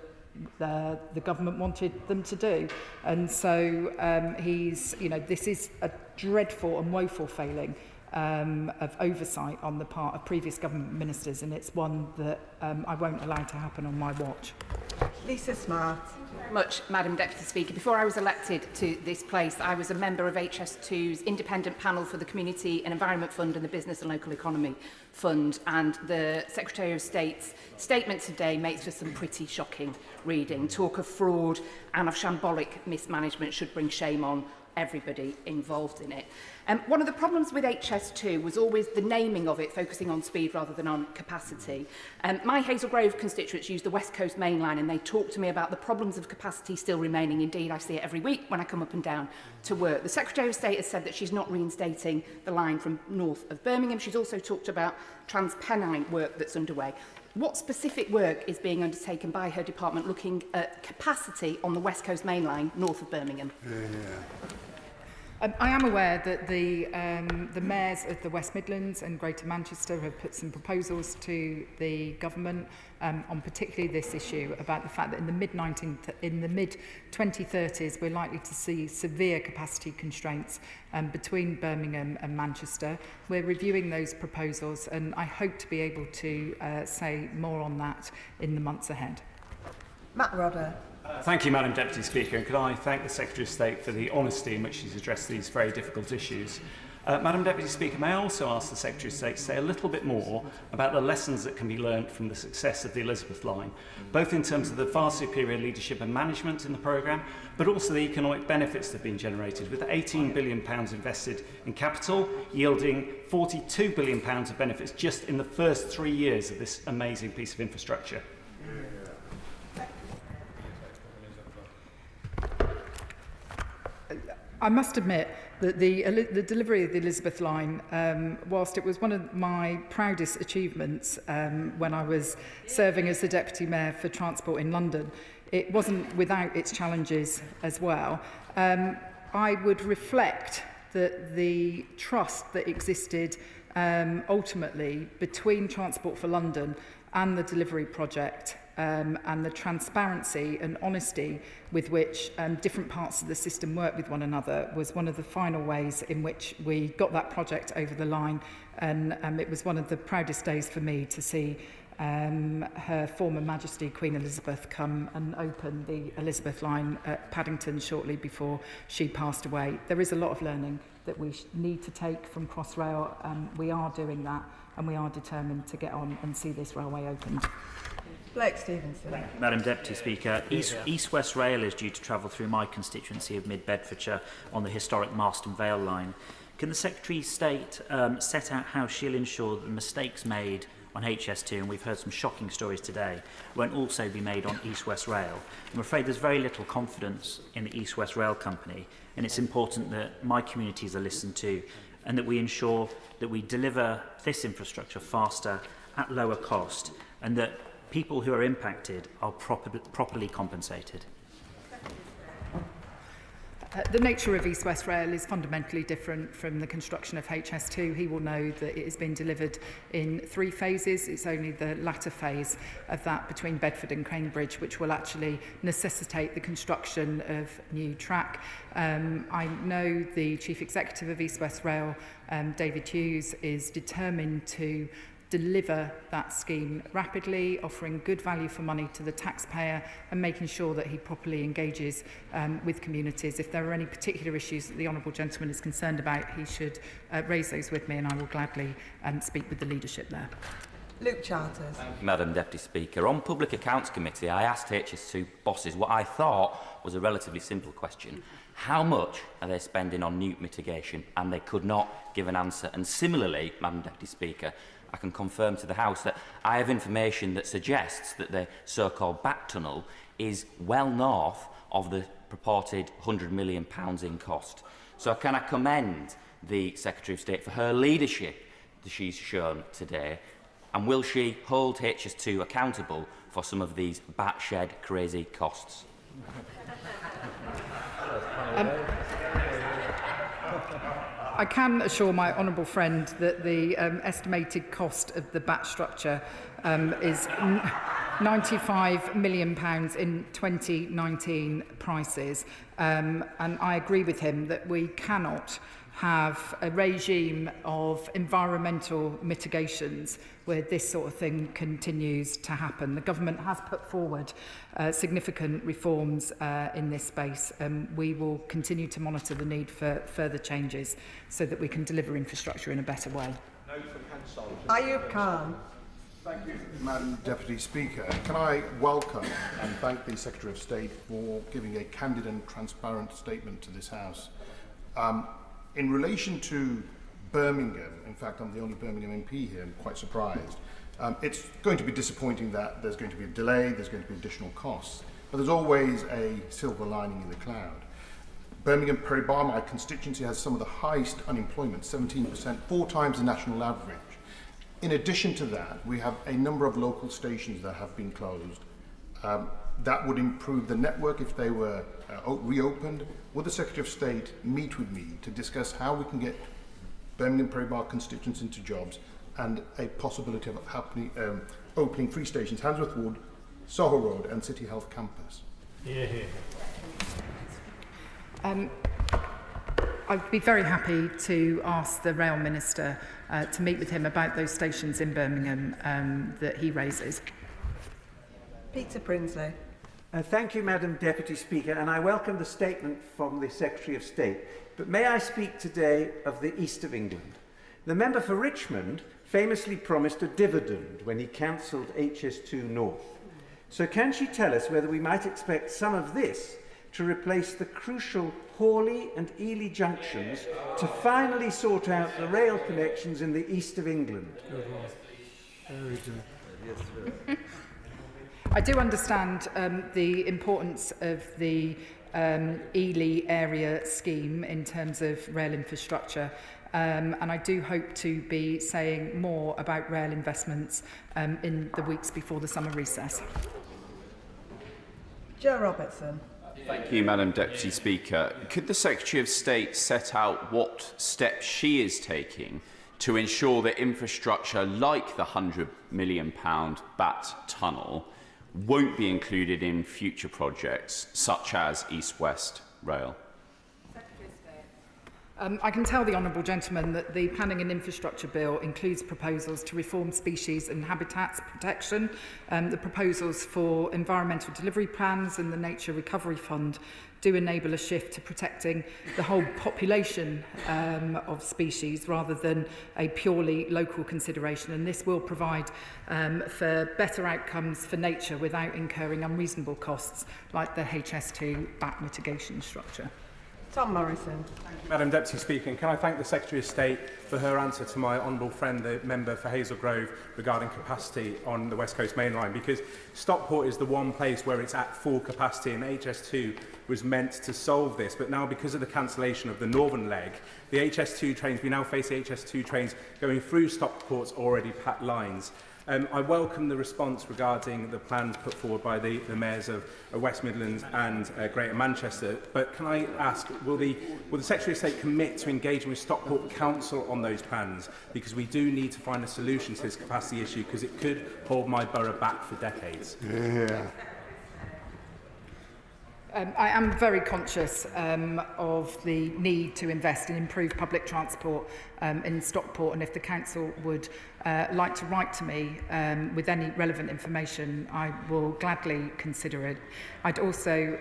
the government wanted them to do. And so this is a dreadful and woeful failing of oversight on the part of previous government ministers, and it's one that I won't allow to happen on my watch. Lisa Smart. Much, Madam Deputy Speaker. Before I was elected to this place, I was a member of HS2's independent panel for the Community and Environment Fund and the Business and Local Economy Fund, and the Secretary of State's statement today makes for some pretty shocking reading. Talk of fraud and of shambolic mismanagement should bring shame on everybody involved in it. One of the problems with HS2 was always the naming of it, focusing on speed rather than on capacity. My Hazel Grove constituents use the West Coast Main Line, and they talk to me about the problems of capacity still remaining. Indeed, I see it every week when I come up and down to work. The Secretary of State has said that she's not reinstating the line from north of Birmingham. She's also talked about Transpennine work that's underway. What specific work is being undertaken by her department looking at capacity on the West Coast Main Line north of Birmingham? I am aware that the mayors of the West Midlands and Greater Manchester have put some proposals to the government on particularly this issue about the fact that in the mid-2030s we're likely to see severe capacity constraints between Birmingham and Manchester. We're reviewing those proposals, and I hope to be able to say more on that in the months ahead. Matt Rodder. Thank you, Madam Deputy Speaker, and could I thank the Secretary of State for the honesty in which she's addressed these very difficult issues. Madam Deputy Speaker, may I also ask the Secretary of State to say a little bit more about the lessons that can be learnt from the success of the Elizabeth Line, both in terms of the far superior leadership and management in the programme, but also the economic benefits that have been generated, with £18 billion invested in capital, yielding £42 billion of benefits just in the first 3 years of this amazing piece of infrastructure. I must admit that the delivery of the Elizabeth Line, whilst it was one of my proudest achievements when I was serving as the Deputy Mayor for Transport in London, it wasn't without its challenges as well. I would reflect that the trust that existed ultimately between Transport for London and the delivery project and the transparency and honesty with which different parts of the system work with one another was one of the final ways in which we got that project over the line, and it was one of the proudest days for me to see Her former Majesty Queen Elizabeth come and open the Elizabeth Line at Paddington shortly before she passed away. There is a lot of learning that we need to take from Crossrail, and we are doing that, and we are determined to get on and see this railway opened. Blake Stevenson. Madam Deputy Speaker, East West Rail is due to travel through my constituency of Mid Bedfordshire on the historic Marston Vale line. Can the Secretary of State set out how she'll ensure that the mistakes made on HS2, and we've heard some shocking stories today, won't also be made on East West Rail? I'm afraid there's very little confidence in the East West Rail Company, and it's important that my communities are listened to and that we ensure that we deliver this infrastructure faster at lower cost and that people who are impacted are properly compensated. The nature of East West Rail is fundamentally different from the construction of HS2. He will know that it has been delivered in 3 phases. It's only the latter phase of that between Bedford and Cambridge which will actually necessitate the construction of new track. I know the Chief Executive of East West Rail, David Hughes, is determined to deliver that scheme rapidly, offering good value for money to the taxpayer and making sure that he properly engages with communities. If there are any particular issues that the Honourable Gentleman is concerned about, he should raise those with me and I will gladly speak with the leadership there. Luke Charters. Madam Deputy Speaker, on Public Accounts Committee I asked HS2 bosses what I thought was a relatively simple question. How much are they spending on newt mitigation? And they could not give an answer. And similarly, Madam Deputy Speaker, I can confirm to the House that I have information that suggests that the so-called back tunnel is well north of the purported £100 million in cost. So can I commend the Secretary of State for her leadership that she's shown today, and will she hold HS2 accountable for some of these batshit crazy costs? I can assure my honourable friend that the estimated cost of the bat structure is £95 million in 2019 prices. And I agree with him that we cannot have a regime of environmental mitigations where this sort of thing continues to happen. The government has put forward significant reforms in this space, and we will continue to monitor the need for further changes so that we can deliver infrastructure in a better way. Ayub Khan. Thank you, Madam Deputy Speaker. Can I welcome and thank the Secretary of State for giving a candid and transparent statement to this House. In relation to Birmingham, in fact, I'm the only Birmingham MP here, I'm quite surprised. It's going to be disappointing that there's going to be a delay, there's going to be additional costs, but there's always a silver lining in the cloud. Birmingham Peribah, my constituency, has some of the highest unemployment, 17%, 4 times the national average. In addition to that, we have a number of local stations that have been closed. That would improve the network if they were reopened. Will the Secretary of State meet with me to discuss how we can get Birmingham Peribah constituents into jobs and a possibility of opening 3 stations, Handsworth Wood, Soho Road and City Health Campus? Yeah. I'd be very happy to ask the Rail Minister to meet with him about those stations in Birmingham that he raises. Peter Prinsley. Thank you, Madam Deputy Speaker, and I welcome the statement from the Secretary of State. But may I speak today of the east of England? The member for Richmond famously promised a dividend when he cancelled HS2 North. So can she tell us whether we might expect some of this to replace the crucial Hawley and Ely junctions to finally sort out the rail connections in the east of England? Very good. I do understand the importance of the Ely area scheme in terms of rail infrastructure, and I do hope to be saying more about rail investments in the weeks before the summer recess. Joe Robertson. Thank you, Madam Deputy Speaker. Could the Secretary of State set out what steps she is taking to ensure that infrastructure like the £100 million BAT tunnel won't be included in future projects such as East West Rail? I can tell the Honourable Gentleman that the Planning and Infrastructure Bill includes proposals to reform species and habitats protection. The proposals for environmental delivery plans and the Nature Recovery Fund do enable a shift to protecting the whole population of species rather than a purely local consideration, and this will provide for better outcomes for nature without incurring unreasonable costs like the HS2 BAT mitigation structure. Tom Morrison. Madam Deputy Speaker, and can I thank the Secretary of State for her answer to my honourable friend, the member for Hazel Grove, regarding capacity on the West Coast Main Line, because Stockport is the one place where it's at full capacity, and HS2 was meant to solve this. But now, because of the cancellation of the northern leg, the HS2 trains, we now face the HS2 trains going through Stockport's already packed lines. I welcome the response regarding the plans put forward by the mayors of West Midlands and Greater Manchester. But can I ask, will the Secretary of State commit to engaging with Stockport Council on those plans? Because we do need to find a solution to this capacity issue, because it could hold my borough back for decades. Yeah. I am very conscious of the need to invest in improved public transport in Stockport, and if the council would like to write to me with any relevant information, I will gladly consider it. I'd also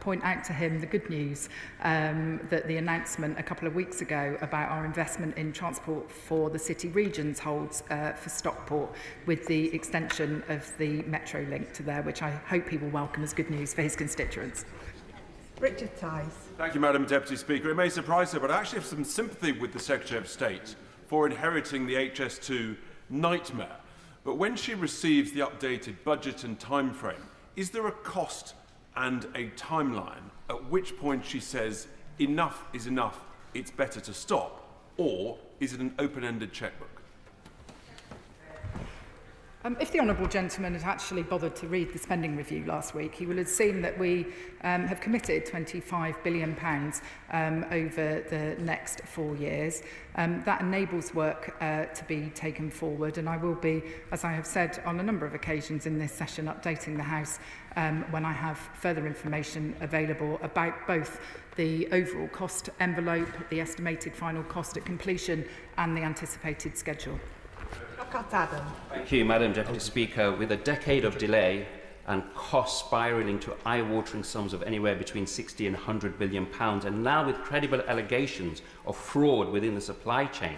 point out to him the good news that the announcement a couple of weeks ago about our investment in transport for the city regions holds for Stockport, with the extension of the metro link to there, which I hope he will welcome as good news for his constituents. Richard Tice. Thank you, Madam Deputy Speaker. It may surprise her, but I actually have some sympathy with the Secretary of State for inheriting the HS2 nightmare. But when she receives the updated budget and timeframe, is there a cost and a timeline at which point she says enough is enough, it's better to stop, or is it an open-ended chequebook? If the honourable gentleman had actually bothered to read the spending review last week, he will have seen that we have committed £25 billion over the next 4 years. That enables work to be taken forward, and I will be, as I have said on a number of occasions in this session, updating the House when I have further information available about both the overall cost envelope, the estimated final cost at completion, and the anticipated schedule. Thank you, Madam Deputy Speaker. With a decade of delay and costs spiralling to eye-watering sums of anywhere between 60 and 100 billion pounds, and now with credible allegations of fraud within the supply chain,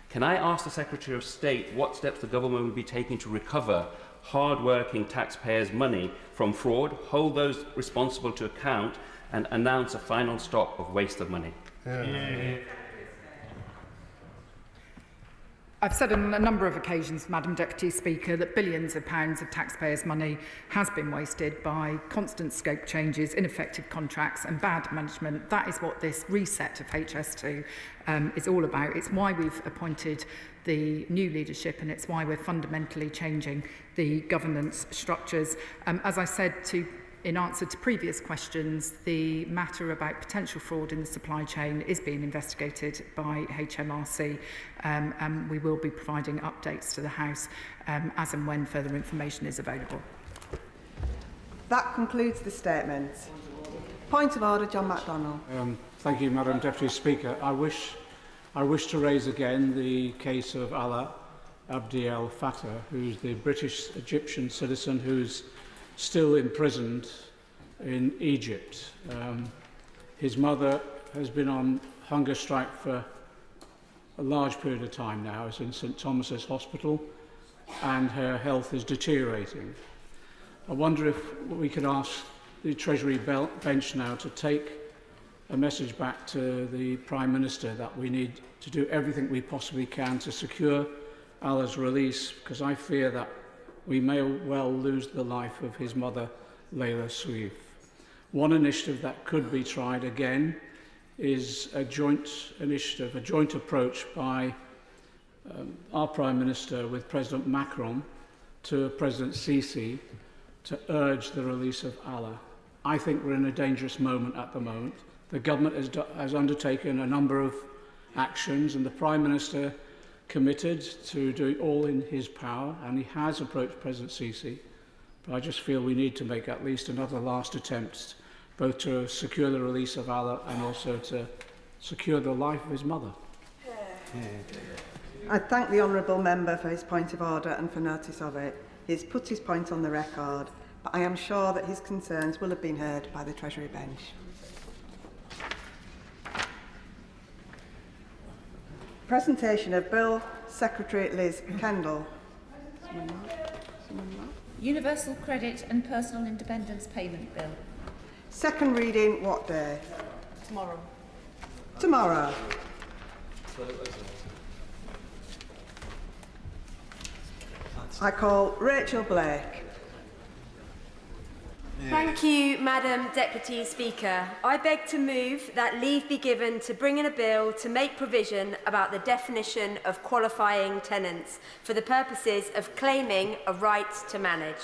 can I ask the Secretary of State what steps the government will be taking to recover hard-working taxpayers' money from fraud, hold those responsible to account, and announce a final stop of waste of money? I've said on a number of occasions, Madam Deputy Speaker, that billions of pounds of taxpayers' money has been wasted by constant scope changes, ineffective contracts and bad management. That is what this reset of HS2 is all about. It's why we've appointed the new leadership, and it's why we're fundamentally changing the governance structures. As I said in answer to previous questions, the matter about potential fraud in the supply chain is being investigated by HMRC, and we will be providing updates to the House as and when further information is available. That concludes the statements. Point of order, John MacDonald. Thank you, Madam Deputy Speaker. I wish to raise again the case of Alaa Abdi El Fattah, who's the British-Egyptian citizen who's still imprisoned in Egypt. His mother has been on hunger strike for a large period of time now. Is in St Thomas's Hospital, and her health is deteriorating. I wonder if we could ask the Treasury bench now to take a message back to the Prime Minister that we need to do everything we possibly can to secure Alaa's release, because I fear that we may well lose the life of his mother, Layla Sweef. One initiative that could be tried again is a joint initiative, a joint approach by our Prime Minister with President Macron to President Sisi to urge the release of Alaa. I think we're in a dangerous moment at the moment. The government has undertaken a number of actions, and the Prime Minister committed to doing all in his power, and he has approached President Sisi. But I just feel we need to make at least another last attempt, both to secure the release of Alaa and also to secure the life of his mother. I thank the honourable member for his point of order and for notice of it. He's put his point on the record, but I am sure that his concerns will have been heard by the Treasury bench. Presentation of Bill, Secretary Liz Kendall. Universal Credit and Personal Independence Payment Bill. Second reading, what day? Tomorrow. Tomorrow. I call Rachel Blake. Thank you, Madam Deputy Speaker. I beg to move that leave be given to bring in a bill to make provision about the definition of qualifying tenants for the purposes of claiming a right to manage,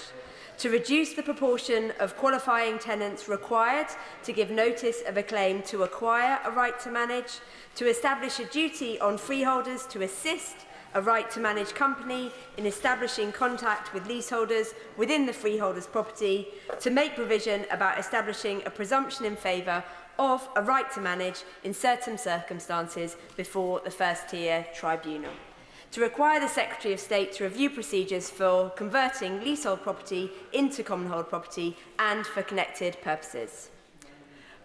to reduce the proportion of qualifying tenants required to give notice of a claim to acquire a right to manage, to establish a duty on freeholders to assist a right to manage company in establishing contact with leaseholders within the freeholder's property, to make provision about establishing a presumption in favour of a right to manage in certain circumstances before the first-tier tribunal, to require the Secretary of State to review procedures for converting leasehold property into commonhold property and for connected purposes.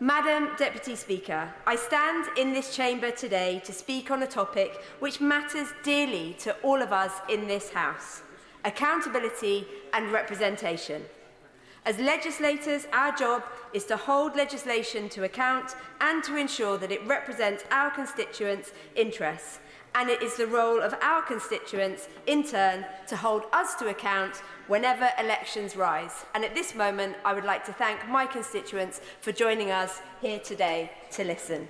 Madam Deputy Speaker, I stand in this chamber today to speak on a topic which matters dearly to all of us in this House: accountability and representation. As legislators, our job is to hold legislation to account and to ensure that it represents our constituents' interests, and it is the role of our constituents, in turn, to hold us to account whenever elections rise. And at this moment, I would like to thank my constituents for joining us here today to listen.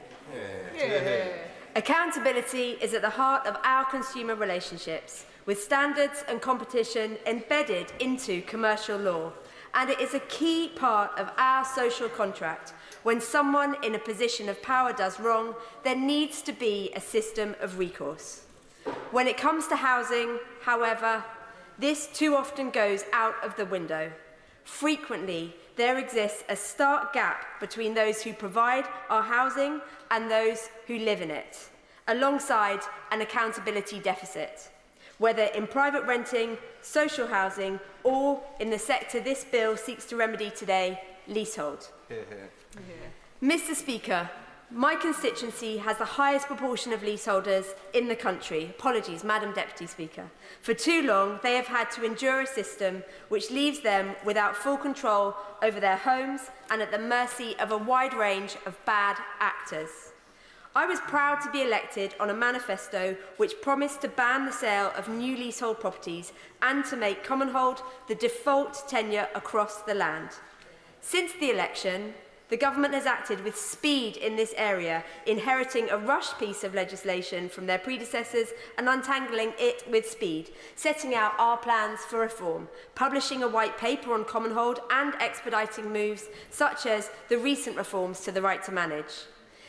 Accountability is at the heart of our consumer relationships, with standards and competition embedded into commercial law, and it is a key part of our social contract. When someone in a position of power does wrong, there needs to be a system of recourse. When it comes to housing, however, this too often goes out of the window. Frequently, there exists a stark gap between those who provide our housing and those who live in it, alongside an accountability deficit, whether in private renting, social housing, or in the sector this bill seeks to remedy today, leasehold. Mr. Speaker, my constituency has the highest proportion of leaseholders in the country. Apologies, Madam Deputy Speaker. For too long, they have had to endure a system which leaves them without full control over their homes and at the mercy of a wide range of bad actors. I was proud to be elected on a manifesto which promised to ban the sale of new leasehold properties and to make commonhold the default tenure across the land. Since the election, the government has acted with speed in this area, inheriting a rushed piece of legislation from their predecessors and untangling it with speed, setting out our plans for reform, publishing a white paper on commonhold and expediting moves such as the recent reforms to the right to manage.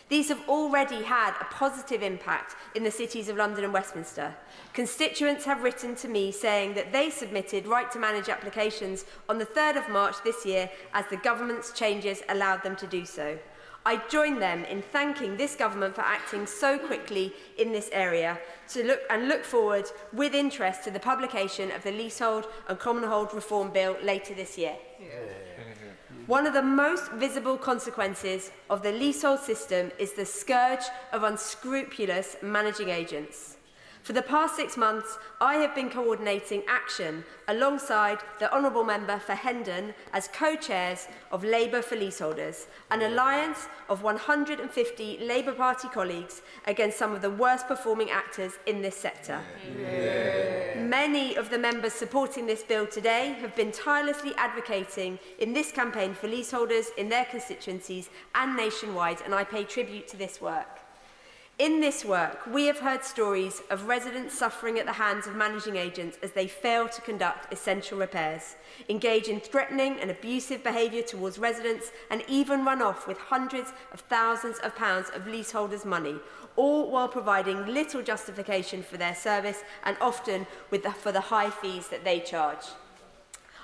These have already had a positive impact in the cities of London and Westminster. Constituents have written to me saying that they submitted right to manage applications on the 3rd of March this year as the government's changes allowed them to do so. I join them in thanking this government for acting so quickly in this area look forward with interest to the publication of the Leasehold and Commonhold Reform Bill later this year. One of the most visible consequences of the leasehold system is the scourge of unscrupulous managing agents. For the past 6 months, I have been coordinating action alongside the Honourable Member for Hendon as co-chairs of Labour for Leaseholders, an alliance of 150 Labour Party colleagues against some of the worst performing actors in this sector. Many of the members supporting this bill today have been tirelessly advocating in this campaign for leaseholders in their constituencies and nationwide, and I pay tribute to this work. In this work, we have heard stories of residents suffering at the hands of managing agents as they fail to conduct essential repairs, engage in threatening and abusive behaviour towards residents, and even run off with hundreds of thousands of pounds of leaseholders' money, all while providing little justification for their service and often for the high fees that they charge.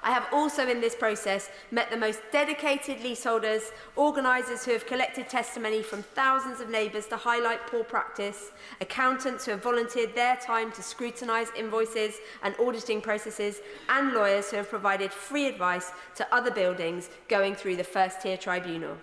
I have also in this process met the most dedicated leaseholders, organisers who have collected testimony from thousands of neighbours to highlight poor practice, accountants who have volunteered their time to scrutinise invoices and auditing processes, and lawyers who have provided free advice to other buildings going through the first-tier tribunal.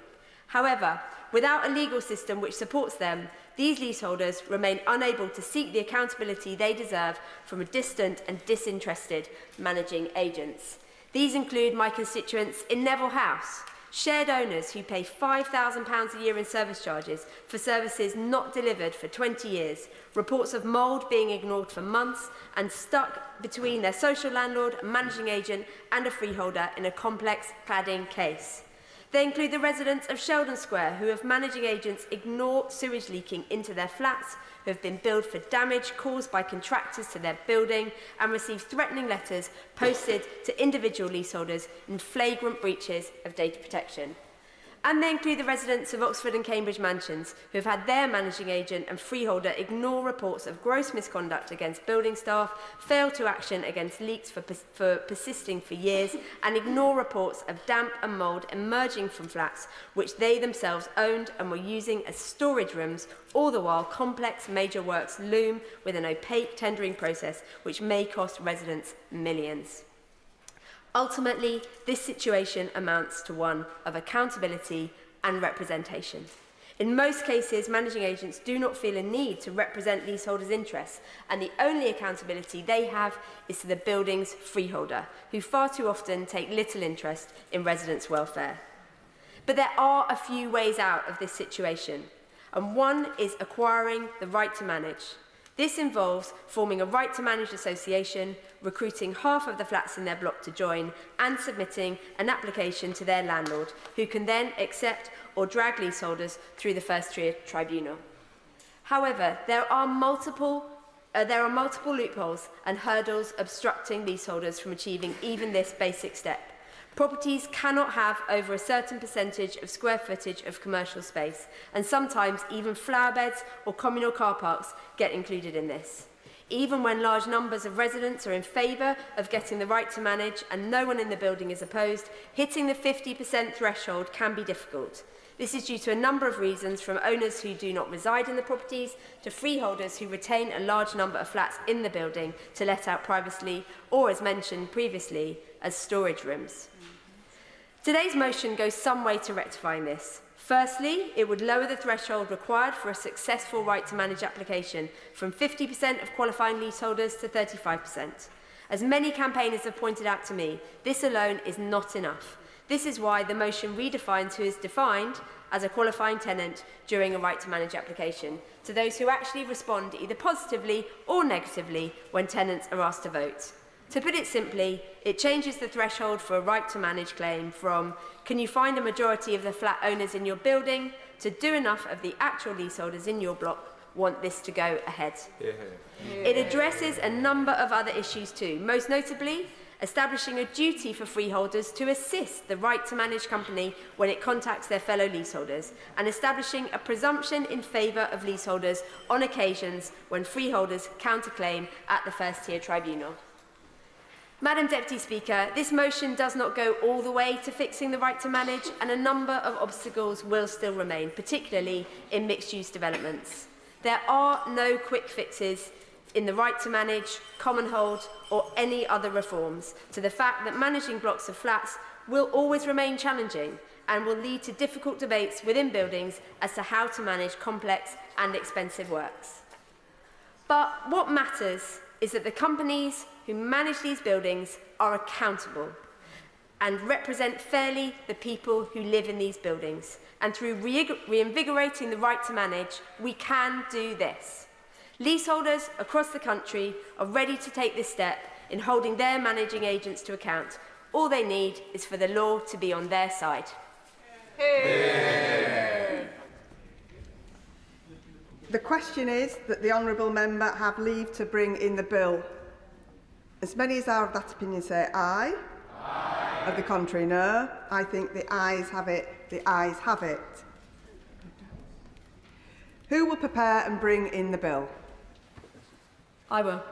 However, without a legal system which supports them, these leaseholders remain unable to seek the accountability they deserve from a distant and disinterested managing agents. These include my constituents in Neville House, shared owners who pay £5,000 a year in service charges for services not delivered for 20 years, reports of mould being ignored for months, and stuck between their social landlord, a managing agent and a freeholder in a complex cladding case. They include the residents of Sheldon Square who have managing agents ignore sewage leaking into their flats, who have been billed for damage caused by contractors to their building and received threatening letters posted to individual leaseholders in flagrant breaches of data protection. And they include the residents of Oxford and Cambridge mansions who have had their managing agent and freeholder ignore reports of gross misconduct against building staff, fail to action against leaks for persisting for years, and ignore reports of damp and mould emerging from flats which they themselves owned and were using as storage rooms, all the while complex major works loom with an opaque tendering process which may cost residents millions. Ultimately, this situation amounts to one of accountability and representation. In most cases, managing agents do not feel a need to represent leaseholders' interests, and the only accountability they have is to the building's freeholder, who far too often take little interest in residents' welfare. But there are a few ways out of this situation, and one is acquiring the right to manage. This involves forming a right to manage association, recruiting half of the flats in their block to join, and submitting an application to their landlord, who can then accept or drag leaseholders through the first-tier tribunal. However, there are multiple loopholes and hurdles obstructing leaseholders from achieving even this basic step. Properties cannot have over a certain percentage of square footage of commercial space, and sometimes even flower beds or communal car parks get included in this. Even when large numbers of residents are in favour of getting the right to manage and no one in the building is opposed, hitting the 50% threshold can be difficult. This is due to a number of reasons, from owners who do not reside in the properties to freeholders who retain a large number of flats in the building to let out privately or, as mentioned previously, as storage rooms. Today's motion goes some way to rectifying this. Firstly, it would lower the threshold required for a successful right to manage application from 50% of qualifying leaseholders to 35%. As many campaigners have pointed out to me, this alone is not enough. This is why the motion redefines who is defined as a qualifying tenant during a right to manage application to those who actually respond either positively or negatively when tenants are asked to vote. To put it simply, it changes the threshold for a right to manage claim from can you find a majority of the flat owners in your building to do enough of the actual leaseholders in your block want this to go ahead. It addresses a number of other issues too, most notably establishing a duty for freeholders to assist the right to manage company when it contacts their fellow leaseholders, and establishing a presumption in favour of leaseholders on occasions when freeholders counterclaim at the first-tier tribunal. Madam Deputy Speaker, this motion does not go all the way to fixing the right to manage, and a number of obstacles will still remain, particularly in mixed-use developments. There are no quick fixes in the right to manage, common hold, or any other reforms to the fact that managing blocks of flats will always remain challenging and will lead to difficult debates within buildings as to how to manage complex and expensive works. But what matters is that the companies who manage these buildings are accountable and represent fairly the people who live in these buildings. And through reinvigorating the right to manage, we can do this. Leaseholders across the country are ready to take this step in holding their managing agents to account. All they need is for the law to be on their side. The question is that the honourable member have leave to bring in the bill. As many as are of that opinion say aye. Aye. Of the contrary, no. I think the ayes have it. The ayes have it. Who will prepare and bring in the bill? I will.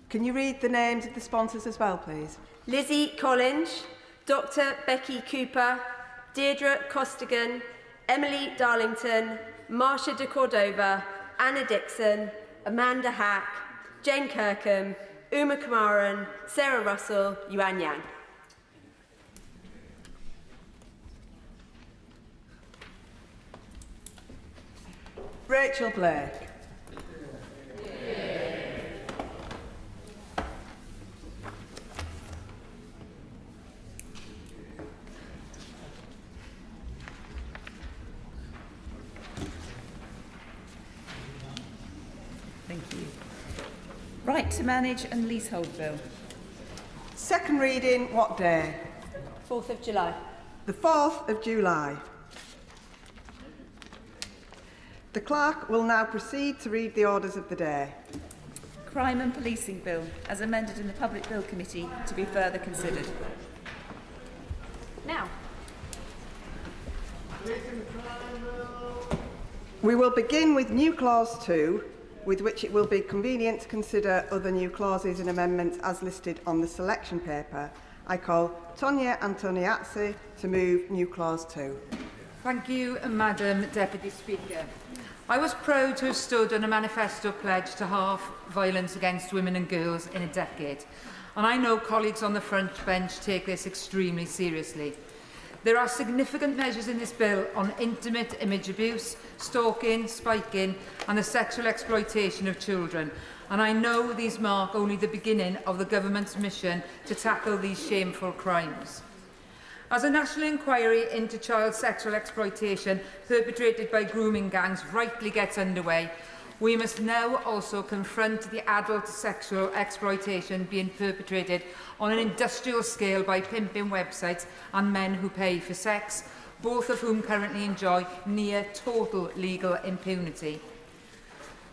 Can you read the names of the sponsors as well, please? Lizzie Collins, Dr. Becky Cooper, Deirdre Costigan, Emily Darlington, Marcia de Cordova, Anna Dixon, Amanda Hack, Jane Kirkham, Uma Kumaran, Sarah Russell, Yuan Yang. Rachel Blake. Right to manage and leasehold bill. Second reading, what day? 4th of July. The 4th of July. The clerk will now proceed to read the orders of the day. Crime and policing bill, as amended in the Public Bill Committee, to be further considered. Now. We will begin with new clause 2, with which it will be convenient to consider other new clauses and amendments as listed on the selection paper. I call Tonia Antoniazzi to move new clause 2. Thank you, Madam Deputy Speaker. I was proud to have stood on a manifesto pledge to halve violence against women and girls in a decade, and I know colleagues on the front bench take this extremely seriously. There are significant measures in this bill on intimate image abuse, stalking, spiking and the sexual exploitation of children, and I know these mark only the beginning of the government's mission to tackle these shameful crimes. As a national inquiry into child sexual exploitation perpetrated by grooming gangs rightly gets underway, we must now also confront the adult sexual exploitation being perpetrated on an industrial scale by pimping websites and men who pay for sex, both of whom currently enjoy near total legal impunity.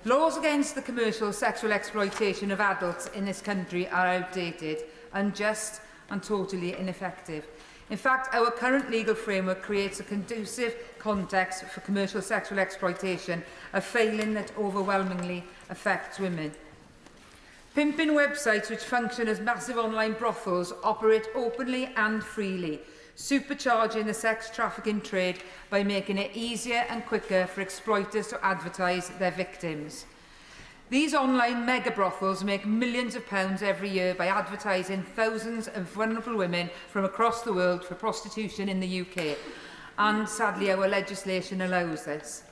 Laws against the commercial sexual exploitation of adults in this country are outdated, unjust and totally ineffective. In fact, our current legal framework creates a conducive context for commercial sexual exploitation, a failing that overwhelmingly affects women. Pimping websites which function as massive online brothels operate openly and freely, supercharging the sex trafficking trade by making it easier and quicker for exploiters to advertise their victims. These online mega brothels make millions of pounds every year by advertising thousands of vulnerable women from across the world for prostitution in the UK, and sadly our legislation allows this.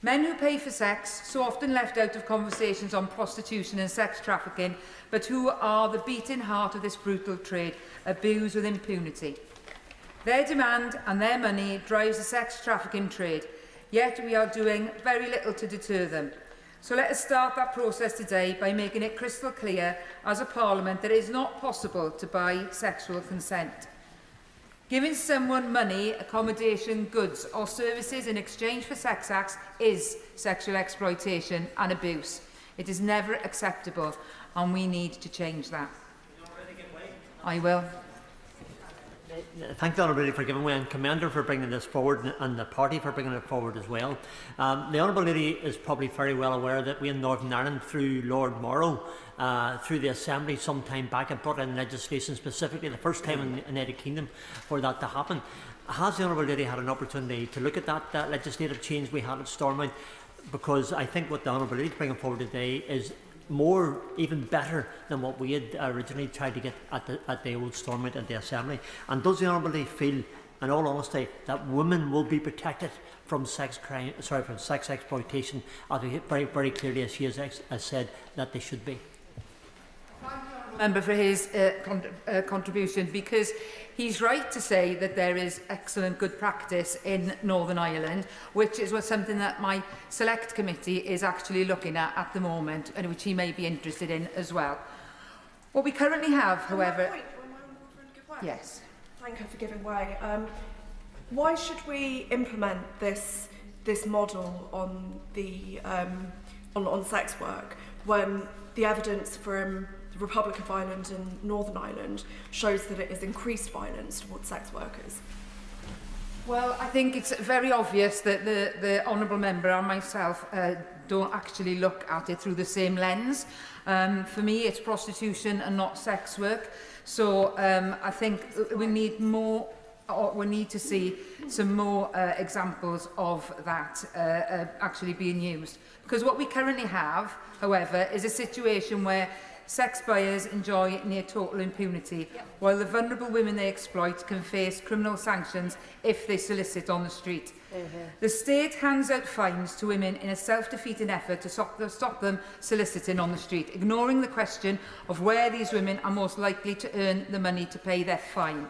Men who pay for sex, so often left out of conversations on prostitution and sex trafficking, but who are the beating heart of this brutal trade, abuse with impunity. Their demand and their money drives the sex trafficking trade, yet we are doing very little to deter them. So let us start that process today by making it crystal clear as a Parliament that it is not possible to buy sexual consent. Giving someone money, accommodation, goods or services in exchange for sex acts is sexual exploitation and abuse. It is never acceptable and we need to change that. I will. Thank the Honourable Lady for giving way and commend her for bringing this forward and the party for bringing it forward as well. The Honourable Lady is probably very well aware that we in Northern Ireland, through Lord Morrow, through the Assembly some time back, have brought in legislation specifically, the first time in the United Kingdom, for that to happen. Has the Honourable Lady had an opportunity to look at that legislative change we had at Stormont? Because I think what the Honourable Lady is bringing forward today is more, even better than what we had originally tried to get at the old Stormont at the Assembly. And does the Honourable Lady feel, in all honesty, that women will be protected from sex exploitation, as very, very clearly as she has said that they should be? Member for his contribution, because he's right to say that there is excellent good practice in Northern Ireland, which is something that my select committee is actually looking at the moment, and which he may be interested in as well. What we currently have, however... Yes. Thank her for giving way. Why should we implement this model on the on sex work when the evidence from the Republic of Ireland and Northern Ireland shows that it is increased violence towards sex workers? Well, I think it's very obvious that the Honourable Member and myself don't actually look at it through the same lens. For me, it's prostitution and not sex work. So I think we need more, or we need to see some more examples of that actually being used. Because what we currently have, however, is a situation where sex buyers enjoy near total impunity, while the vulnerable women they exploit can face criminal sanctions if they solicit on the street. The state hands out fines to women in a self-defeating effort to stop them soliciting on the street, ignoring the question of where these women are most likely to earn the money to pay their fine.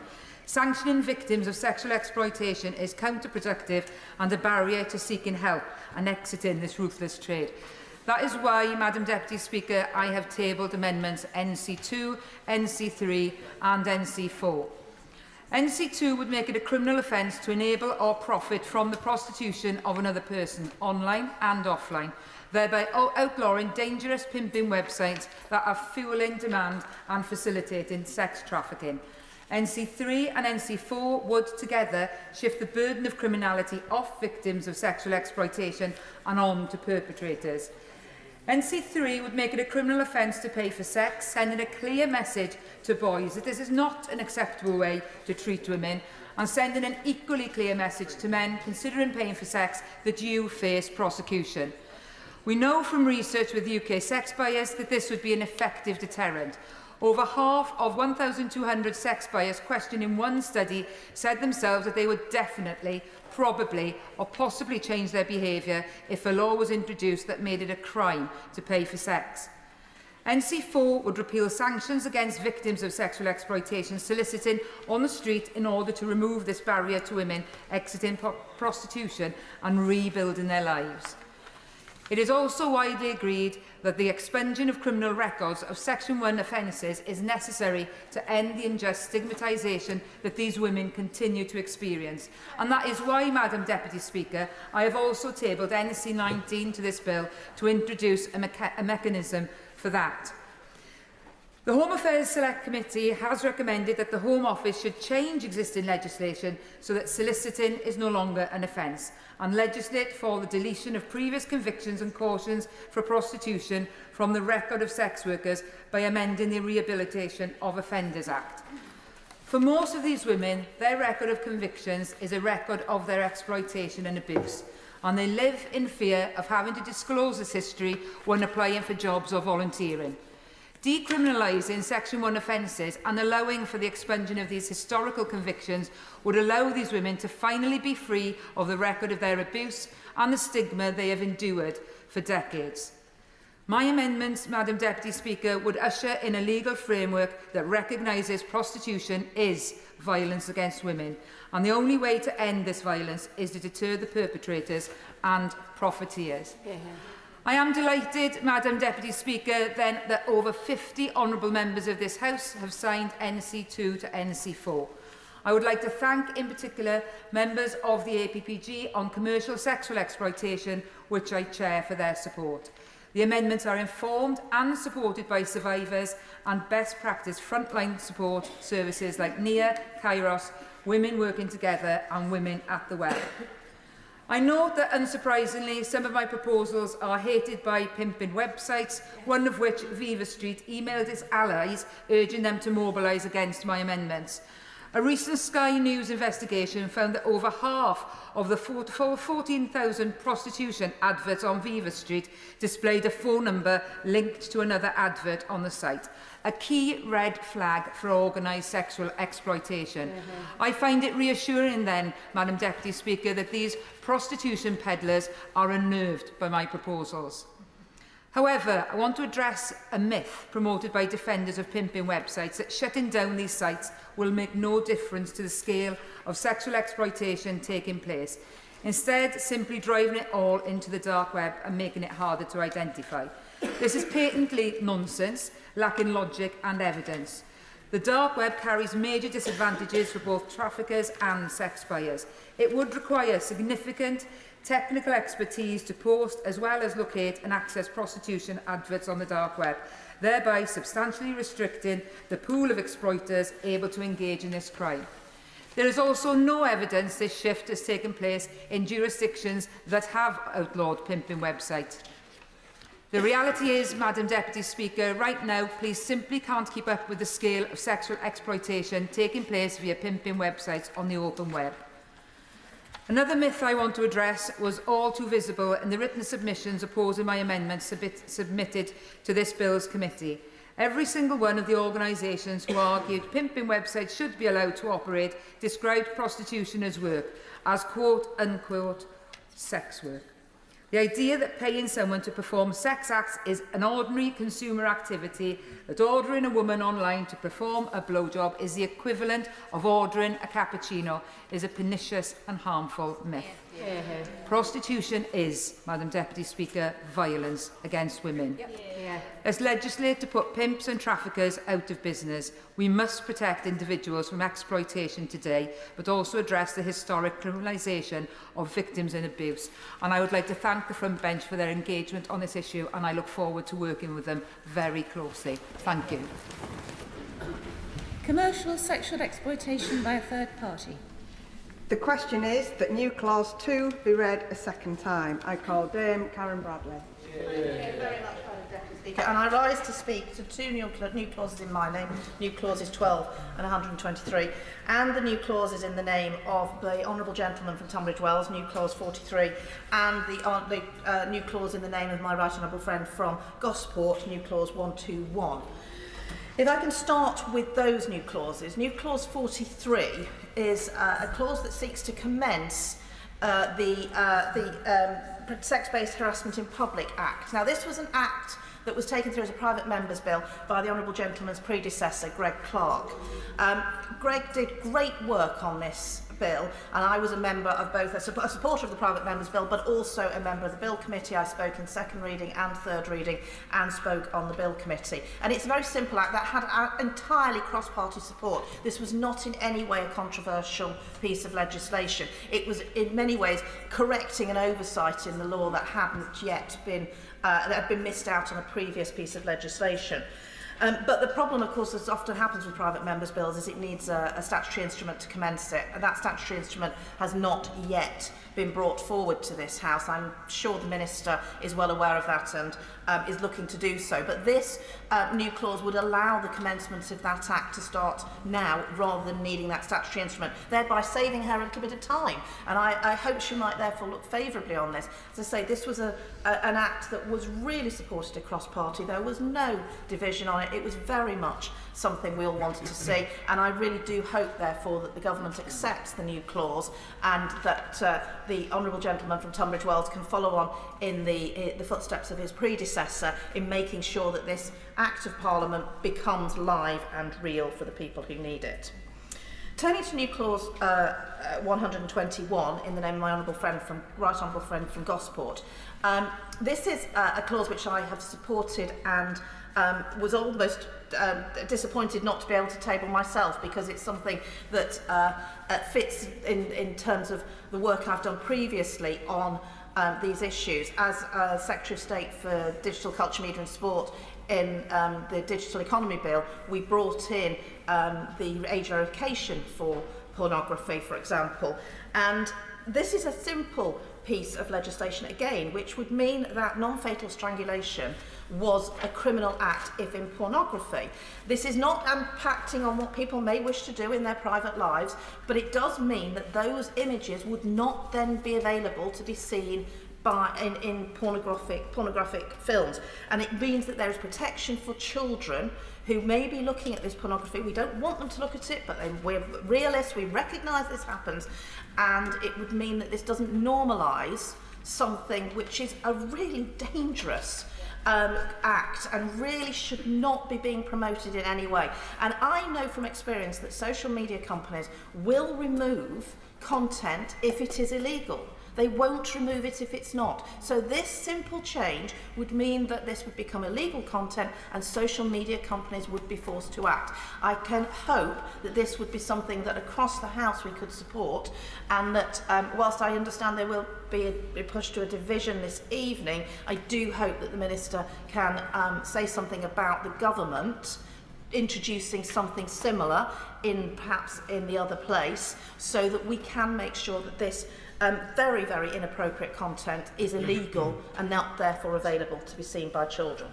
Sanctioning victims of sexual exploitation is counterproductive and a barrier to seeking help and exiting this ruthless trade. That is why, Madam Deputy Speaker, I have tabled amendments NC2, NC3 and NC4. NC2 would make it a criminal offence to enable or profit from the prostitution of another person, online and offline, thereby outlawing dangerous pimping websites that are fuelling demand and facilitating sex trafficking. NC3 and NC4 would together shift the burden of criminality off victims of sexual exploitation and on to perpetrators. NC3 would make it a criminal offence to pay for sex, sending a clear message to boys that this is not an acceptable way to treat women, and sending an equally clear message to men considering paying for sex that you face prosecution. We know from research with UK sex buyers that this would be an effective deterrent. Over half of 1,200 sex buyers questioned in one study said themselves that they would definitely, probably or possibly change their behaviour if a law was introduced that made it a crime to pay for sex. NC4 would repeal sanctions against victims of sexual exploitation soliciting on the street in order to remove this barrier to women exiting prostitution and rebuilding their lives. It is also widely agreed that the expunging of criminal records of Section 1 offences is necessary to end the unjust stigmatisation that these women continue to experience. And that is why, Madam Deputy Speaker, I have also tabled NC19 to this bill to introduce a mechanism for that. The Home Affairs Select Committee has recommended that the Home Office should change existing legislation so that soliciting is no longer an offence, and legislate for the deletion of previous convictions and cautions for prostitution from the record of sex workers by amending the Rehabilitation of Offenders Act. For most of these women, their record of convictions is a record of their exploitation and abuse, and they live in fear of having to disclose this history when applying for jobs or volunteering. Decriminalising Section 1 offences and allowing for the expunging of these historical convictions would allow these women to finally be free of the record of their abuse and the stigma they have endured for decades. My amendments, Madam Deputy Speaker, would usher in a legal framework that recognises prostitution is violence against women, and the only way to end this violence is to deter the perpetrators and profiteers. I am delighted, Madam Deputy Speaker, then that over 50 honourable members of this House have signed NC2 to NC4. I would like to thank in particular members of the APPG on commercial sexual exploitation, which I chair, for their support. The amendments are informed and supported by survivors and best practice frontline support services like NIA, Kairos, Women Working Together and Women at the Well. I note that, unsurprisingly, some of my proposals are hated by pimping websites, one of which, Viva Street, emailed its allies urging them to mobilise against my amendments. A recent Sky News investigation found that over half of the 14,000 prostitution adverts on Viva Street displayed a phone number linked to another advert on the site. A key red flag for organised sexual exploitation. I find it reassuring then, Madam Deputy Speaker, that these prostitution peddlers are unnerved by my proposals. However, I want to address a myth promoted by defenders of pimping websites that shutting down these sites will make no difference to the scale of sexual exploitation taking place. Instead, simply driving it all into the dark web and making it harder to identify. This is patently nonsense, lacking logic and evidence. The dark web carries major disadvantages for both traffickers and sex buyers. It would require significant technical expertise to post as well as locate and access prostitution adverts on the dark web, thereby substantially restricting the pool of exploiters able to engage in this crime. There is also no evidence this shift has taken place in jurisdictions that have outlawed pimping websites. The reality is, Madam Deputy Speaker, right now, police simply can't keep up with the scale of sexual exploitation taking place via pimping websites on the open web. Another myth I want to address was all too visible in the written submissions opposing my amendments submitted to this Bill's committee. Every single one of the organisations who argued pimping websites should be allowed to operate described prostitution as work, as quote-unquote sex work. The idea that paying someone to perform sex acts is an ordinary consumer activity, that ordering a woman online to perform a blowjob is the equivalent of ordering a cappuccino, is a pernicious and harmful myth. Prostitution is, Madam Deputy Speaker, violence against women. Let's legislate to put pimps and traffickers out of business. We must protect individuals from exploitation today, but also address the historic criminalisation of victims and abuse. And I would like to thank the front bench for their engagement on this issue, and I look forward to working with them very closely. Thank you. Commercial sexual exploitation by a third party. The question is that new clause 2 be read a second time. I call Dame Karen Bradley. Thank you very much, Madam Deputy Speaker. And I rise to speak to two new clauses in my name, new clauses 12 and 123, and the new clauses in the name of the Honourable Gentleman from Tunbridge Wells, new clause 43, and the new clause in the name of my right honourable friend from Gosport, new clause 121. If I can start with those new clauses, new clause 43 is a clause that seeks to commence the Sex-Based Harassment in Public Act. Now, this was an act that was taken through as a private member's bill by the Honourable Gentleman's predecessor, Greg Clark. Greg did great work on this bill, and I was a member of both, a supporter of the private member's bill, but also a member of the bill committee. I spoke in second reading and third reading and spoke on the bill committee. And it's a very simple act that had entirely cross-party support. This was not in any way a controversial piece of legislation. It was in many ways correcting an oversight in the law that hadn't yet been that had been missed out on a previous piece of legislation. But the problem, of course, as often happens with private members' bills, is it needs a statutory instrument to commence it. And that statutory instrument has not yet been brought forward to this House. I'm sure the Minister is well aware of that and is looking to do so. But this new clause would allow the commencement of that Act to start now, rather than needing that statutory instrument, thereby saving her a little bit of time. And I hope she might therefore look favourably on this. As I say, this was an Act that was really supported across party. There was no division on it. It was very much something we all wanted to see, and I really do hope, therefore, that the government accepts the new clause and that the Honourable Gentleman from Tunbridge Wells can follow on in the footsteps of his predecessor in making sure that this Act of Parliament becomes live and real for the people who need it. Turning to new clause 121 in the name of my right honourable friend from Gosport. This is a clause which I have supported and was almost disappointed not to be able to table myself, because it's something that fits in terms of the work I've done previously on these issues. As Secretary of State for Digital Culture, Media and Sport in the Digital Economy Bill, we brought in the age verification for pornography, for example. And this is a simple piece of legislation, again, which would mean that non-fatal strangulation was a criminal act if in pornography. This is not impacting on what people may wish to do in their private lives, but it does mean that those images would not then be available to be seen in pornographic films. And it means that there is protection for children who may be looking at this pornography. We don't want them to look at it, but we're realists, we recognise this happens, and it would mean that this doesn't normalise something which is a really dangerous act and really should not be being promoted in any way. And I know from experience that social media companies will remove content if it is illegal. They won't remove it if it's not. So this simple change would mean that this would become illegal content and social media companies would be forced to act. I can hope that this would be something that across the House we could support, and that whilst I understand there will be a push to a division this evening, I do hope that the Minister can say something about the government introducing something similar perhaps in the other place, so that we can make sure that this very, very inappropriate content is illegal and not therefore available to be seen by children.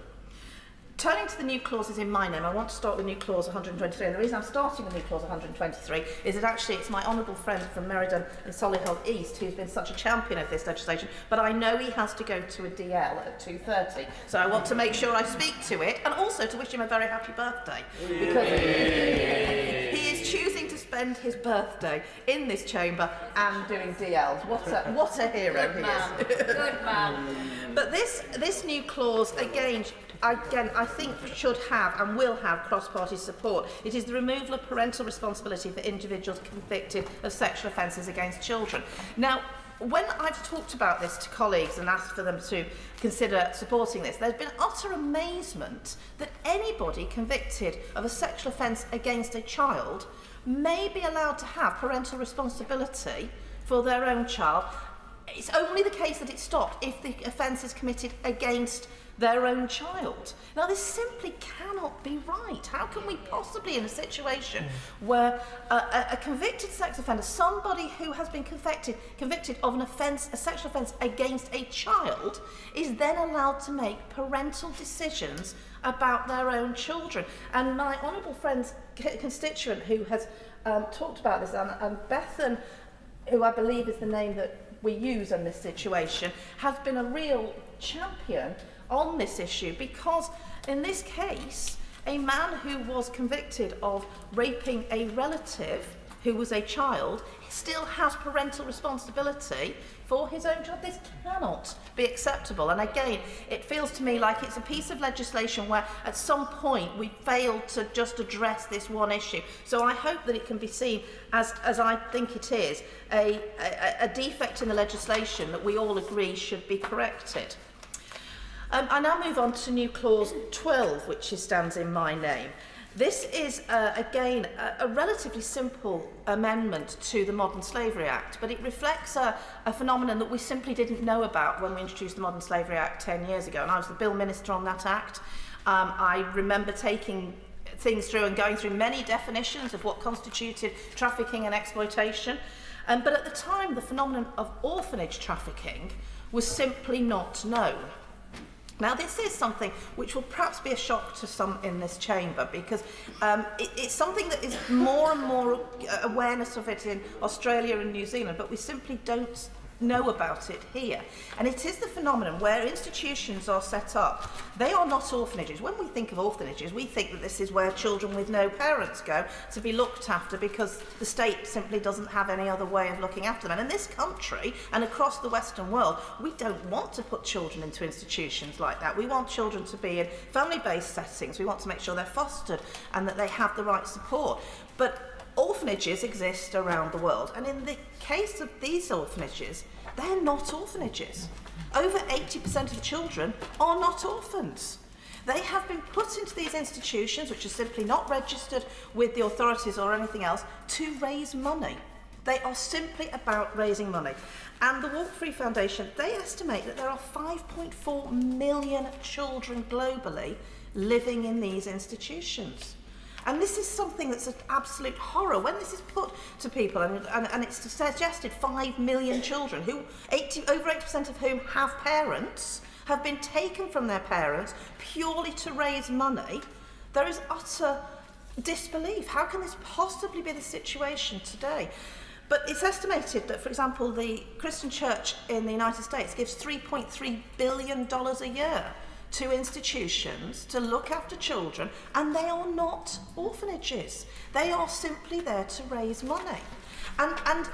Turning to the new clauses in my name, I want to start with new clause 123. And the reason I'm starting with new clause 123 is that actually it's my honourable friend from Meriden and Solihull East who's been such a champion of this legislation, but I know he has to go to a DL at 2:30, so I want to make sure I speak to it, and also to wish him a very happy birthday, because he is choosing to spend his birthday in this chamber and doing DLs. What a hero he is. Good man. But this new clause, again, I think should have and will have cross-party support. It is the removal of parental responsibility for individuals convicted of sexual offences against children. Now, when I've talked about this to colleagues and asked for them to consider supporting this, there's been utter amazement that anybody convicted of a sexual offence against a child may be allowed to have parental responsibility for their own child. It's only the case that it stopped if the offence is committed against their own child. Now, this simply cannot be right. How can we possibly, in a situation where a convicted sex offender, somebody who has been convicted of an offence, a sexual offence against a child, is then allowed to make parental decisions about their own children? And my honourable friend's constituent who has talked about this, and Bethan, who I believe is the name that we use in this situation, has been a real champion on this issue, because in this case a man who was convicted of raping a relative who was a child still has parental responsibility for his own child. This cannot be acceptable, and again it feels to me like it's a piece of legislation where at some point we failed to just address this one issue. So I hope that it can be seen as I think it is, a defect in the legislation that we all agree should be corrected. I now move on to new clause 12, which stands in my name. This is, again, a relatively simple amendment to the Modern Slavery Act, but it reflects a phenomenon that we simply didn't know about when we introduced the Modern Slavery Act 10 years ago, and I was the Bill Minister on that Act. I remember taking things through and going through many definitions of what constituted trafficking and exploitation, but at the time the phenomenon of orphanage trafficking was simply not known. Now, this is something which will perhaps be a shock to some in this chamber, because it's something that is more and more awareness of it in Australia and New Zealand, but we simply don't know about it here. And it is the phenomenon where institutions are set up. They are not orphanages. When we think of orphanages, we think that this is where children with no parents go to be looked after because the state simply doesn't have any other way of looking after them. And in this country and across the Western world, we don't want to put children into institutions like that. We want children to be in family-based settings. We want to make sure they're fostered and that they have the right support. But orphanages exist around the world, and in the case of these orphanages, they're not orphanages. Over 80% of children are not orphans. They have been put into these institutions, which are simply not registered with the authorities or anything else, to raise money. They are simply about raising money. And the Walk Free Foundation, they estimate that there are 5.4 million children globally living in these institutions. And this is something that's an absolute horror. When this is put to people, and it's suggested 5 million children, who over 80% of whom have parents, have been taken from their parents purely to raise money, there is utter disbelief. How can this possibly be the situation today? But it's estimated that, for example, the Christian Church in the United States gives $3.3 billion a year to institutions to look after children, and they are not orphanages. They are simply there to raise money. And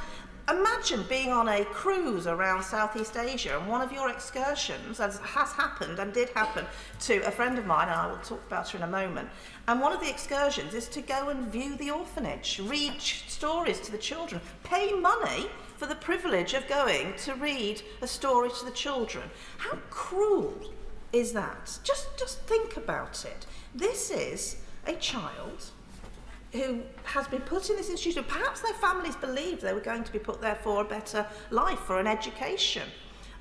imagine being on a cruise around Southeast Asia, and one of your excursions, as has happened and did happen to a friend of mine, and I will talk about her in a moment, and one of the excursions is to go and view the orphanage, read stories to the children, pay money for the privilege of going to read a story to the children. How cruel is that? Just think about it. This is a child who has been put in this institution. Perhaps their families believed they were going to be put there for a better life, for an education.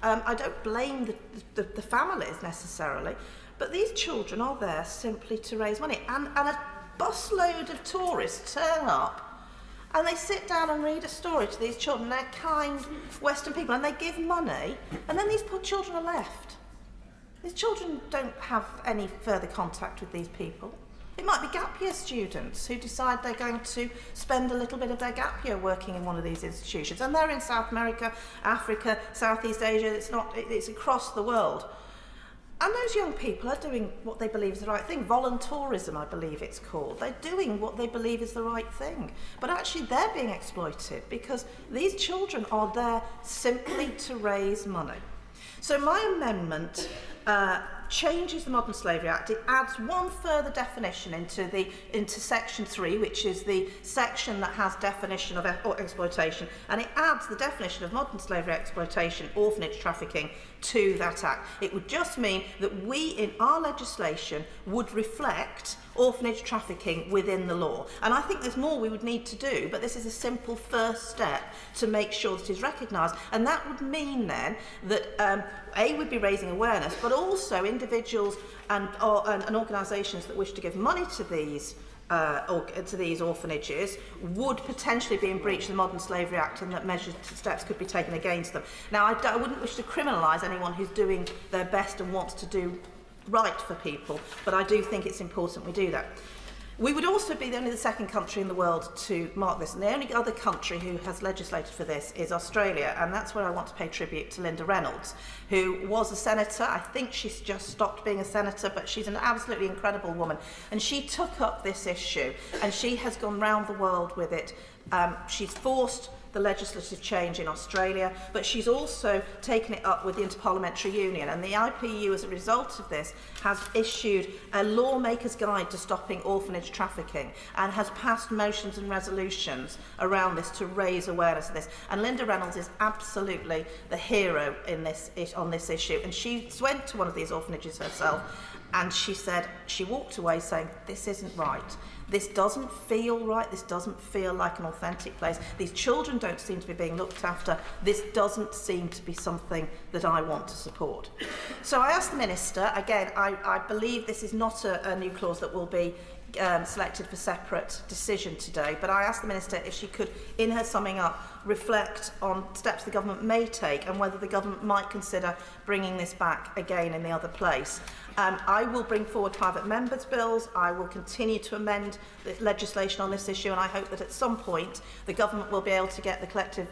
I don't blame the families necessarily, but these children are there simply to raise money. And a busload of tourists turn up and they sit down and read a story to these children. They're kind Western people and they give money, and then these poor children are left. These children don't have any further contact with these people. It might be gap year students who decide they're going to spend a little bit of their gap year working in one of these institutions. And they're in South America, Africa, Southeast Asia. It's across the world. And those young people are doing what they believe is the right thing. Voluntourism, I believe it's called. They're doing what they believe is the right thing. But actually they're being exploited because these children are there simply to raise money. So my amendment changes the Modern Slavery Act. It adds one further definition into Section 3, which is the section that has definition of exploitation, and it adds the definition of modern slavery exploitation, orphanage trafficking, to that act. It would just mean that we, in our legislation, would reflect orphanage trafficking within the law. And I think there's more we would need to do, but this is a simple first step to make sure that it is recognised. And that would mean then that we'd be raising awareness, but also individuals and organisations that wish to give money to these orphanages would potentially be in breach of the Modern Slavery Act, and that steps could be taken against them. Now, I wouldn't wish to criminalise anyone who's doing their best and wants to do right for people, but I do think it's important we do that. We would also be only the second country in the world to mark this, and the only other country who has legislated for this is Australia, and that's where I want to pay tribute to Linda Reynolds, who was a senator. I think she's just stopped being a senator, but she's an absolutely incredible woman, and she took up this issue, and she has gone round the world with it. She's forced the legislative change in Australia, but she's also taken it up with the Interparliamentary Union, and the IPU, as a result of this, has issued a lawmaker's guide to stopping orphanage trafficking and has passed motions and resolutions around this to raise awareness of this. And Linda Reynolds is absolutely the hero in on this issue, and she went to one of these orphanages herself, and she said she walked away saying, "This isn't right. This doesn't feel right. This doesn't feel like an authentic place. These children don't seem to be being looked after. This doesn't seem to be something that I want to support." So I asked the Minister, again, I believe this is not a new clause that will be selected for separate decision today, but I asked the Minister if she could, in her summing up, reflect on steps the government may take and whether the government might consider bringing this back again in the other place. I will bring forward private members' bills. I will continue to amend the legislation on this issue, and I hope that at some point the government will be able to get the collective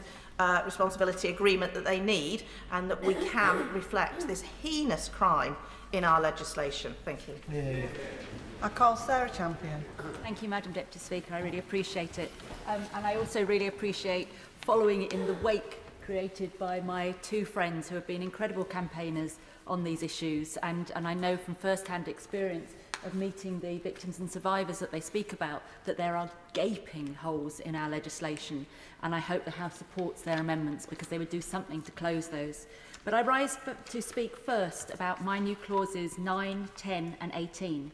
responsibility agreement that they need, and that we can reflect this heinous crime in our legislation. Thank you. Yeah. I call Sarah Champion. Thank you, Madam Deputy Speaker. I really appreciate it. And I also really appreciate following in the wake created by my two friends who have been incredible campaigners on these issues. And I know from first-hand experience of meeting the victims and survivors that they speak about that there are gaping holes in our legislation. And I hope the House supports their amendments because they would do something to close those. But I rise to speak first about my new clauses 9, 10 and 18,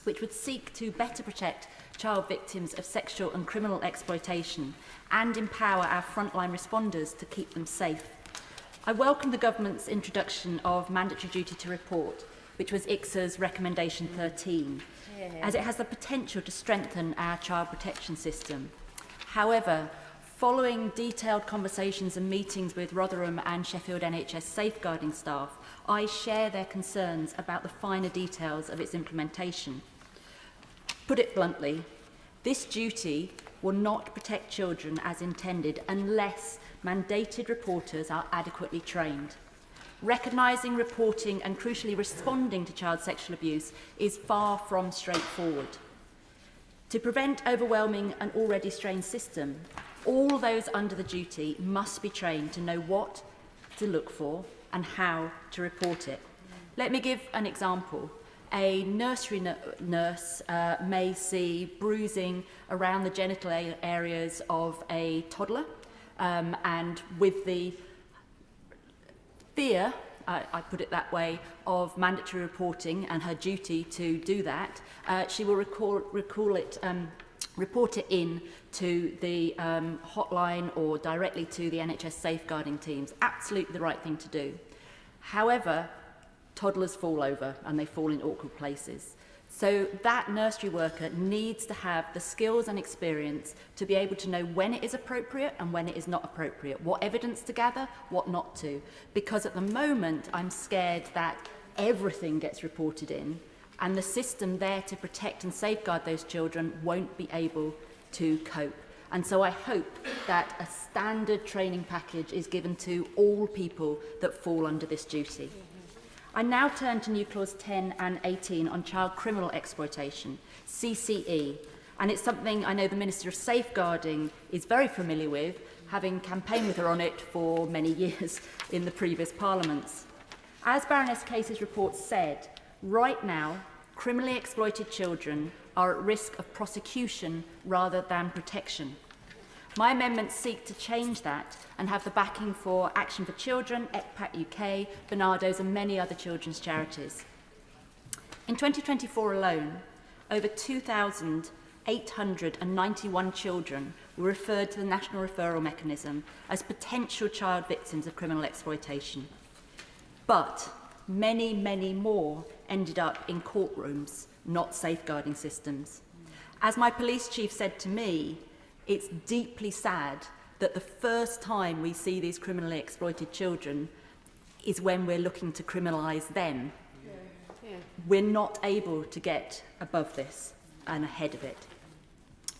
which would seek to better protect child victims of sexual and criminal exploitation and empower our frontline responders to keep them safe. I welcome the government's introduction of mandatory duty to report, which was ICSA's recommendation 13, as it has the potential to strengthen our child protection system. However, following detailed conversations and meetings with Rotherham and Sheffield NHS safeguarding staff, I share their concerns about the finer details of its implementation. Put it bluntly, this duty will not protect children as intended unless mandated reporters are adequately trained. Recognising, reporting and crucially responding to child sexual abuse is far from straightforward. To prevent overwhelming an already strained system, all those under the duty must be trained to know what to look for and how to report it. Let me give an example. A nursery nurse may see bruising around the genital areas of a toddler, and with the fear, I put it that way, of mandatory reporting and her duty to do that, she will report it in to the hotline or directly to the NHS safeguarding teams. Absolutely the right thing to do. However, toddlers fall over and they fall in awkward places. So that nursery worker needs to have the skills and experience to be able to know when it is appropriate and when it is not appropriate, what evidence to gather, what not to. Because at the moment, I'm scared that everything gets reported in and the system there to protect and safeguard those children won't be able to cope. And so I hope that a standard training package is given to all people that fall under this duty. I now turn to new clause 10 and 18 on child criminal exploitation, CCE, and it's something I know the Minister of Safeguarding is very familiar with, having campaigned with her on it for many years in the previous parliaments. As Baroness Casey's report said, right now, criminally exploited children are at risk of prosecution rather than protection. My amendments seek to change that and have the backing for Action for Children, ECPAT UK, Barnardo's and many other children's charities. In 2024 alone, over 2,891 children were referred to the National Referral Mechanism as potential child victims of criminal exploitation. But many, many more ended up in courtrooms, not safeguarding systems. As my police chief said to me, it's deeply sad that the first time we see these criminally exploited children is when we're looking to criminalise them. We're not able to get above this and ahead of it.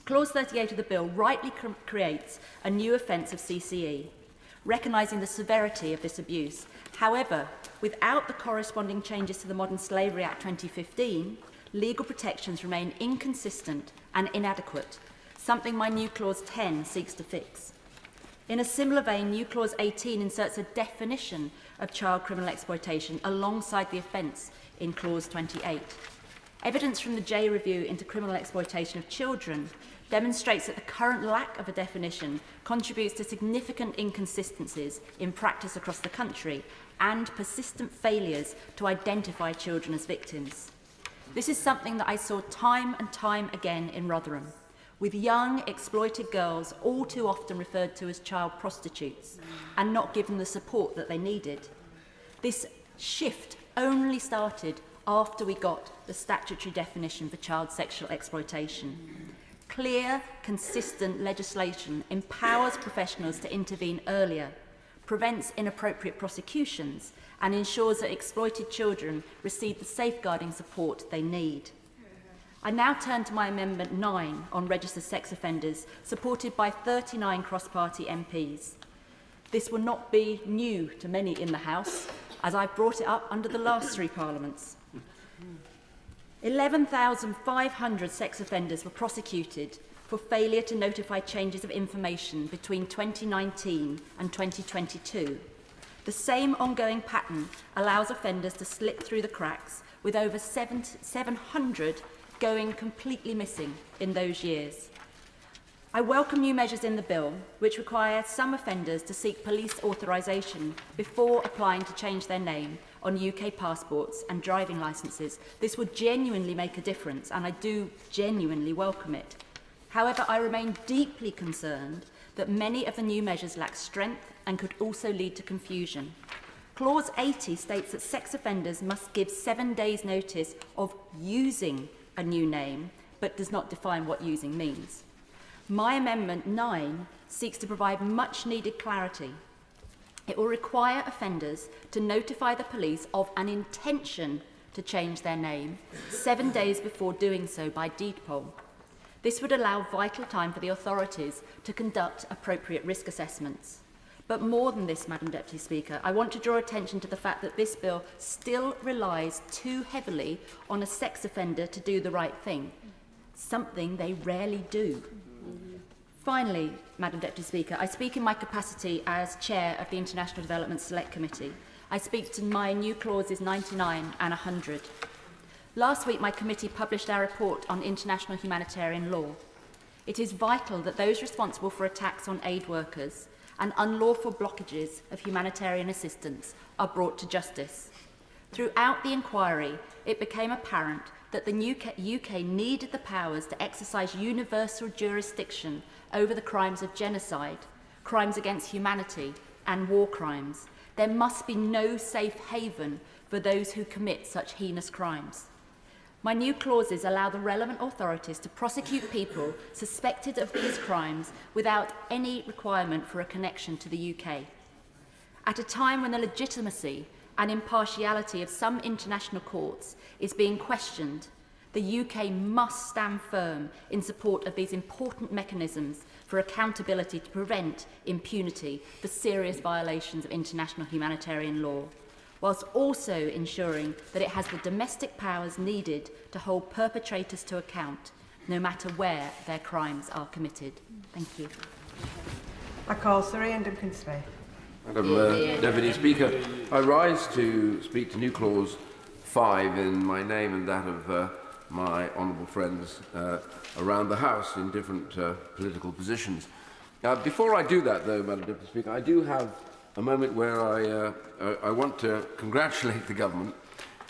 Clause 38 of the bill rightly creates a new offence of CCE, recognising the severity of this abuse. However, without the corresponding changes to the Modern Slavery Act 2015, legal protections remain inconsistent and inadequate, something my new clause 10 seeks to fix. In a similar vein, new clause 18 inserts a definition of child criminal exploitation alongside the offence in clause 28. Evidence from the J Review into criminal exploitation of children demonstrates that the current lack of a definition contributes to significant inconsistencies in practice across the country and persistent failures to identify children as victims. This is something that I saw time and time again in Rotherham, with young, exploited girls all too often referred to as child prostitutes and not given the support that they needed. This shift only started after we got the statutory definition for child sexual exploitation. Clear, consistent legislation empowers professionals to intervene earlier, prevents inappropriate prosecutions, and ensures that exploited children receive the safeguarding support they need. I now turn to my Amendment 9 on registered sex offenders, supported by 39 cross-party MPs. This will not be new to many in the House, as I brought it up under the last three parliaments. 11,500 sex offenders were prosecuted for failure to notify changes of information between 2019 and 2022. The same ongoing pattern allows offenders to slip through the cracks, with over 700 going completely missing in those years. I welcome new measures in the bill, which require some offenders to seek police authorisation before applying to change their name on UK passports and driving licences. This would genuinely make a difference, and I do genuinely welcome it. However, I remain deeply concerned that many of the new measures lack strength and could also lead to confusion. Clause 80 states that sex offenders must give 7 days' notice of using a new name, but does not define what using means. My Amendment 9 seeks to provide much-needed clarity. It will require offenders to notify the police of an intention to change their name 7 days before doing so by deed poll. This would allow vital time for the authorities to conduct appropriate risk assessments. But more than this, Madam Deputy Speaker, I want to draw attention to the fact that this bill still relies too heavily on a sex offender to do the right thing, something they rarely do. Finally, Madam Deputy Speaker, I speak in my capacity as Chair of the International Development Select Committee. I speak to my new clauses 99 and 100. Last week, my committee published our report on international humanitarian law. It is vital that those responsible for attacks on aid workers and unlawful blockages of humanitarian assistance are brought to justice. Throughout the inquiry, it became apparent that the UK needed the powers to exercise universal jurisdiction over the crimes of genocide, crimes against humanity, and war crimes. There must be no safe haven for those who commit such heinous crimes. My new clauses allow the relevant authorities to prosecute people suspected of these crimes without any requirement for a connection to the UK. At a time when the legitimacy and impartiality of some international courts is being questioned, the UK must stand firm in support of these important mechanisms for accountability to prevent impunity for serious violations of international humanitarian law. whilst also ensuring that it has the domestic powers needed to hold perpetrators to account, no matter where their crimes are committed. Thank you. I call Sir Ian Duncan-Smith. Madam Deputy Speaker, I rise to speak to new clause 5 in my name and that of my honourable friends around the House in different political positions. Before I do that, though, Madam Deputy Speaker, I do have a moment where I want to congratulate the government,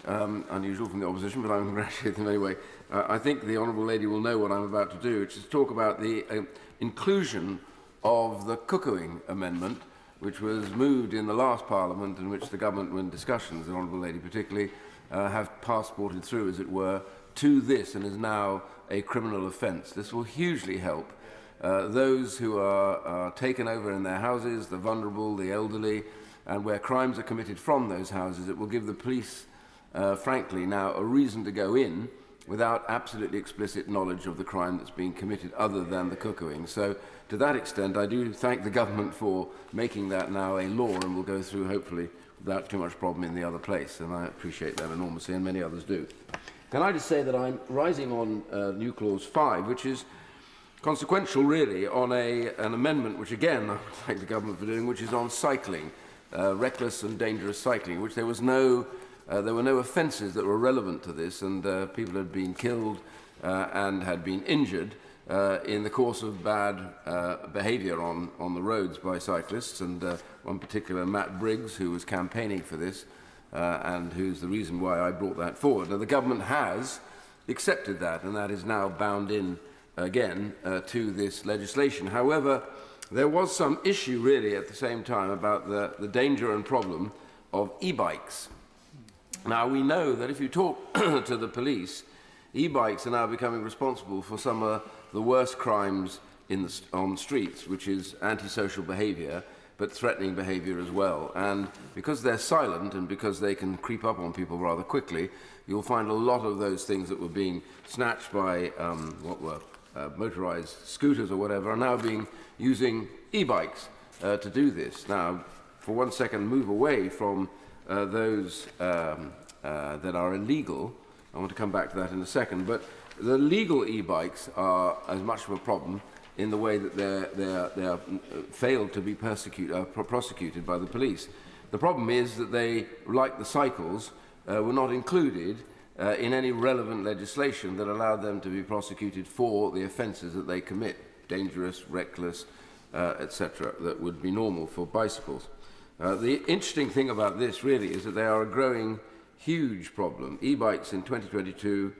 unusual from the opposition, but I'm congratulating them anyway. I think the honourable lady will know what I'm about to do, which is to talk about the inclusion of the cuckooing amendment, which was moved in the last Parliament, in which the government, when discussions, the honourable lady particularly, have passported through, as it were, to this, and is now a criminal offence. This will hugely help those who are taken over in their houses, the vulnerable, the elderly, and where crimes are committed from those houses. It will give the police, frankly, now a reason to go in without absolutely explicit knowledge of the crime that's being committed other than the cuckooing. So, to that extent, I do thank the government for making that now a law, and will go through, hopefully, without too much problem in the other place, and I appreciate that enormously, and many others do. Can I just say that I'm rising on new clause 5, which is consequential, really, on an amendment which, again, I would thank the government for doing, which is on cycling, reckless and dangerous cycling, which there were no offences that were relevant to this, and people had been killed and had been injured in the course of bad behaviour on the roads by cyclists, and one particular, Matt Briggs, who was campaigning for this, and who's the reason why I brought that forward. Now, the government has accepted that, and that is now bound in again to this legislation. However, there was some issue really at the same time about the danger and problem of e-bikes. Now, we know that if you talk to the police, e-bikes are now becoming responsible for some of the worst crimes on the streets, which is antisocial behaviour, but threatening behaviour as well. And because they're silent and because they can creep up on people rather quickly, you'll find a lot of those things that were being snatched by motorised scooters or whatever are now using e-bikes to do this. Now, for 1 second, move away from those that are illegal. I want to come back to that in a second, but the legal e-bikes are as much of a problem in the way that they are failed to be prosecuted by the police. The problem is that they, like the cycles, were not included in any relevant legislation that allowed them to be prosecuted for the offences that they commit, dangerous, reckless, etc., that would be normal for bicycles. The interesting thing about this really is that they are a growing huge problem. E-bikes in 2022,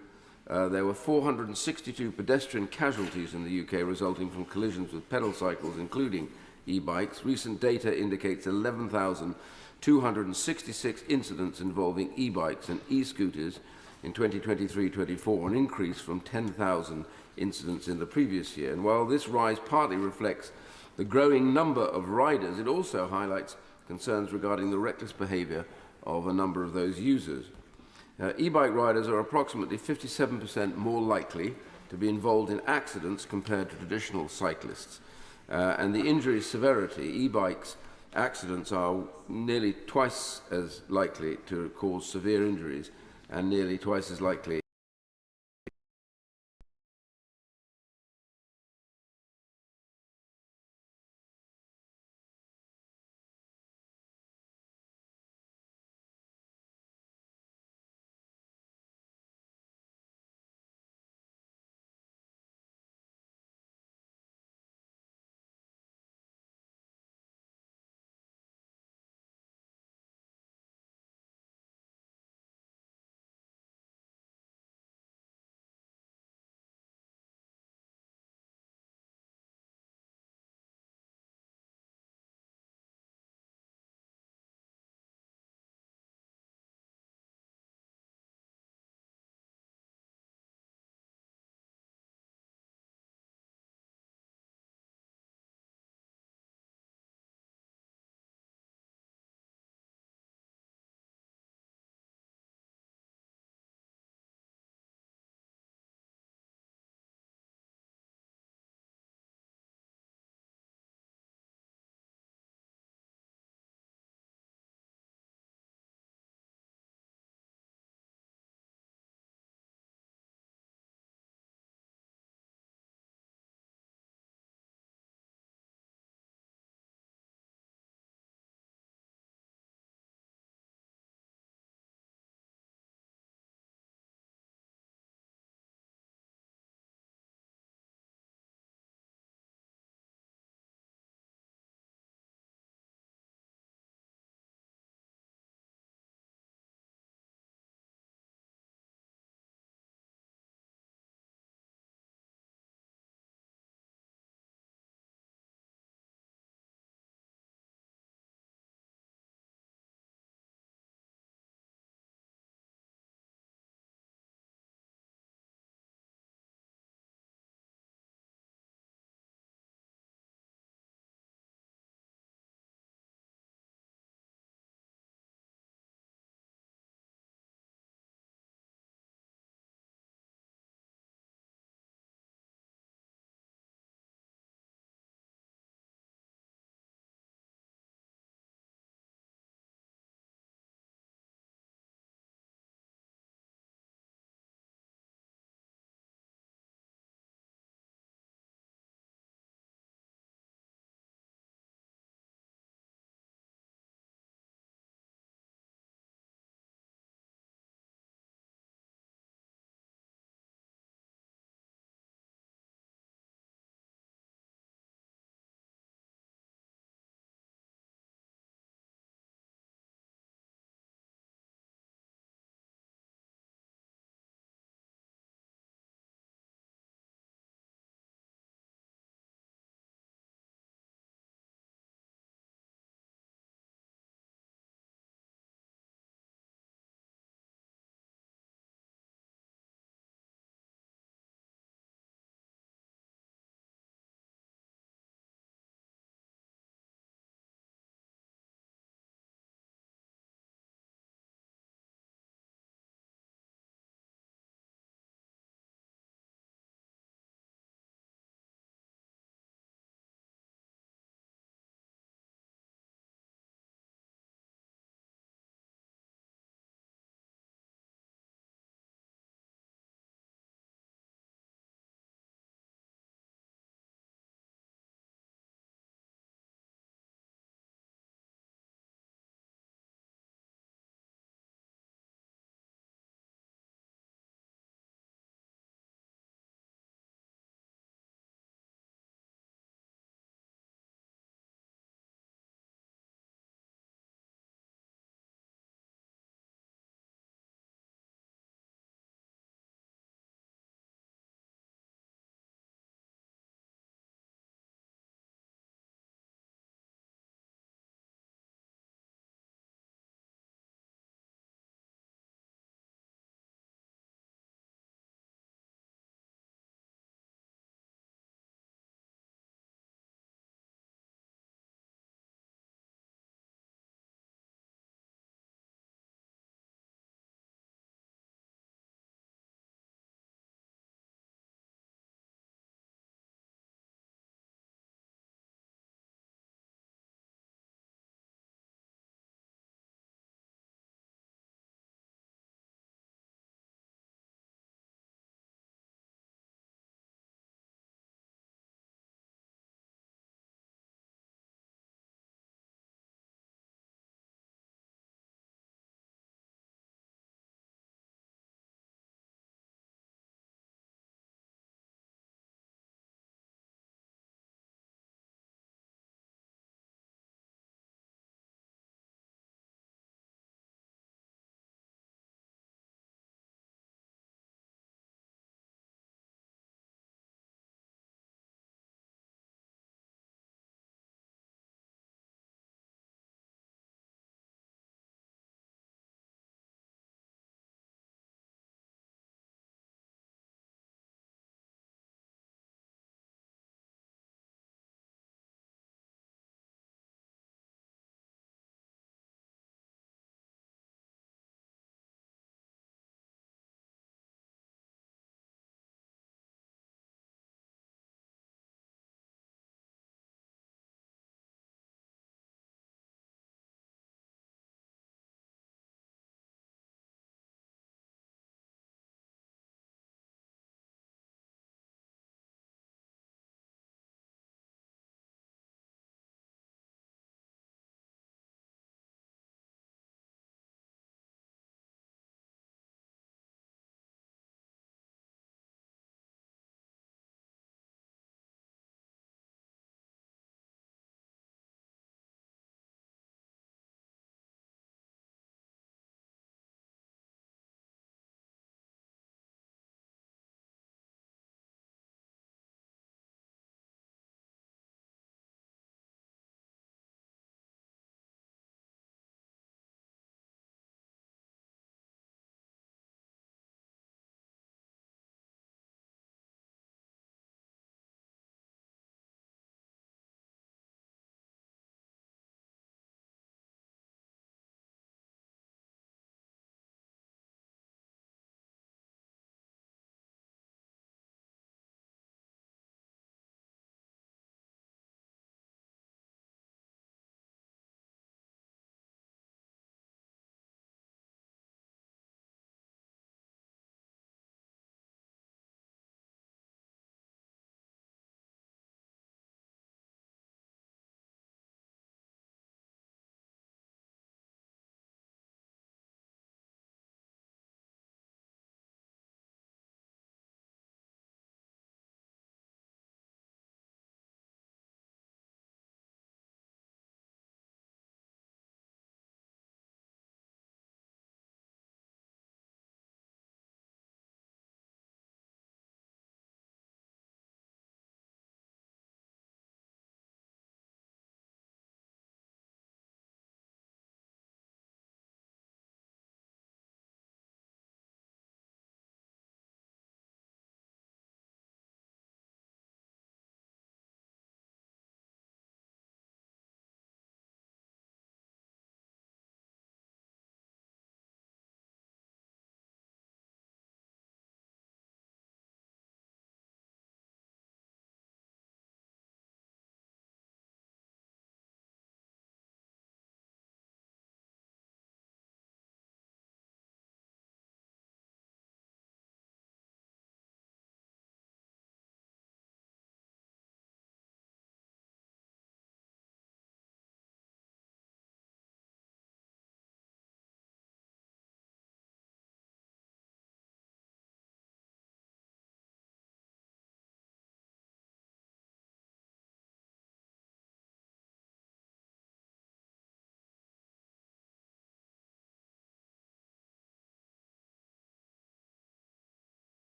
there were 462 pedestrian casualties in the UK resulting from collisions with pedal cycles, including e-bikes. Recent data indicates 11,266 incidents involving e-bikes and e-scooters in 2023-24, an increase from 10,000 incidents in the previous year. And while this rise partly reflects the growing number of riders, it also highlights concerns regarding the reckless behaviour of a number of those users. E-bike riders are approximately 57% more likely to be involved in accidents compared to traditional cyclists. And the injury severity, e-bikes accidents are nearly twice as likely to cause severe injuries and nearly twice as likely